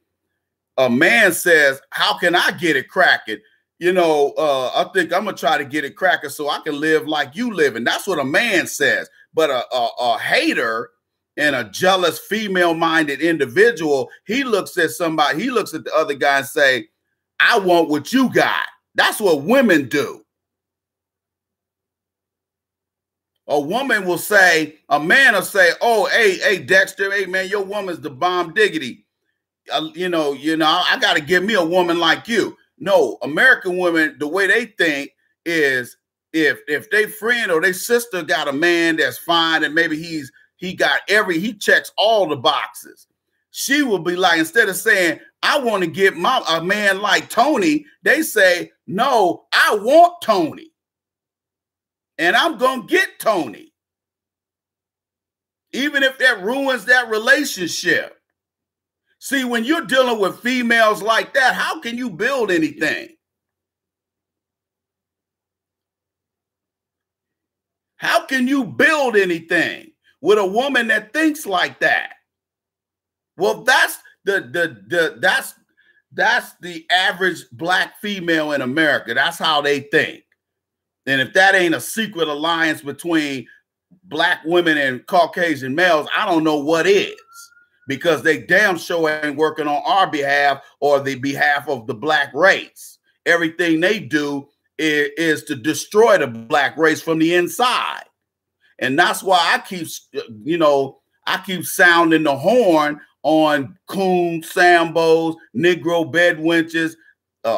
A man says, how can I get it cracking? You know, I think I'm gonna try to get it cracking so I can live like you live. And that's what a man says. But a hater and a jealous female-minded individual, he looks at somebody, he looks at the other guy and say, I want what you got. That's what women do. A woman will say, a man will say, oh, hey, Dexter, hey, man, your woman's the bomb diggity. You know, I got to give me a woman like you. No, American women, the way they think is if they friend or they sister got a man that's fine and maybe he checks all the boxes, she will be like, instead of saying, I want to get a man like Tony, they say, no, I want Tony. And I'm going to get Tony. Even if that ruins that relationship. See, when you're dealing with females like that, how can you build anything? How can you build anything with a woman that thinks like that? Well, that's the average black female in America. That's how they think. And if that ain't a secret alliance between black women and Caucasian males, I don't know what is, because they damn sure ain't working on our behalf or the behalf of the black race. Everything they do is to destroy the black race from the inside. And that's why I keep sounding the horn on coon, Sambos, Negro bedwenches,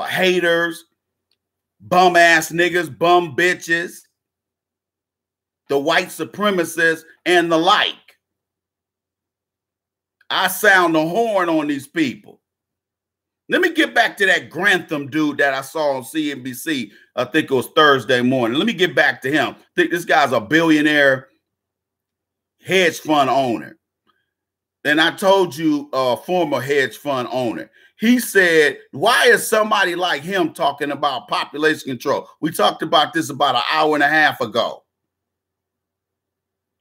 haters, bum ass niggas, bum bitches, the white supremacists, and the like. I sound the horn on these people. Let me get back to that Grantham dude that I saw on CNBC. I think it was Thursday morning. Let me get back to him. I think this guy's a billionaire hedge fund owner. And I told you, former hedge fund owner. He said, why is somebody like him talking about population control? We talked about this about an hour and a half ago.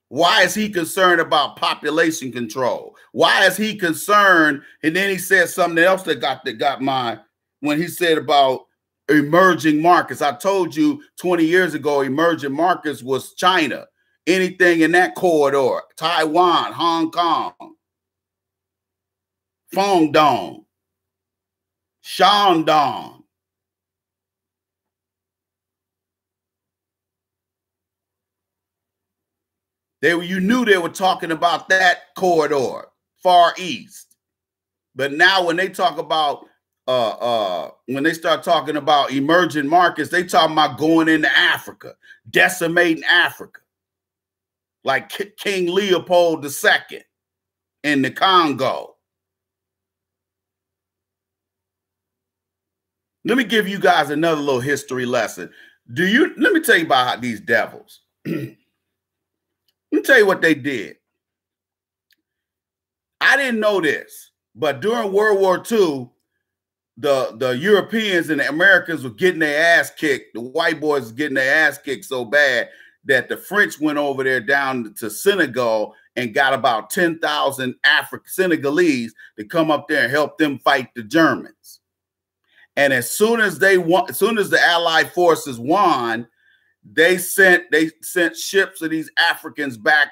Why is he concerned about population control? Why is he concerned? And then he said something else that got mine when he said about emerging markets. I told you 20 years ago, emerging markets was China. Anything in that corridor, Taiwan, Hong Kong, Guangdong, Shandong. You knew they were talking about that corridor, Far East. But now when they talk about when they start talking about emerging markets, they talking about going into Africa, decimating Africa, like King Leopold II in the Congo. Let me give you guys another little history lesson. Let me tell you about these devils. Let me tell you what they did. I didn't know this, but during World War II, the Europeans and the Americans were getting their ass kicked. The white boys were getting their ass kicked so bad that the French went over there down to Senegal and got about 10,000 Senegalese to come up there and help them fight the Germans. And as soon as the Allied forces won, they sent ships of these Africans back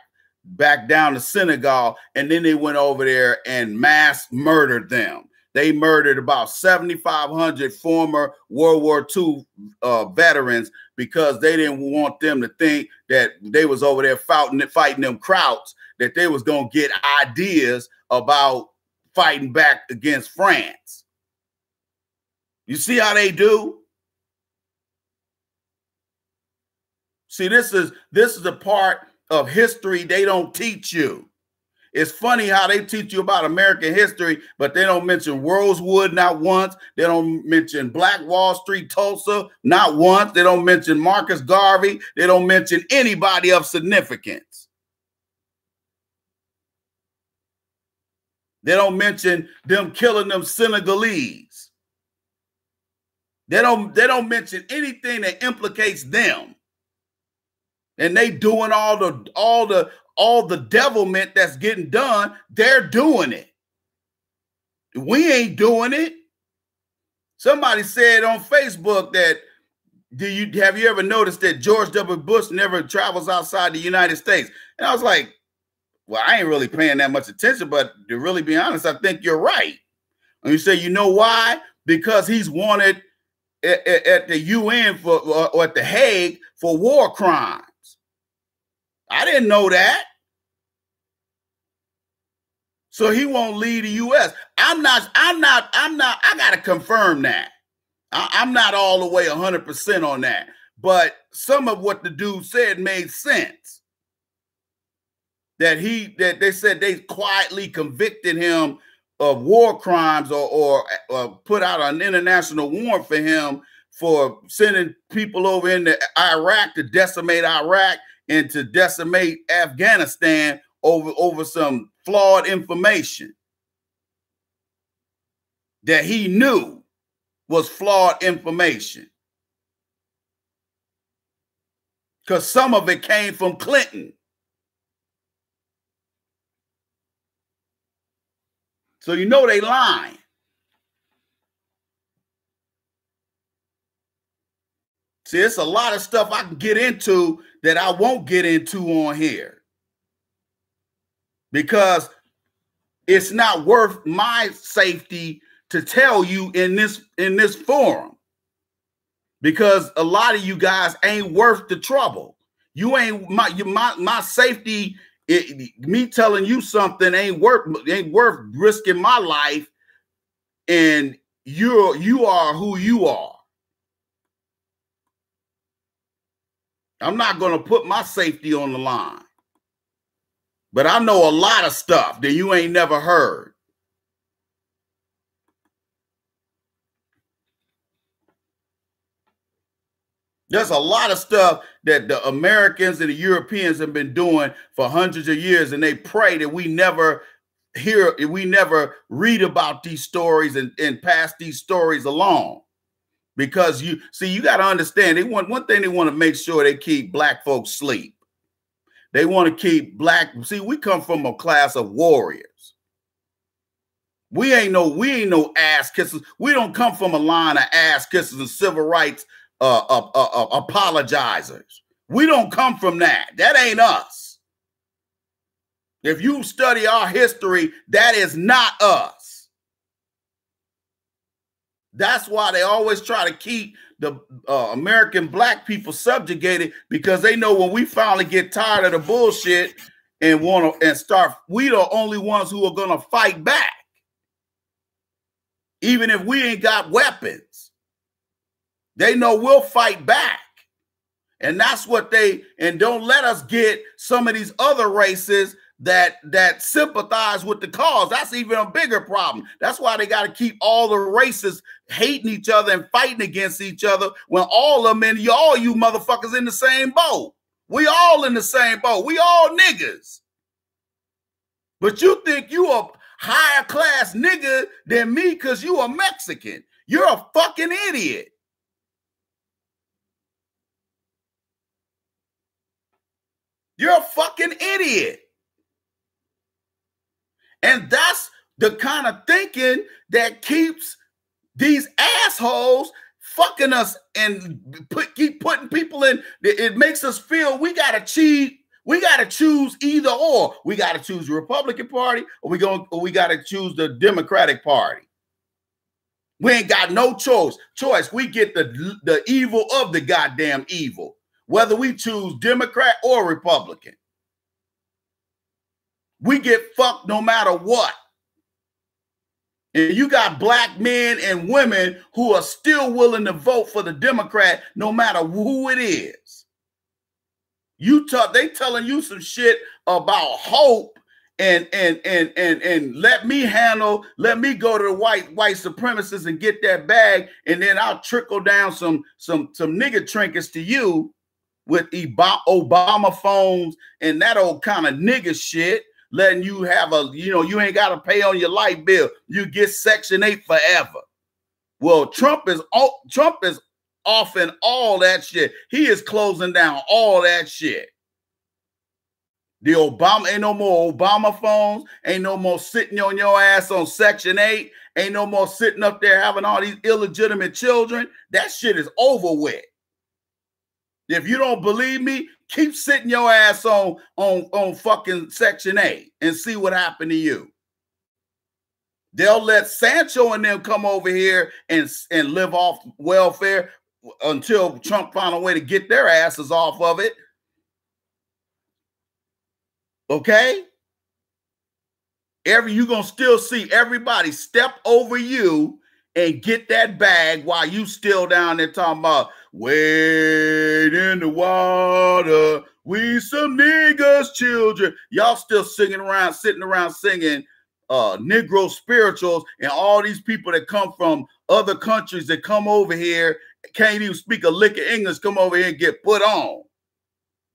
down to Senegal, and then they went over there and mass murdered them. They murdered about 7,500 former World War II veterans because they didn't want them to think that they was over there fighting them Krauts, that they was going to get ideas about fighting back against France. You see how they do? See, this is the part of history they don't teach you. It's funny how they teach you about American history, but they don't mention Rosewood not once. They don't mention Black Wall Street, Tulsa not once. They don't mention Marcus Garvey. They don't mention anybody of significance. They don't mention them killing them Senegalese. They don't mention anything that implicates them. And they doing all the devilment that's getting done. They're doing it. We ain't doing it. Somebody said on Facebook that have you ever noticed that George W. Bush never travels outside the United States? And I was like, well, I ain't really paying that much attention, but to really be honest, I think you're right. And you say, you know why? Because he's wanted at the UN or at the Hague for war crimes. I didn't know that. So he won't leave the U.S. I got to confirm that. I'm not all the way 100% on that. But some of what the dude said made sense. That they said they quietly convicted him of war crimes or put out an international warrant for him for sending people over into Iraq to decimate Iraq and to decimate Afghanistan over some flawed information that he knew was flawed information. Because some of it came from Clinton. So you know they lying. See, it's a lot of stuff I can get into that I won't get into on here. Because it's not worth my safety to tell you in this forum. Because a lot of you guys ain't worth the trouble. You ain't my safety. Me telling you something ain't worth risking my life, and you are who you are. I'm not going to put my safety on the line. But I know a lot of stuff that you ain't never heard. There's a lot of stuff that the Americans and the Europeans have been doing for hundreds of years, and they pray that we never read about these stories and pass these stories along. Because you got to understand, one thing they want to make sure they keep black folks asleep. They want to keep we come from a class of warriors. We ain't no ass kissers. We don't come from a line of ass kissers and civil rights apologizers. We don't come from that. That ain't us. If you study our history, that is not us. That's why they always try to keep the American black people subjugated, because they know when we finally get tired of the bullshit and we the only ones who are going to fight back. Even if we ain't got weapons, they know we'll fight back. And that's what and don't let us get some of these other races that sympathize with the cause. That's even a bigger problem. That's why they got to keep all the races hating each other and fighting against each other, when all of them and all you motherfuckers in the same boat. We all in the same boat. We all niggas. But you think you a higher class nigga than me because you a Mexican. You're a fucking idiot. You're a fucking idiot. And that's the kind of thinking that keeps these assholes fucking us and keep putting people in. It makes us feel we got to cheat. We got to choose either or. We got to choose the Republican Party, or we got to choose the Democratic Party. We ain't got no choice. We get the evil of the goddamn evil, whether we choose Democrat or Republican. We get fucked no matter what. And you got black men and women who are still willing to vote for the Democrat no matter who it is. They telling you some shit about hope and let me go to the white supremacists and get that bag, and then I'll trickle down some nigga trinkets to you with Obama phones and that old kind of nigga shit. Letting you have you ain't got to pay on your light bill. You get Section 8 forever. Well, Trump is off in all that shit. He is closing down all that shit. Ain't no more Obama phones. Ain't no more sitting on your ass on Section 8. Ain't no more sitting up there having all these illegitimate children. That shit is over with. If you don't believe me, keep sitting your ass on fucking Section 8 and see what happened to you. They'll let Sancho and them come over here and live off welfare until Trump found a way to get their asses off of it. Okay? You're going to still see everybody step over you and get that bag while you still down there talking about, wade in the water, we some niggas children. Y'all still sitting around singing Negro spirituals, and all these people that come from other countries that come over here, can't even speak a lick of English, come over here and get put on.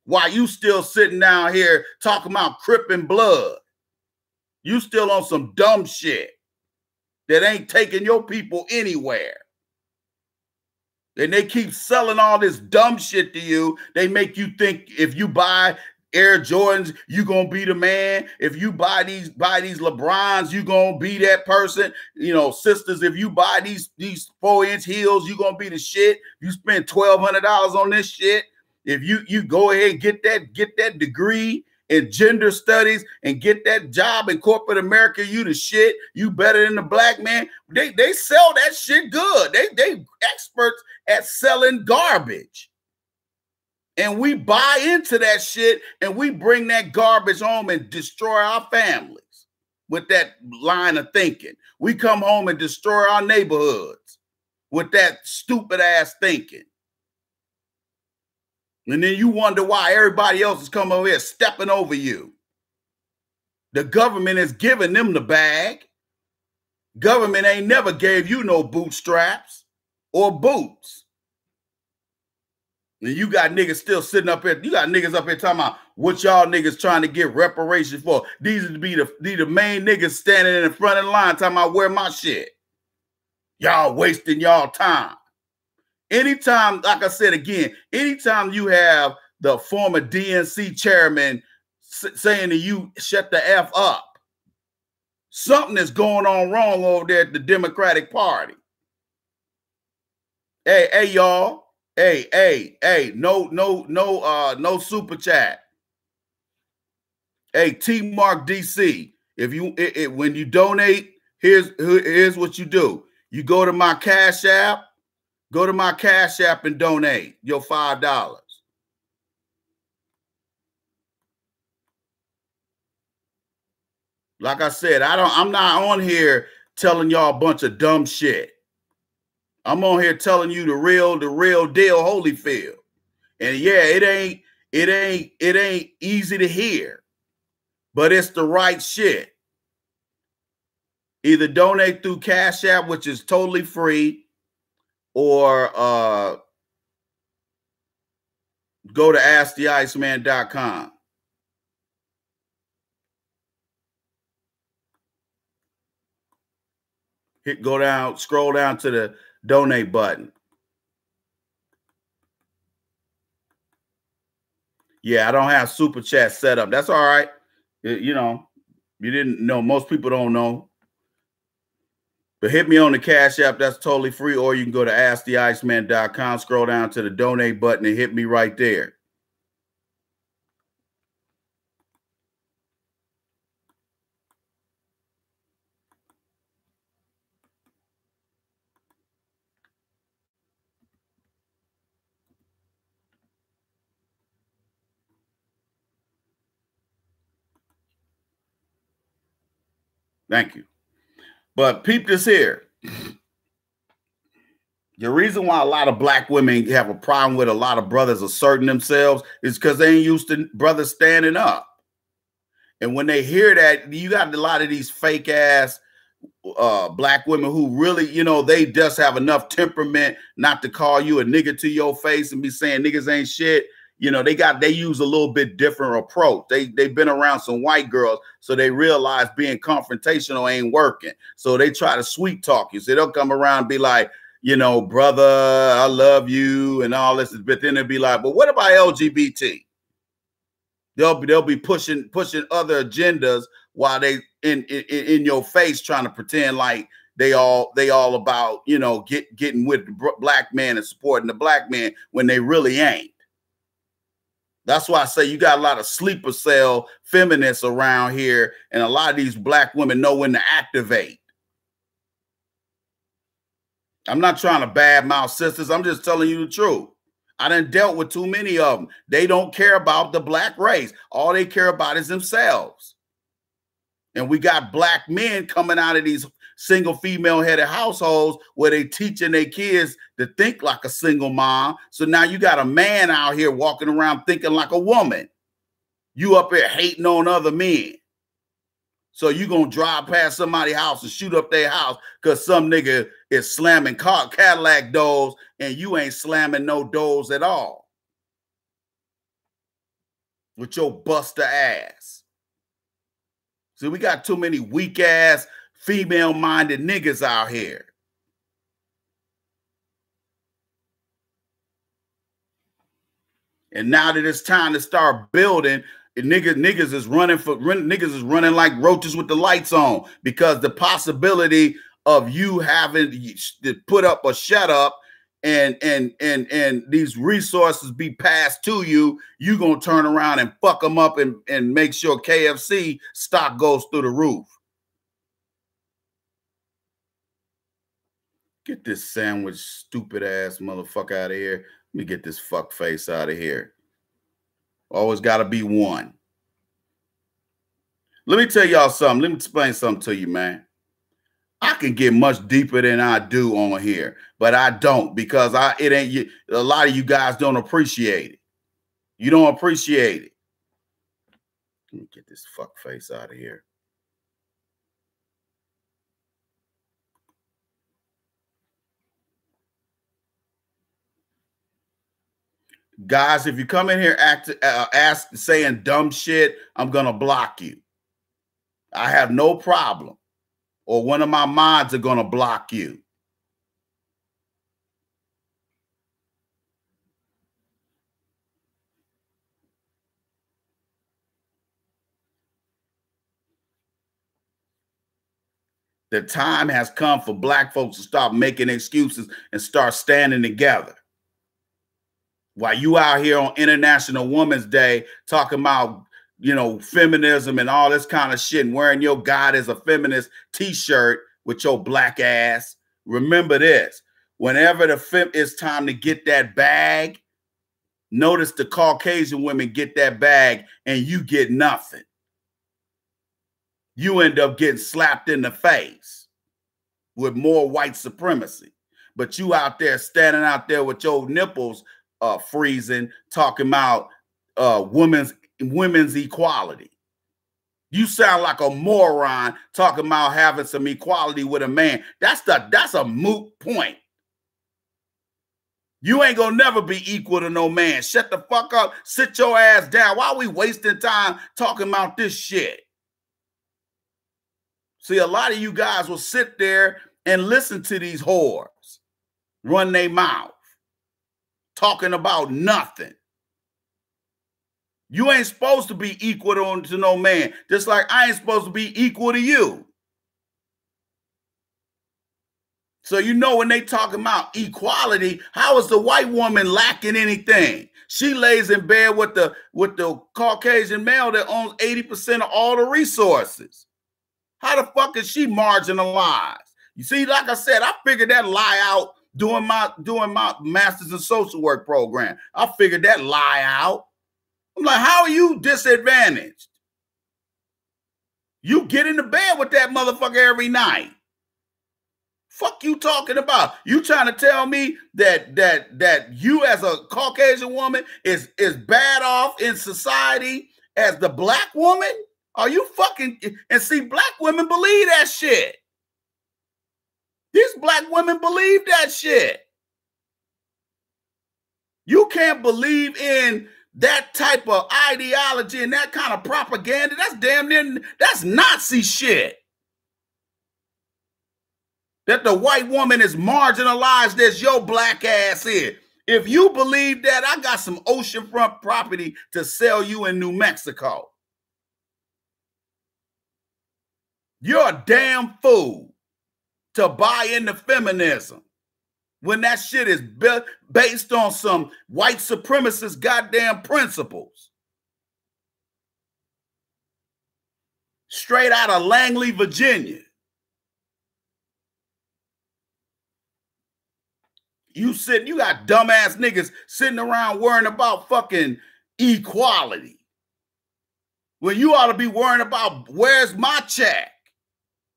While you still sitting down here talking about Crip and blood. You still on some dumb shit that ain't taking your people anywhere. And they keep selling all this dumb shit to you. They make you think if you buy Air Jordans, you gonna be the man. If you buy these LeBrons, you gonna be that person. You know, sisters, if you buy these 4-inch heels, you gonna be the shit. You spend $1,200 on this shit. If you go ahead and get that degree in gender studies and get that job in corporate America, you the shit. You better than the black man. They sell that shit good. They experts at selling garbage. And we buy into that shit and we bring that garbage home and destroy our families with that line of thinking. We come home and destroy our neighborhoods with that stupid ass thinking. And then you wonder why everybody else is coming over here stepping over you. The government is giving them the bag. Government ain't never gave you no bootstraps or boots. And you got niggas still sitting up here. You got niggas up here talking about what y'all niggas trying to get reparations for. These would be the main niggas standing in the front of the line talking about where my shit. Y'all wasting y'all time. Anytime, like I said again, anytime you have the former DNC chairman saying to you, shut the F up, something is going on wrong over there at the Democratic Party. Hey, y'all. Hey, no super chat. Hey, T Mark DC. If you when you donate, here's what you do. You go to my Cash App, and donate your $5. Like I said, I'm not on here telling y'all a bunch of dumb shit. I'm on here telling you the real deal, Holyfield. And yeah, it ain't easy to hear, but it's the right shit. Either donate through Cash App, which is totally free, or go to asktheiceman.com. Scroll down to the donate button. Yeah, I don't have super chat set up. That's all right. You know, you didn't know. Most people don't know. But hit me on the Cash App. That's totally free. Or you can go to asktheiceman.com, scroll down to the donate button and hit me right there. Thank you. But peep this here. The reason why a lot of black women have a problem with a lot of brothers asserting themselves is because they ain't used to brothers standing up. And when they hear that, you got a lot of these fake ass black women who really, they just have enough temperament not to call you a nigga to your face and be saying niggas ain't shit. They use a little bit different approach. They've been around some white girls, so they realize being confrontational ain't working. So they try to sweet talk you. So they'll come around and be like, brother, I love you and all this. But then they'll be like, but what about LGBT? They'll be pushing other agendas while they in your face trying to pretend like they all about getting with the black man and supporting the black man when they really ain't. That's why I say you got a lot of sleeper cell feminists around here, and a lot of these black women know when to activate. I'm not trying to badmouth sisters. I'm just telling you the truth. I done dealt with too many of them. They don't care about the black race. All they care about is themselves. And we got black men coming out of these single female headed households where they teaching their kids to think like a single mom. So now you got a man out here walking around thinking like a woman. You up here hating on other men. So you gonna drive past somebody's house and shoot up their house because some nigga is slamming Cadillac doors and you ain't slamming no doors at all. With your buster ass. See, we got too many weak ass, female-minded niggas out here. And now that it's time to start building, niggas is running like roaches with the lights on, because the possibility of you having to put up or shut up and these resources be passed to you, you gonna turn around and fuck them up and make sure KFC stock goes through the roof. Get this sandwich stupid ass motherfucker out of here. Let me get this fuck face out of here. Always got to be one. Let me tell y'all something. Let me explain something to you, man. I can get much deeper than I do on here, but I don't, because a lot of you guys don't appreciate it. You don't appreciate it. Let me get this fuck face out of here. Guys, if you come in here saying dumb shit, I'm going to block you. I have no problem. Or one of my mods are going to block you. The time has come for black folks to stop making excuses and start standing together. While you out here on International Women's Day talking about, you know, feminism and all this kind of shit and wearing your God is a feminist t-shirt with your black ass, remember this. Whenever it's time to get that bag, notice the Caucasian women get that bag and you get nothing. You end up getting slapped in the face with more white supremacy. But you out there standing out there with your nipples freezing, talking about women's equality. You sound like a moron talking about having some equality with a man. That's a moot point. You ain't gonna never be equal to no man. Shut the fuck up. Sit your ass down. Why are we wasting time talking about this shit? See, a lot of you guys will sit there and listen to these whores run their mouth, talking about nothing. You ain't supposed to be equal to no man, just like I ain't supposed to be equal to you. So you know when they talking about equality, how is the white woman lacking anything? She lays in bed with the Caucasian male that owns 80% of all the resources. How the fuck is she marginalized? You see, like I said, I figured that lie out doing my master's in social work program. I figured that lie out. I'm like, how are you disadvantaged? You get into bed with that motherfucker every night. Fuck you talking about? You trying to tell me that you as a Caucasian woman is bad off in society as the black woman? Are you fucking, and see, black women believe that shit. These black women believe that shit. You can't believe in that type of ideology and that kind of propaganda. That's damn near, that's Nazi shit. That the white woman is marginalized as your black ass is. If you believe that, I got some oceanfront property to sell you in New Mexico. You're a damn fool to buy into feminism when that shit is based on some white supremacist goddamn principles. Straight out of Langley, Virginia. You got dumbass niggas sitting around worrying about fucking equality. When you ought to be worrying about where's my check?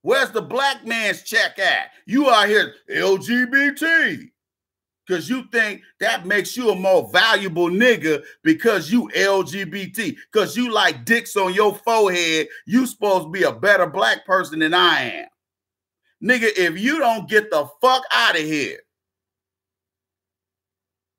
Where's the black man's check at? You out here LGBT. Because you think that makes you a more valuable nigga because you LGBT. Because you like dicks on your forehead, you supposed to be a better black person than I am. Nigga, if you don't get the fuck out of here,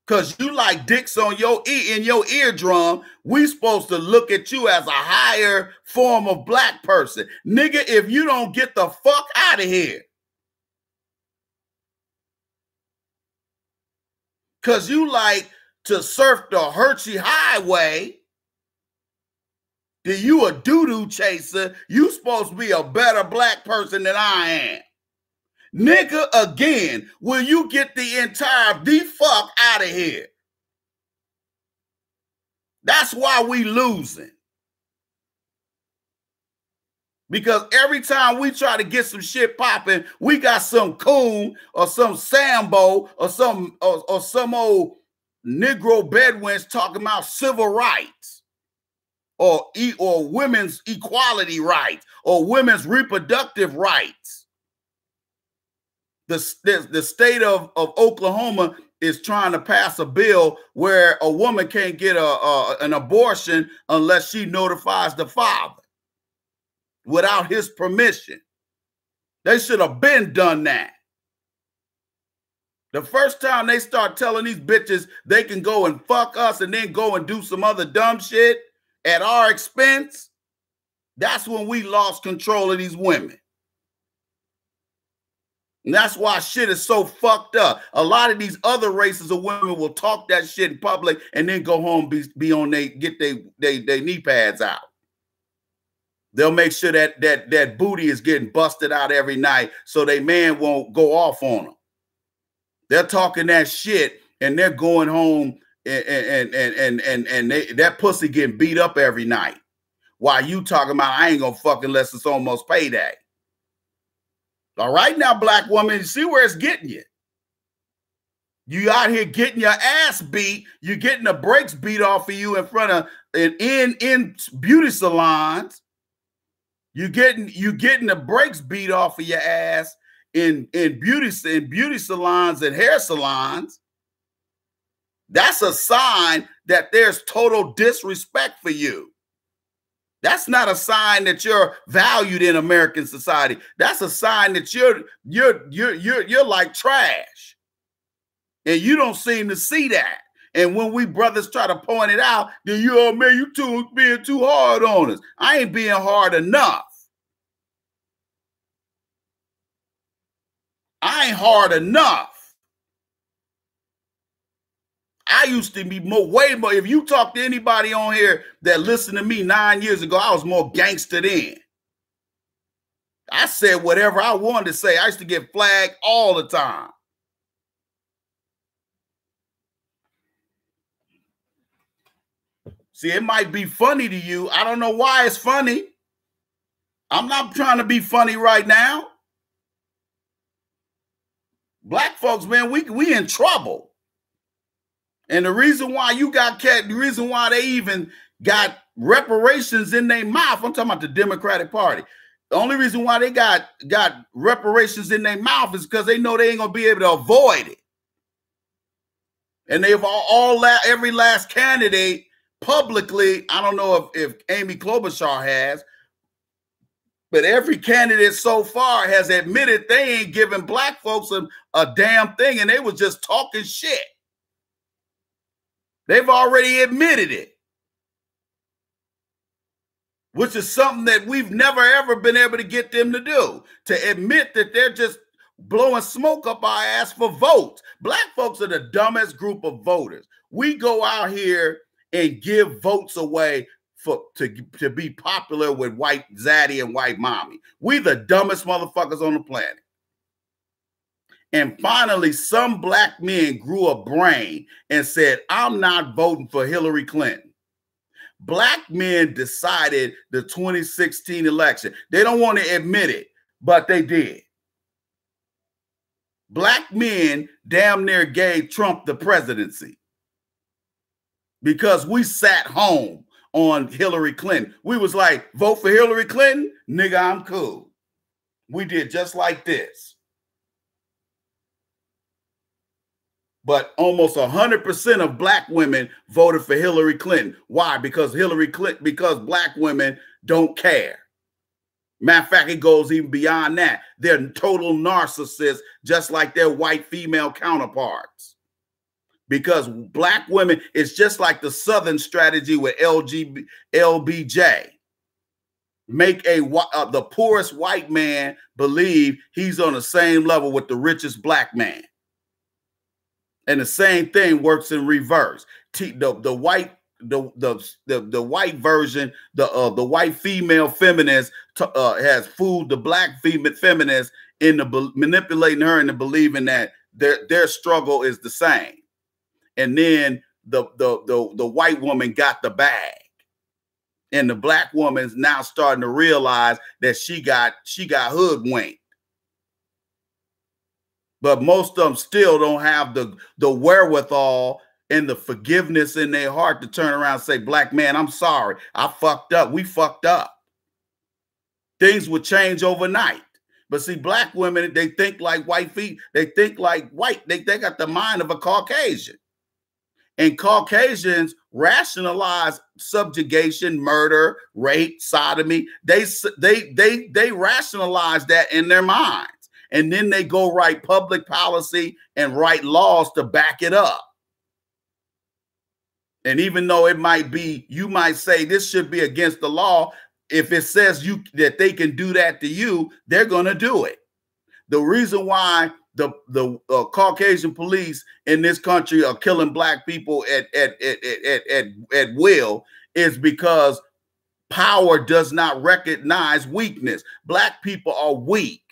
because you like dicks on in your eardrum, we supposed to look at you as a higher form of black person. Nigga, if you don't get the fuck out of here. Because you like to surf the Hershey Highway, then you a doo-doo chaser. You supposed to be a better black person than I am. Nigga, again, will you get the fuck out of here? That's why we losing. Because every time we try to get some shit popping, we got some coon or some Sambo or some old Negro Bedouins talking about civil rights or women's equality rights or women's reproductive rights. The state of Oklahoma is trying to pass a bill where a woman can't get an abortion unless she notifies the father without his permission. They should have been done that. The first time they start telling these bitches they can go and fuck us and then go and do some other dumb shit at our expense, that's when we lost control of these women. And that's why shit is so fucked up. A lot of these other races of women will talk that shit in public and then go home, be on get they knee pads out. They'll make sure that booty is getting busted out every night so they man won't go off on them. They're talking that shit and they're going home and that pussy getting beat up every night. While you talking about I ain't gonna fuck unless it's almost payday. All right now, black woman, you see where it's getting you. You out here getting your ass beat. You're getting the brakes beat off of you in front of in beauty salons. You getting the brakes beat off of your ass in beauty salons and hair salons. That's a sign that there's total disrespect for you. That's not a sign that you're valued in American society. That's a sign that you're like trash. And you don't seem to see that. And when we brothers try to point it out, then oh man, you being too hard on us. I ain't being hard enough. I ain't hard enough. I used to be way more. If you talk to anybody on here that listened to me 9 years ago, I was more gangster then. I said whatever I wanted to say. I used to get flagged all the time. See, it might be funny to you. I don't know why it's funny. I'm not trying to be funny right now. Black folks, man, we in trouble. And the reason why you got cat, the reason why they even got reparations in their mouth, I'm talking about the Democratic Party. The only reason why they got reparations in their mouth is because they know they ain't gonna be able to avoid it. And they've every last candidate publicly, I don't know if Amy Klobuchar has, but every candidate so far has admitted they ain't giving black folks a damn thing, and they was just talking shit. They've already admitted it, which is something that we've never, ever been able to get them to do, to admit that they're just blowing smoke up our ass for votes. Black folks are the dumbest group of voters. We go out here and give votes away to be popular with white zaddy and white mommy. We the dumbest motherfuckers on the planet. And finally, some black men grew a brain and said, I'm not voting for Hillary Clinton. Black men decided the 2016 election. They don't want to admit it, but they did. Black men damn near gave Trump the presidency because we sat home on Hillary Clinton. We was like, vote for Hillary Clinton? Nigga, I'm cool. We did just like this. But almost 100% of black women voted for Hillary Clinton. Why? Because because black women don't care. Matter of fact, it goes even beyond that. They're total narcissists, just like their white female counterparts. Because black women, it's just like the Southern strategy with LBJ. Make the poorest white man believe he's on the same level with the richest black man. And the same thing works in reverse. The white version, the white female feminist has fooled the black female feminist into manipulating her into believing that their struggle is the same. And then the white woman got the bag, and the black woman's now starting to realize that she got hoodwinked. But most of them still don't have the wherewithal and the forgiveness in their heart to turn around and say, black man, I'm sorry. I fucked up. We fucked up. Things would change overnight. But see, black women, they think like white feet. They think like white. They got the mind of a Caucasian. And Caucasians rationalize subjugation, murder, rape, sodomy. They rationalize that in their minds. and then they go write public policy and write laws to back it up. And even though it might be, you might say this should be against the law. If it says that they can do that to you, they're going to do it. The reason why the Caucasian police in this country are killing black people at will is because power does not recognize weakness. Black people are weak.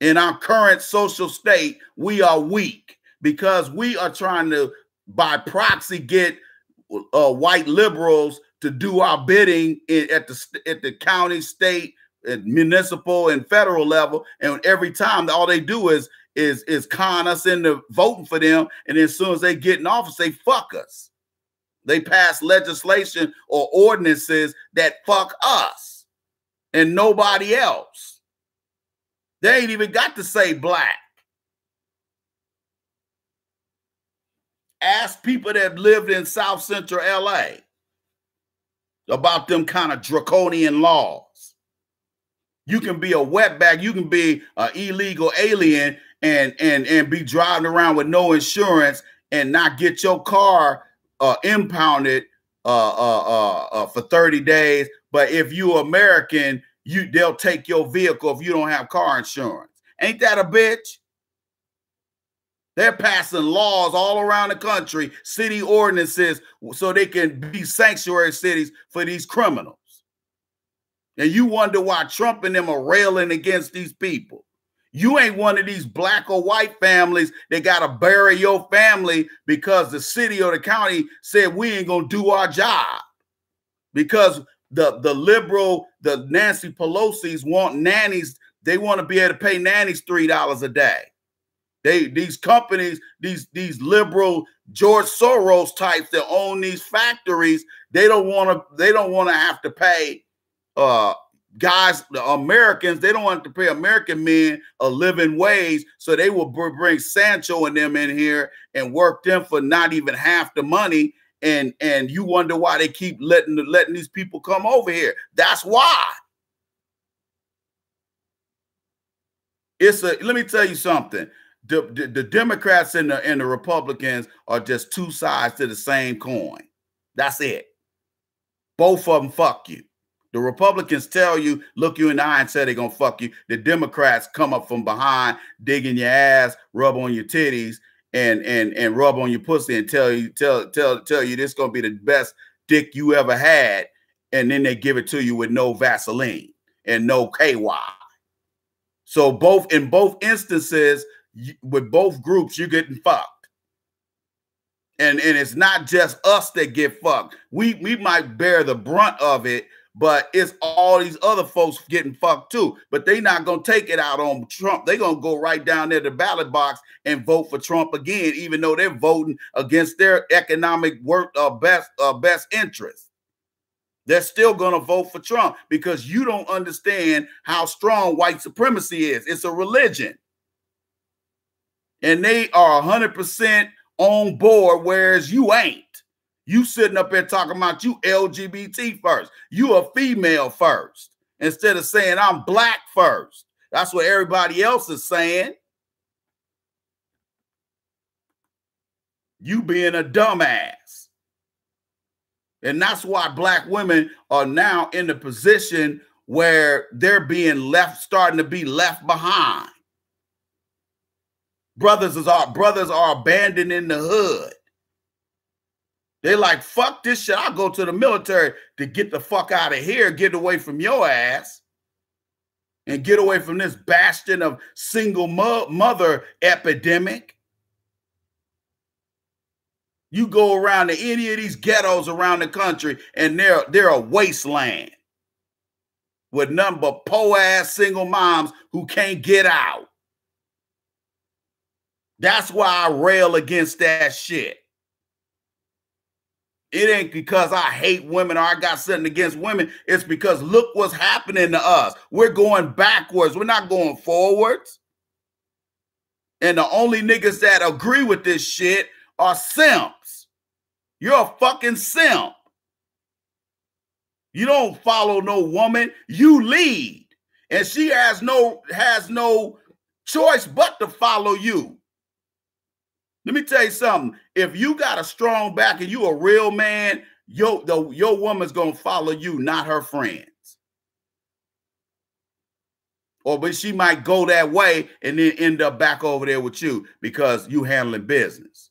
In our current social state, we are weak because we are trying to, by proxy, get white liberals to do our bidding at the county, state, municipal, and federal level. And every time, all they do is con us into voting for them. And as soon as they get in office, they fuck us. They pass legislation or ordinances that fuck us and nobody else. They ain't even got to say black. Ask people that lived in South Central LA about them kind of draconian laws. You can be a wetback, you can be an illegal alien and be driving around with no insurance and not get your car impounded for 30 days. But if you're American, they'll take your vehicle if you don't have car insurance. Ain't that a bitch? They're passing laws all around the country, city ordinances, so they can be sanctuary cities for these criminals. And you wonder why Trump and them are railing against these people. You ain't one of these black or white families that got to bury your family because the city or the county said we ain't going to do our job. Because the liberal, the Nancy Pelosi's want nannies. They want to be able to pay nannies $3 a day. These companies, these liberal George Soros types that own these factories, they don't want to have to pay guys, the Americans, they don't want to pay American men a living wage, so they will bring Sancho and them in here and work them for not even half the money. And you wonder why they keep letting these people come over here. That's why. Let me tell you something. The Democrats and the Republicans are just two sides to the same coin. That's it. Both of them fuck you. The Republicans tell you, look you in the eye and say they're going to fuck you. The Democrats come up from behind, dig in your ass, rub on your titties, and rub on your pussy and tell you this is going to be the best dick you ever had. And then they give it to you with no Vaseline and no KY. So in both instances, with both groups, you're getting fucked. And it's not just us that get fucked. We might bear the brunt of it, but it's all these other folks getting fucked too. But they're not going to take it out on Trump. They're going to go right down there to the ballot box and vote for Trump again, even though they're voting against their economic best interest. They're still going to vote for Trump because you don't understand how strong white supremacy is. It's a religion. And they are 100% on board, whereas you ain't. You sitting up there talking about you LGBT first. You a female first. Instead of saying I'm black first. That's what everybody else is saying. You being a dumbass. And that's why black women are now in the position where they're starting to be left behind. Brothers are abandoning the hood. They're like, fuck this shit. I'll go to the military to get the fuck out of here, get away from your ass, and get away from this bastion of single mother epidemic. You go around to any of these ghettos around the country, and they're a wasteland with nothing but po-ass single moms who can't get out. That's why I rail against that shit. It ain't because I hate women or I got something against women. It's because look what's happening to us. We're going backwards. We're not going forwards. And the only niggas that agree with this shit are simps. You're a fucking simp. You don't follow no woman. You lead. And she has no choice but to follow you. Let me tell you something. If you got a strong back and you a real man, your woman's gonna follow you, not her friends. But she might go that way and then end up back over there with you because you handling business.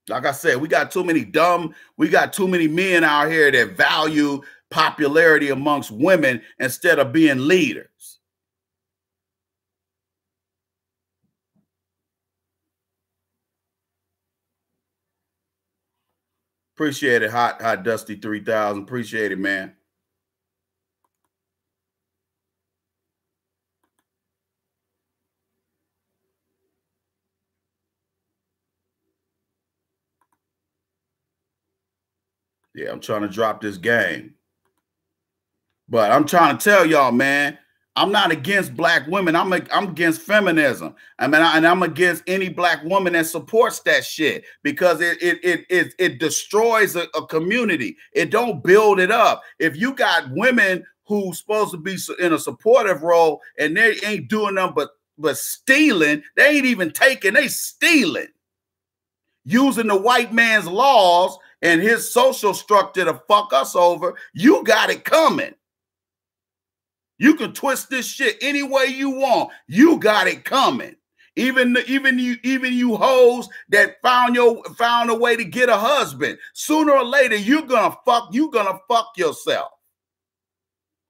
Like I said, we got too many men out here that value popularity amongst women instead of being leaders. Appreciate it, Hot Dusty 3000. Appreciate it, man. Yeah, I'm trying to drop this game. But I'm trying to tell y'all, man, I'm not against black women. I'm against feminism. I mean, and I'm against any black woman that supports that shit because it destroys a community. It don't build it up. If you got women who's supposed to be in a supportive role and they ain't doing nothing but stealing, they ain't even taking, they stealing, using the white man's laws and his social structure to fuck us over, you got it coming. You can twist this shit any way you want. You got it coming. Even you hoes that found a way to get a husband. Sooner or later, you're gonna fuck yourself.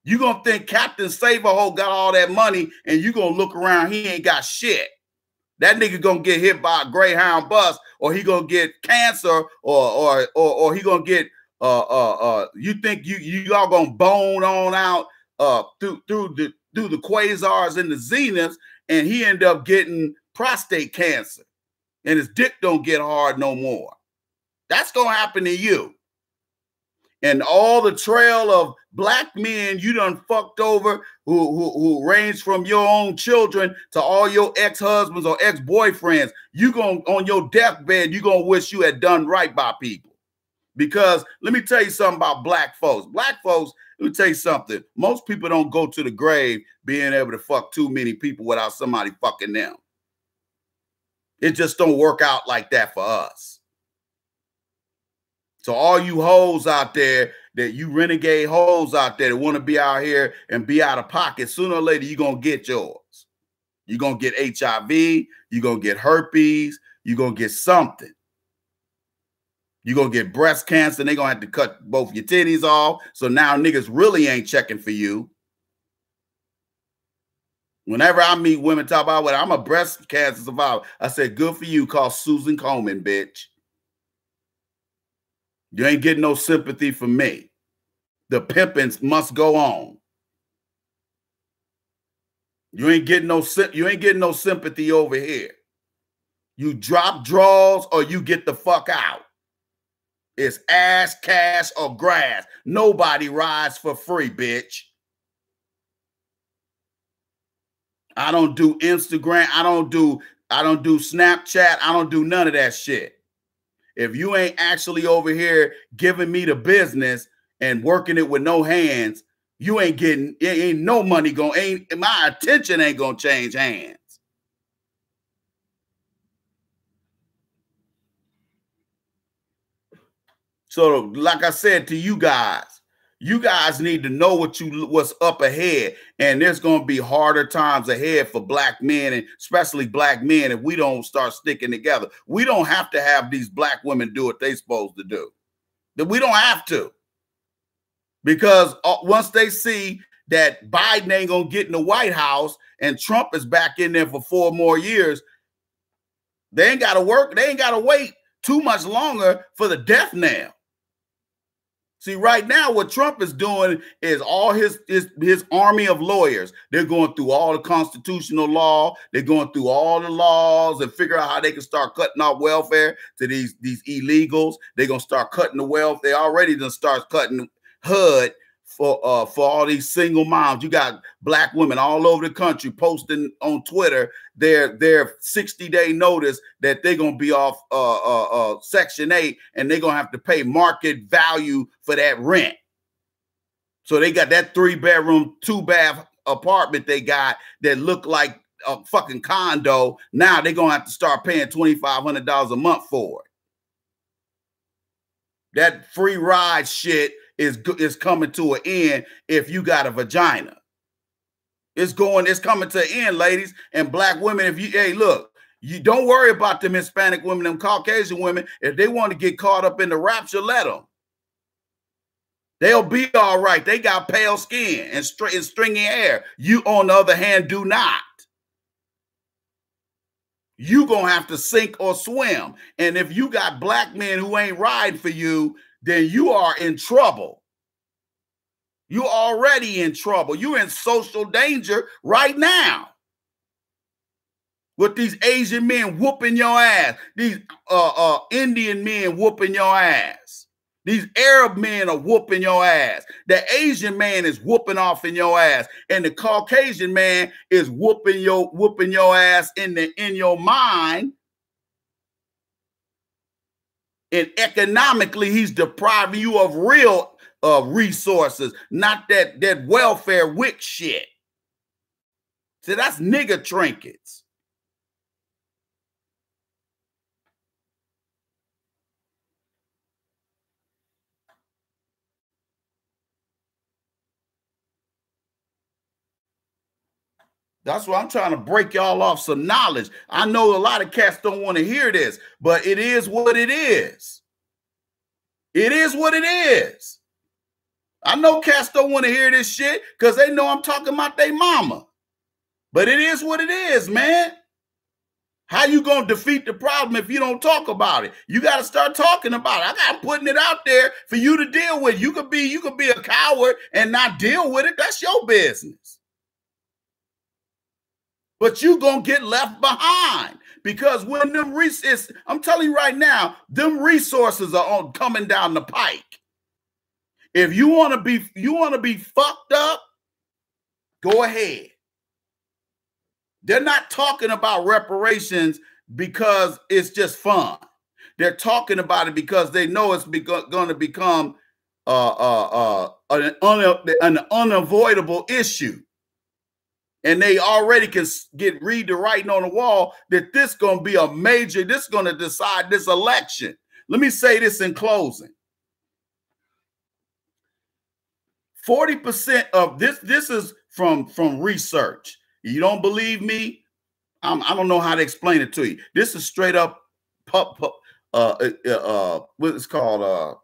You're gonna think Captain Saverhole got all that money, and you're gonna look around, he ain't got shit. That nigga gonna get hit by a Greyhound bus, or he gonna get cancer, or he gonna get you think y'all gonna bone on out through the quasars and the zeniths, and he end up getting prostate cancer, and his dick don't get hard no more. That's gonna happen to you. And all the trail of black men you done fucked over, who range from your own children to all your ex-husbands or ex-boyfriends, you gonna, on your deathbed, you gonna wish you had done right by people. Because let me tell you something about black folks. Black folks, let me tell you something. Most people don't go to the grave being able to fuck too many people without somebody fucking them. It just don't work out like that for us. So all you hoes out there, that you renegade hoes out there that want to be out here and be out of pocket, sooner or later, you're going to get yours. You're going to get HIV. You're going to get herpes. You're going to get something. You're going to get breast cancer. They're going to have to cut both your titties off. So now niggas really ain't checking for you. Whenever I meet women talk about, I'm a breast cancer survivor, I said, good for you, call Susan Komen, bitch. You ain't getting no sympathy from me. The pimpings must go on. You ain't getting no sympathy over here. You drop draws or you get the fuck out. It's ass, cash, or grass. Nobody rides for free, bitch. I don't do Instagram. I don't do Snapchat. I don't do none of that shit. If you ain't actually over here giving me the business and working it with no hands, you ain't getting, ain't no money going, my attention ain't gonna change hands. So like I said to you guys need to know what's up ahead. And there's going to be harder times ahead for black men, and especially black men, if we don't start sticking together. We don't have to have these black women do what they're supposed to do. We don't have to. Because once they see that Biden ain't going to get in the White House and Trump is back in there for 4 more years, they ain't got to work. They ain't got to wait too much longer for the death knell. See, right now, what Trump is doing is all his army of lawyers. They're going through all the constitutional law. They're going through all the laws and figure out how they can start cutting off welfare to these illegals. They're going to start cutting the welfare. They already done start cutting HUD for all these single moms. You got black women all over the country posting on Twitter their 60-day notice that they're gonna be off Section 8 and they're gonna have to pay market value for that rent. So they got that 3-bedroom, 2-bath apartment they got that look like a fucking condo. Now they're gonna have to start paying $2,500 a month for it. That free ride shit is coming to an end if you got a vagina. It's coming to an end, ladies and black women. Hey, look, you don't worry about them Hispanic women, them Caucasian women. If they want to get caught up in the rapture, let them. They'll be all right. They got pale skin and stringy hair. You, on the other hand, do not. You gonna have to sink or swim. And if you got black men who ain't riding for you, then you are in trouble. You already in trouble. You're in social danger right now. With these Asian men whooping your ass, these Indian men whooping your ass. These Arab men are whooping your ass. The Asian man is whooping off in your ass, and the Caucasian man is whooping your ass in your mind. And economically, he's depriving you of real resources, not that welfare wick shit. See, that's nigger trinkets. That's why I'm trying to break y'all off some knowledge. I know a lot of cats don't want to hear this, but it is what it is. It is what it is. I know cats don't want to hear this shit because they know I'm talking about their mama. But it is what it is, man. How you gonna defeat the problem if you don't talk about it? You got to start talking about it. I'm putting it out there for you to deal with. You could be a coward and not deal with it. That's your business. But you gonna get left behind because when them resources, I'm telling you right now, them resources are coming down the pike. If you want to be fucked up, go ahead. They're not talking about reparations because it's just fun. They're talking about it because they know it's going to become an unavoidable issue. And they already can read the writing on the wall that this is going to be this is going to decide this election. Let me say this in closing. 40% of this is from research. You don't believe me? I don't know how to explain it to you. This is straight up what it's called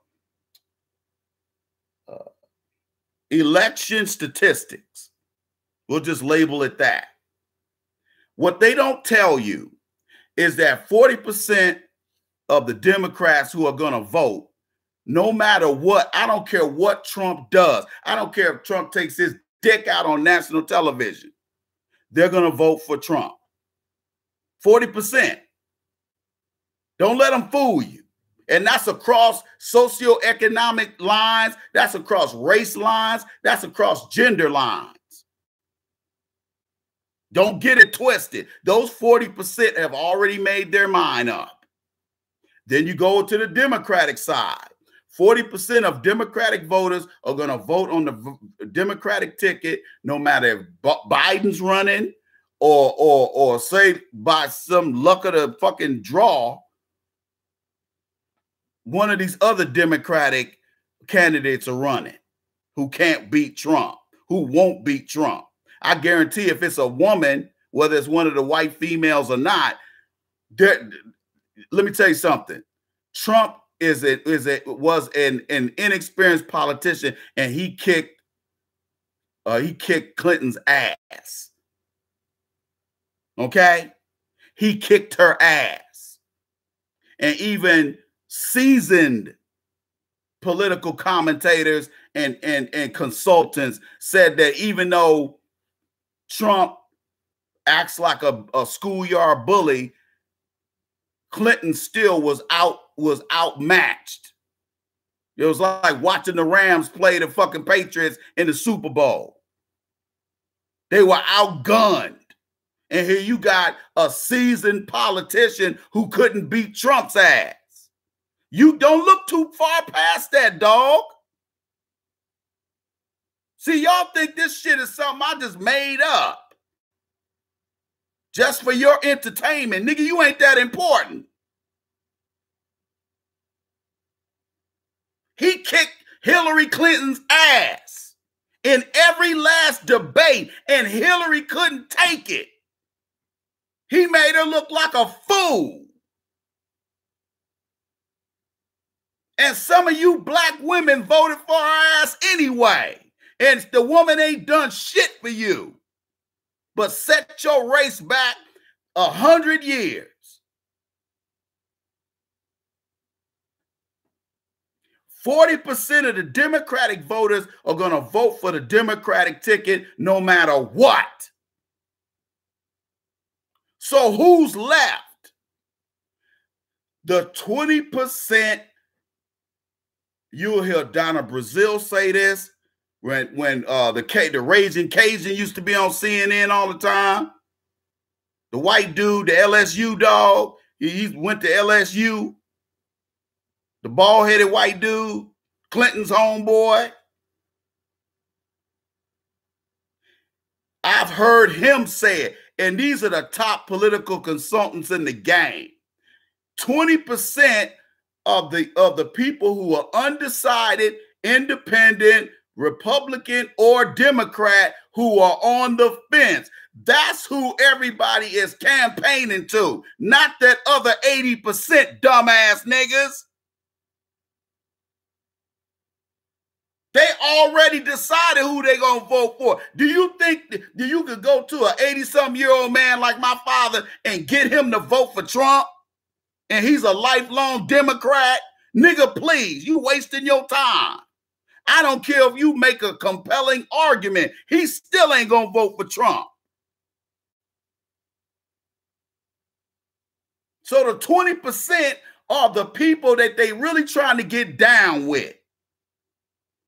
election statistics. We'll just label it that. What they don't tell you is that 40% of the Democrats who are going to vote, no matter what, I don't care what Trump does. I don't care if Trump takes his dick out on national television. They're going to vote for Trump. 40%. Don't let them fool you. And that's across socioeconomic lines. That's across race lines. That's across gender lines. Don't get it twisted. Those 40% have already made their mind up. Then you go to the Democratic side. 40% of Democratic voters are going to vote on the Democratic ticket, no matter if Biden's running or say by some luck of the fucking draw, one of these other Democratic candidates are running who can't beat Trump, who won't beat Trump. I guarantee if it's a woman, whether it's one of the white females or not, let me tell you something. Trump was an inexperienced politician, and he kicked Clinton's ass. Okay? He kicked her ass. And even seasoned political commentators and consultants said that even though Trump acts like a schoolyard bully, Clinton still was outmatched. It was like watching the Rams play the fucking Patriots in the Super Bowl. They were outgunned. And here you got a seasoned politician who couldn't beat Trump's ass. You don't look too far past that, dog. See, y'all think this shit is something I just made up. Just for your entertainment. Nigga, you ain't that important. He kicked Hillary Clinton's ass in every last debate, and Hillary couldn't take it. He made her look like a fool. And some of you black women voted for her ass anyway. And the woman ain't done shit for you. But set your race back 100 years. %40 of the Democratic voters are going to vote for the Democratic ticket no matter what. So who's left? The 20%. You'll hear Donna Brazile say this when the Raging Cajun used to be on CNN all the time. The white dude, the LSU dog, he went to LSU. The bald-headed white dude, Clinton's homeboy. I've heard him say it, and these are the top political consultants in the game. 20% of the people who are undecided, independent, Republican, or Democrat who are on the fence. That's who everybody is campaigning to, not that other 80% dumbass niggas. They already decided who they gonna vote for. Do you think that you could go to an 80-something-year-old man like my father and get him to vote for Trump? And he's a lifelong Democrat? Nigga, please, you wasting your time. I don't care if you make a compelling argument. He still ain't gonna vote for Trump. So the 20% are the people that they really trying to get down with.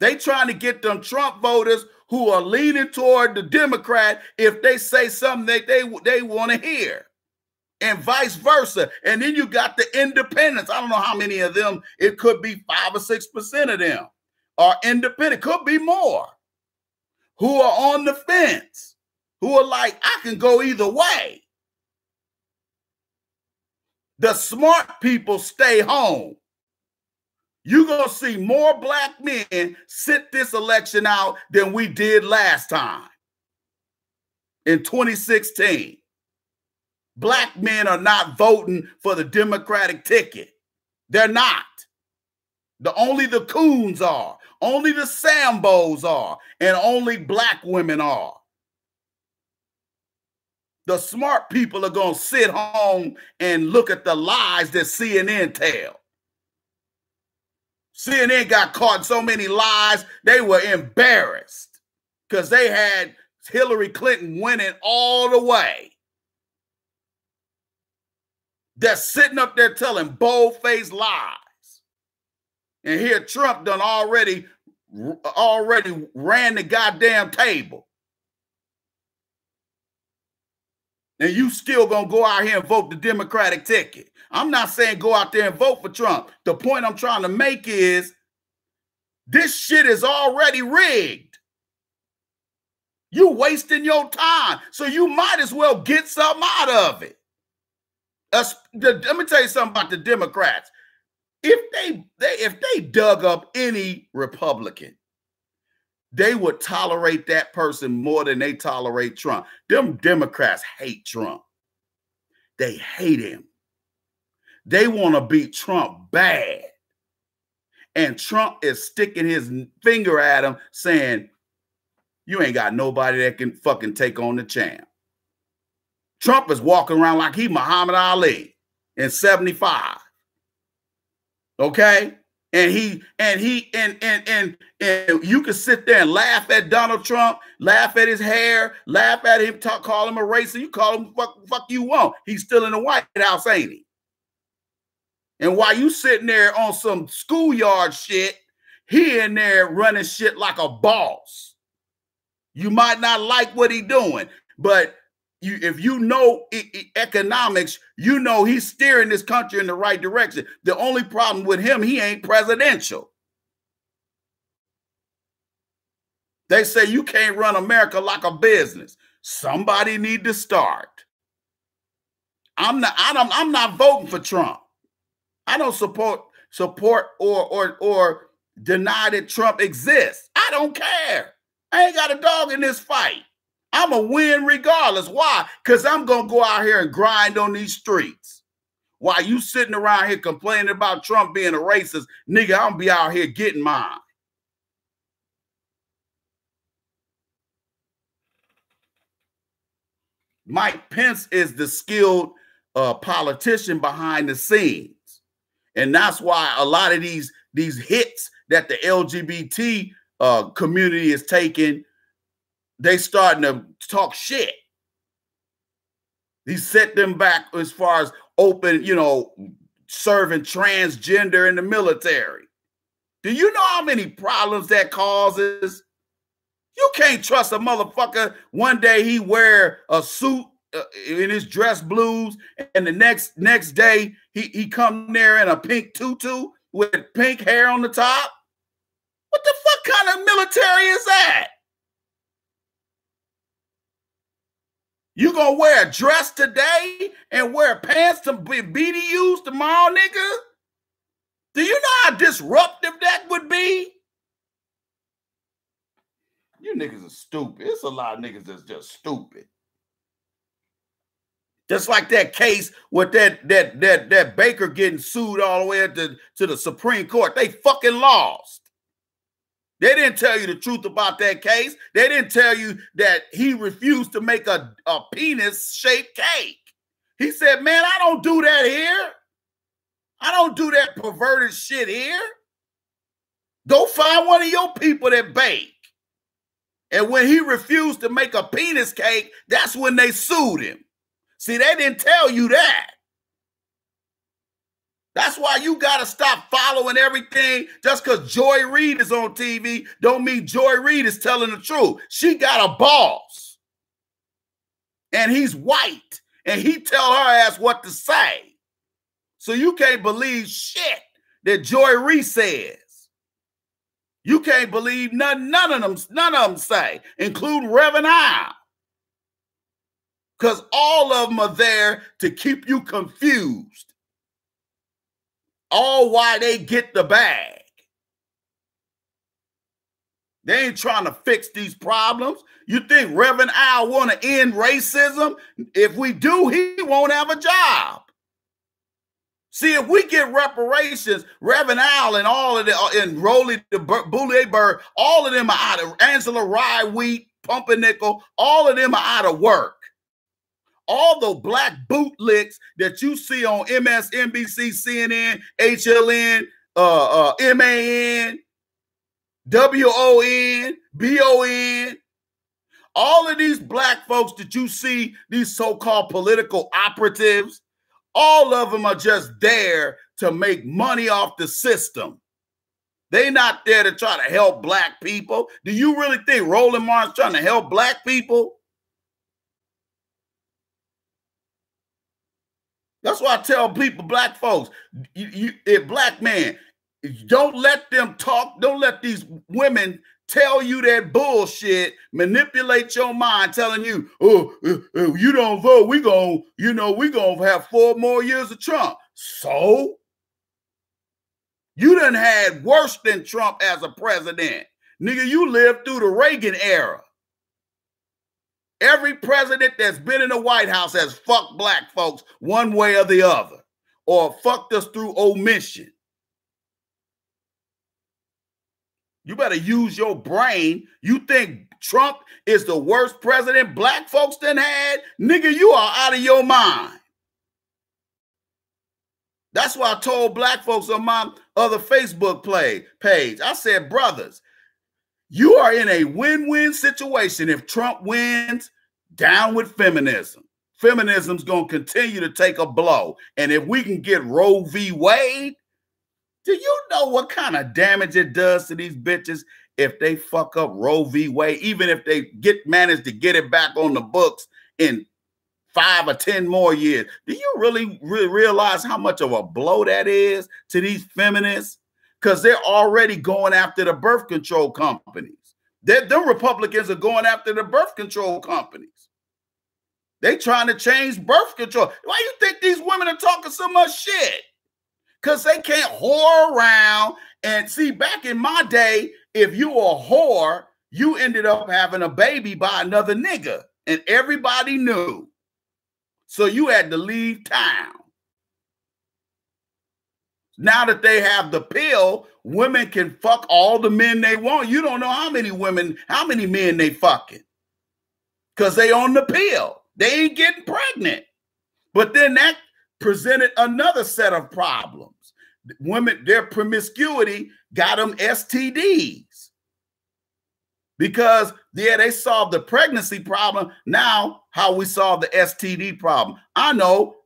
They trying to get them Trump voters who are leaning toward the Democrat if they say something that they want to hear, and vice versa. And then you got the independents. I don't know how many of them. It could be 5 or 6% of them are independent. Could be more, who are on the fence, who are like, I can go either way. The smart people stay home. You're going to see more black men sit this election out than we did last time in 2016. Black men are not voting for the Democratic ticket. They're not. Only the coons are. Only the Sambos are. And only black women are. The smart people are going to sit home and look at the lies that CNN tell. CNN got caught in so many lies, they were embarrassed because they had Hillary Clinton winning all the way. They're sitting up there telling bold-faced lies. And here Trump done already ran the goddamn table. And you still gonna go out here and vote the Democratic ticket. I'm not saying go out there and vote for Trump. The point I'm trying to make is this shit is already rigged. You wasting your time. So you might as well get something out of it. Let me tell you something about the Democrats. If they dug up any Republican, they would tolerate that person more than they tolerate Trump. Them Democrats hate Trump. They hate him. They want to beat Trump bad. And Trump is sticking his finger at him saying, you ain't got nobody that can fucking take on the champ. Trump is walking around like he Muhammad Ali in 75. Okay? And you can sit there and laugh at Donald Trump, laugh at his hair, laugh at him, call him a racist. You call him fuck you want. He's still in the White House, ain't he? And while you sitting there on some schoolyard shit, He in there running shit like a boss. You might not like what he doing, but if you know economics, you know he's steering this country in the right direction. The only problem with him, he ain't presidential. They say you can't run America like a business. Somebody need to start. I'm not voting for Trump. I don't support or deny that Trump exists. I don't care. I ain't got a dog in this fight. I'm going to win regardless. Why? Because I'm going to go out here and grind on these streets. While you sitting around here complaining about Trump being a racist, nigga, I'm going to be out here getting mine. Mike Pence is the skilled politician behind the scenes. And that's why a lot of these hits that the LGBT community is taking, they starting to talk shit. He set them back as far as open, serving transgender in the military. Do you know how many problems that causes? You can't trust a motherfucker. One day he wear a suit in his dress blues, and the next day he come there in a pink tutu with pink hair on the top. What the fuck kind of military is that? You gonna wear a dress today and wear pants to be BDUs tomorrow, nigga? Do you know how disruptive that would be? You niggas are stupid. It's a lot of niggas that's just stupid. Just like that case with that Baker getting sued all the way to the Supreme Court. They fucking lost. They didn't tell you the truth about that case. They didn't tell you that he refused to make a penis-shaped cake. He said, man, I don't do that here. I don't do that perverted shit here. Go find one of your people that bake. And when he refused to make a penis cake, that's when they sued him. See, they didn't tell you that. That's why you got to stop following everything. Just because Joy Reid is on TV don't mean Joy Reid is telling the truth. She got a boss. And he's white. And he tell her ass what to say. So you can't believe shit that Joy Reid says. You can't believe none of them say, including Reverend Al. Because all of them are there to keep you confused. All why they get the bag. They ain't trying to fix these problems. You think Reverend Al want to end racism? If we do, he won't have a job. See, if we get reparations, Reverend Al and all of the, and Rolly the Boulay Bird, all of them are out of, Angela Rye Wheat, Pumpernickel, all of them are out of work. All the black bootlicks that you see on MSNBC, CNN, HLN, MAN, WON, BON, all of these black folks that you see, these so-called political operatives, all of them are just there to make money off the system. They're not there to try to help black people. Do you really think Roland Martin's trying to help black people? That's why I tell people, black folks, if black man, don't let them talk. Don't let these women tell you that bullshit, manipulate your mind, telling you, oh, you don't vote, we gonna have 4 more years of Trump. So you done had worse than Trump as a president. Nigga, you lived through the Reagan era. Every president that's been in the White House has fucked black folks one way or the other, or fucked us through omission. You better use your brain. You think Trump is the worst president black folks done had? Nigga, you are out of your mind. That's why I told black folks on my other Facebook page, I said, brothers, you are in a win-win situation. If Trump wins, down with feminism. Feminism's going to continue to take a blow. And if we can get Roe v. Wade, Do you know what kind of damage it does to these bitches if they fuck up Roe v. Wade, even if they manage to get it back on the books in 5 or 10 more years? Do you really realize how much of a blow that is to these feminists? Because they're already going after the birth control companies. The Republicans are going after the birth control companies. They trying to change birth control. Why you think these women are talking so much shit? Because they can't whore around. And see, back in my day, if you were a whore, you ended up having a baby by another nigga. And everybody knew. So you had to leave town. Now that they have the pill, women can fuck all the men they want. You don't know how many men they fucking. Because they on the pill. They ain't getting pregnant. But then that presented another set of problems. Women, their promiscuity got them STDs. Because, yeah, they solved the pregnancy problem. Now, how we solve the STD problem. I know,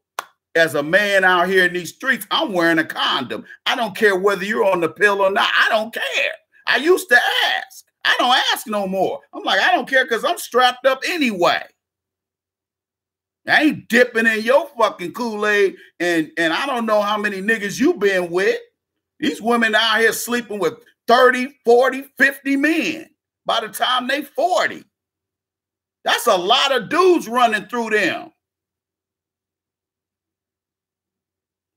as a man out here in these streets, I'm wearing a condom. I don't care whether you're on the pill or not. I don't care. I used to ask. I don't ask no more. I'm like, I don't care because I'm strapped up anyway. I ain't dipping in your fucking Kool-Aid, and I don't know how many niggas you been with. These women out here sleeping with 30, 40, 50 men by the time they 40. That's a lot of dudes running through them.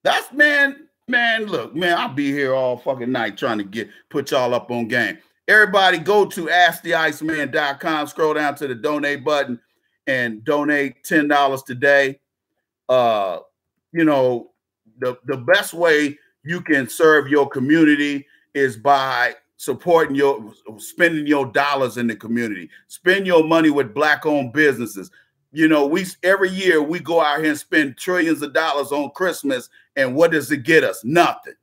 That's, man, look, man, I'll be here all fucking night trying to put y'all up on game. Everybody go to AskTheIceman.com, scroll down to the donate button, and donate $10 today. You know, the best way you can serve your community is by spending your dollars in the community. Spend your money with Black-owned businesses. You know, every year we go out here and spend trillions of dollars on Christmas, and what does it get us? Nothing.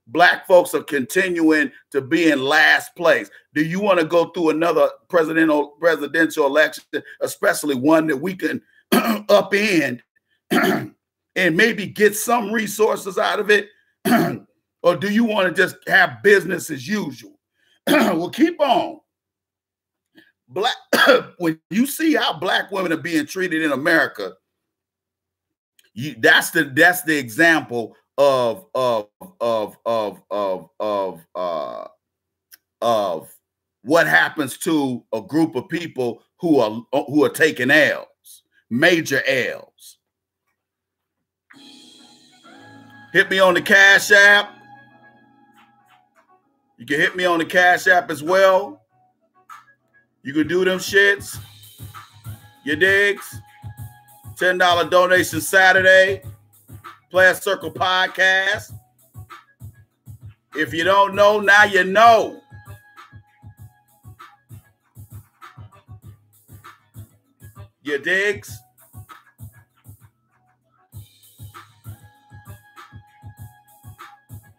Black folks are continuing to be in last place. Do you want to go through another presidential election, especially one that we can upend and maybe get some resources out of it? Or do you want to just have business as usual? Well, keep on. When you see how Black women are being treated in America, that's the example of what happens to a group of people who are taking L's, major L's. Hit me on the Cash App. You can hit me on the Cash App as well. You can do them shits. You digs? $10 donation Saturday. Player Circle Podcast. If you don't know, now you know. You digs?